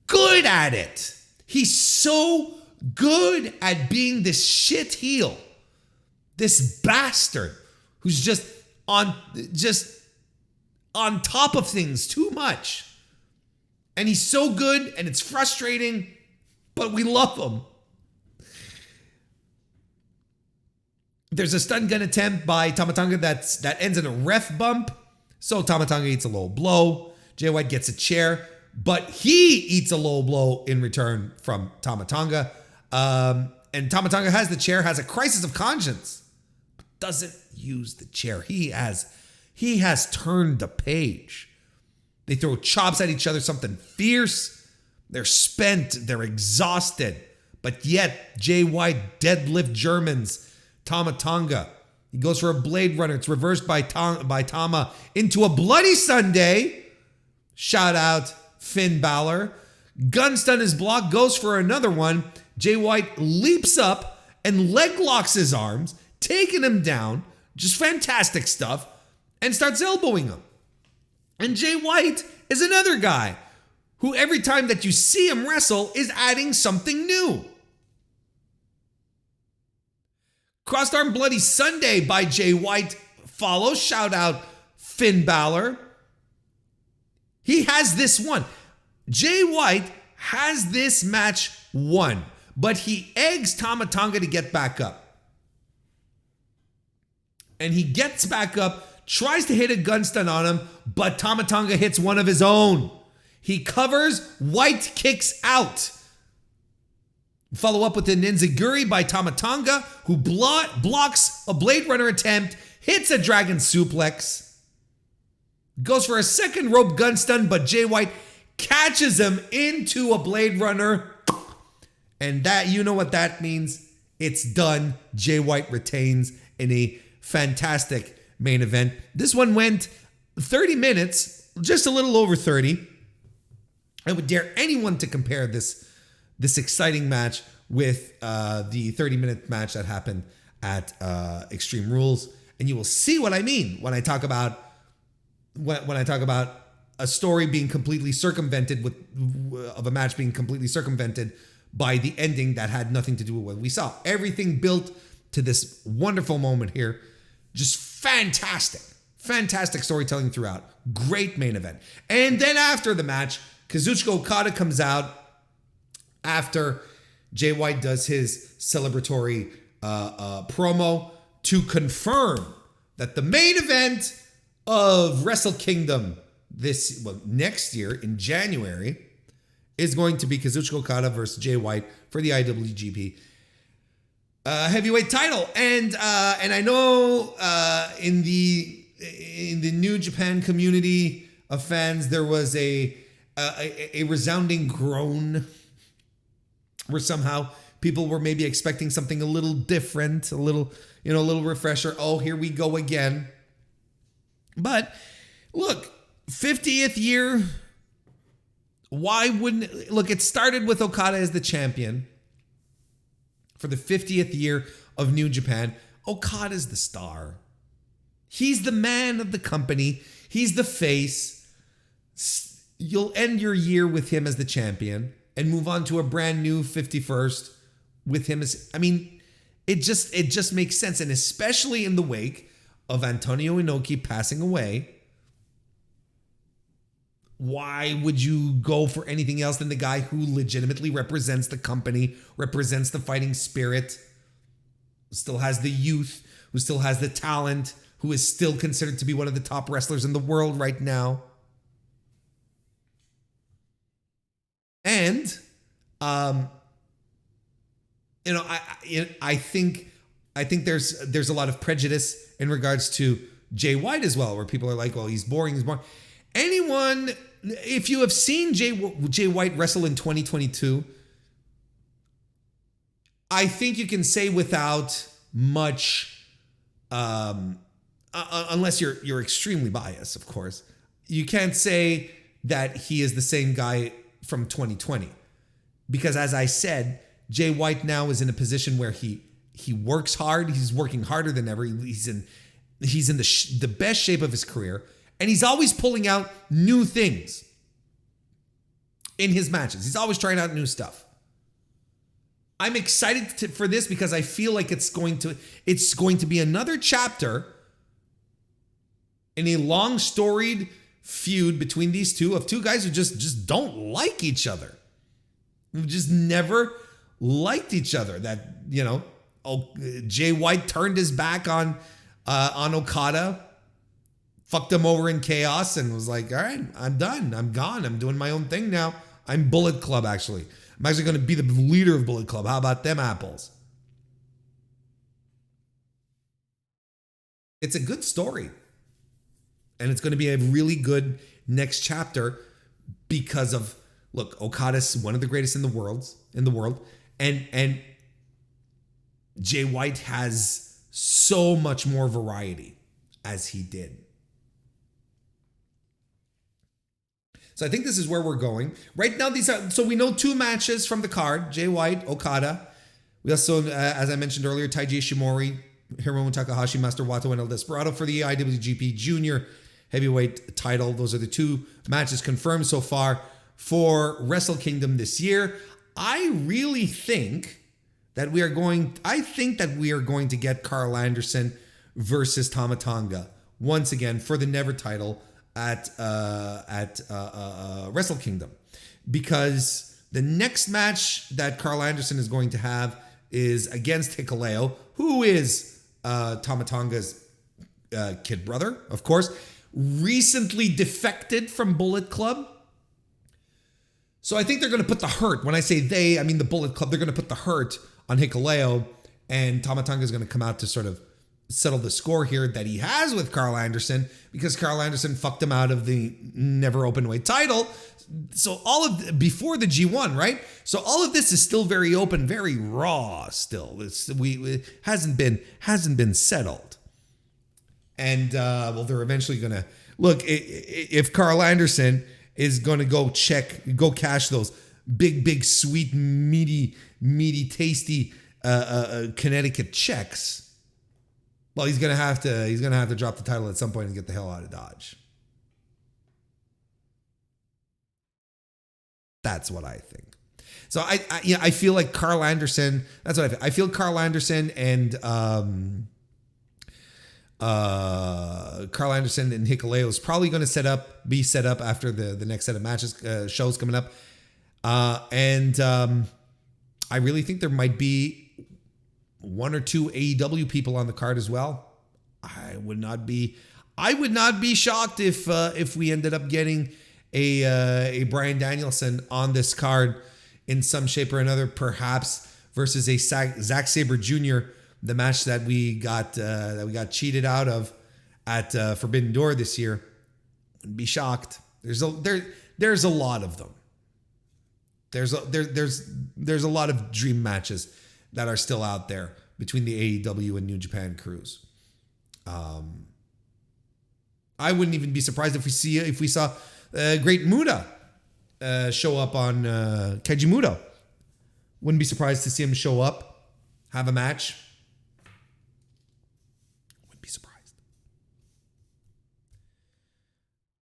good at it. He's so good at being this shit heel, this bastard who's just on top of things too much. And he's so good, and it's frustrating, but we love him. There's a stun gun attempt by Tama Tonga that ends in a ref bump. So Tama Tonga eats a low blow. Jay White gets a chair, but he eats a low blow in return from Tama Tonga. And Tama Tonga has the chair, has a crisis of conscience, but doesn't use the chair. He has turned the page. They throw chops at each other, something fierce. They're spent, they're exhausted, but yet Jay White deadlift Germans Tama Tonga. He goes for a Blade Runner. It's reversed by Tama into a Bloody Sunday. Shout out Finn Balor. Gun stun is blocked, goes for another one. Jay White leaps up and leg locks his arms, taking him down. Just fantastic stuff. And starts elbowing him. And Jay White is another guy who every time that you see him wrestle is adding something new. Crossed arm Bloody Sunday by Jay White follows. Shout out Finn Balor. He has this one. Jay White has this match won, but he eggs Tama Tonga to get back up. And he gets back up, tries to hit a gun stun on him, but Tama Tonga hits one of his own. He covers, White kicks out. Follow up with the Ninzaguri by Tama Tonga, who blocks a Blade Runner attempt, hits a Dragon Suplex. Goes for a second rope gun stun, but Jay White catches him into a Blade Runner. And that, you know what that means? It's done. Jay White retains in a fantastic main event. This one went 30 minutes, just a little over 30. I would dare anyone to compare this exciting match with the 30-minute match that happened at Extreme Rules, and you will see what I mean when I talk about a story being completely circumvented of a match being completely circumvented by the ending that had nothing to do with what we saw. Everything built to this wonderful moment here. Just fantastic storytelling throughout. Great main event. And then after the match, Kazuchika Okada comes out after Jay White does his celebratory promo to confirm that the main event of Wrestle Kingdom next year in January is going to be Kazuchika Okada versus Jay White for the IWGP heavyweight title. And I know in the New Japan community of fans there was a resounding groan where somehow people were maybe expecting something a little different, a little refresher. Oh, here we go again. But look, 50th year. Why wouldn't look? It started with Okada as the champion for the 50th year of New Japan. Okada's the star. He's the man of the company. He's the face. You'll end your year with him as the champion and move on to a brand new 51st with him as, I mean, it just makes sense. And especially in the wake of Antonio Inoki passing away, why would you go for anything else than the guy who legitimately represents the company, represents the fighting spirit, who still has the youth, who still has the talent, who is still considered to be one of the top wrestlers in the world right now? And, I think there's a lot of prejudice in regards to Jay White as well, where people are like, well, he's boring. Anyone, if you have seen Jay White wrestle in 2022, I think you can say without much, unless you're extremely biased, of course, you can't say that he is the same guy from 2020. Because as I said, Jay White now is in a position where he works hard. He's working harder than ever. He's in the best shape of his career. And he's always pulling out new things in his matches. He's always trying out new stuff. I'm excited for this because I feel like it's going to be another chapter in a long storied feud between these two guys who just don't like each other. Who just never liked each other. That, Jay White turned his back on Okada, fucked him over in chaos, and was like, all right, I'm done. I'm gone. I'm doing my own thing now. I'm Bullet Club, actually. I'm actually going to be the leader of Bullet Club. How about them apples? It's a good story. And it's going to be a really good next chapter because of, look, Okada's one of the greatest in the world. And Jay White has so much more variety as he did. So I think this is where we're going. Right now, so we know two matches from the card, Jay White, Okada. We also, as I mentioned earlier, Taiji Ishimori, Hiromu Takahashi, Master Wato, and El Desperado for the IWGP Junior Heavyweight title. Those are the two matches confirmed so far for Wrestle Kingdom this year. I really think that we are going to get Carl Anderson versus Tama Tonga once again for the Never title at Wrestle Kingdom, because the next match that Carl Anderson is going to have is against Hikuleo, who is Tama Tonga's kid brother, of course, recently defected from Bullet Club. So I think they're going to put the hurt. When I say they, I mean the Bullet Club. They're going to put the hurt on Hikuleo, and Tama Tonga is going to come out to sort of settle the score here that he has with Carl Anderson, because Carl Anderson fucked him out of the never openweight title. So before the G1, right? So all of this is still very open, very raw still. It hasn't been settled. And they're eventually going to look, if Carl Anderson is going to go cash those big, sweet, meaty, tasty Connecticut checks. Well, he's gonna have to drop the title at some point and get the hell out of Dodge. That's what I think. So I feel like Carl Anderson. That's what I feel. I feel Carl Anderson and Hikuleo is probably going to be set up after the next set of matches, shows coming up. I really think there might be one or two AEW people on the card as well. I would not be shocked if we ended up getting a Bryan Danielson on this card in some shape or another, perhaps versus a Zack Sabre Jr., the match that we got cheated out of at Forbidden Door this year. Wouldn't be shocked. There's a lot of them. There's a lot of dream matches that are still out there between the AEW and New Japan crews. I wouldn't even be surprised if we saw Great Muta show up on Keiji Muto. Wouldn't be surprised to see him show up, have a match. Wouldn't be surprised.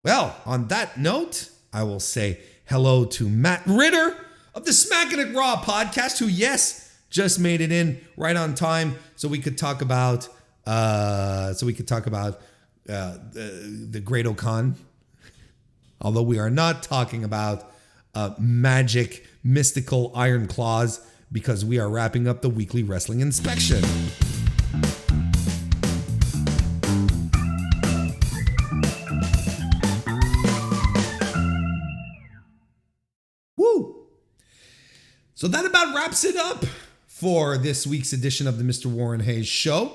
Well, on that note, I will say hello to Matt Ritter of the Smackin' It Raw podcast, who, yes, just made it in right on time so we could talk about the Great Okan. Although we are not talking about magic, mystical iron claws, because we are wrapping up the weekly wrestling inspection. Woo! So that about wraps it up for this week's edition of the Mr. Warren Hayes Show.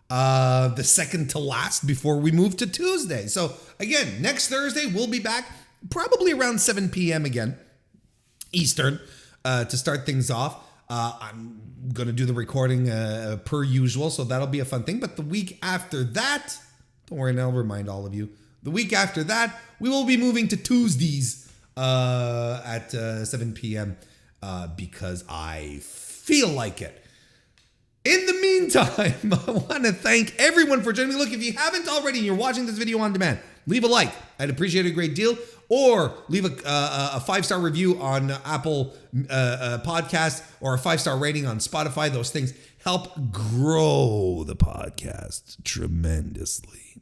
The second to last before we move to Tuesday. So again, next Thursday, we'll be back probably around 7 p.m. again, Eastern, to start things off. I'm going to do the recording per usual, so that'll be a fun thing. But the week after that, don't worry, and I'll remind all of you, the week after that, we will be moving to Tuesdays at 7 p.m. Because I feel like it. In the meantime, I want to thank everyone for joining me. Look, if you haven't already and you're watching this video on demand, leave a like. I'd appreciate it a great deal. Or leave a 5-star review on Apple Podcast, or a 5-star rating on Spotify. Those things help grow the podcast tremendously.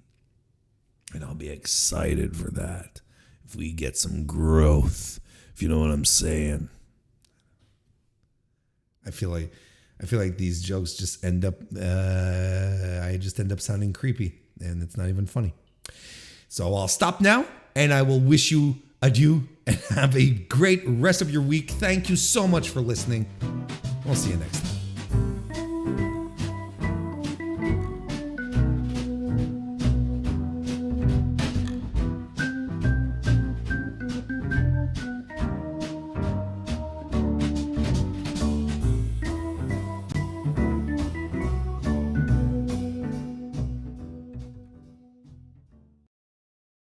And I'll be excited for that if we get some growth, if you know what I'm saying. I feel like these jokes just end up, I just end up sounding creepy, and it's not even funny. So I'll stop now, and I will wish you adieu, and have a great rest of your week. Thank you so much for listening. We'll see you next time.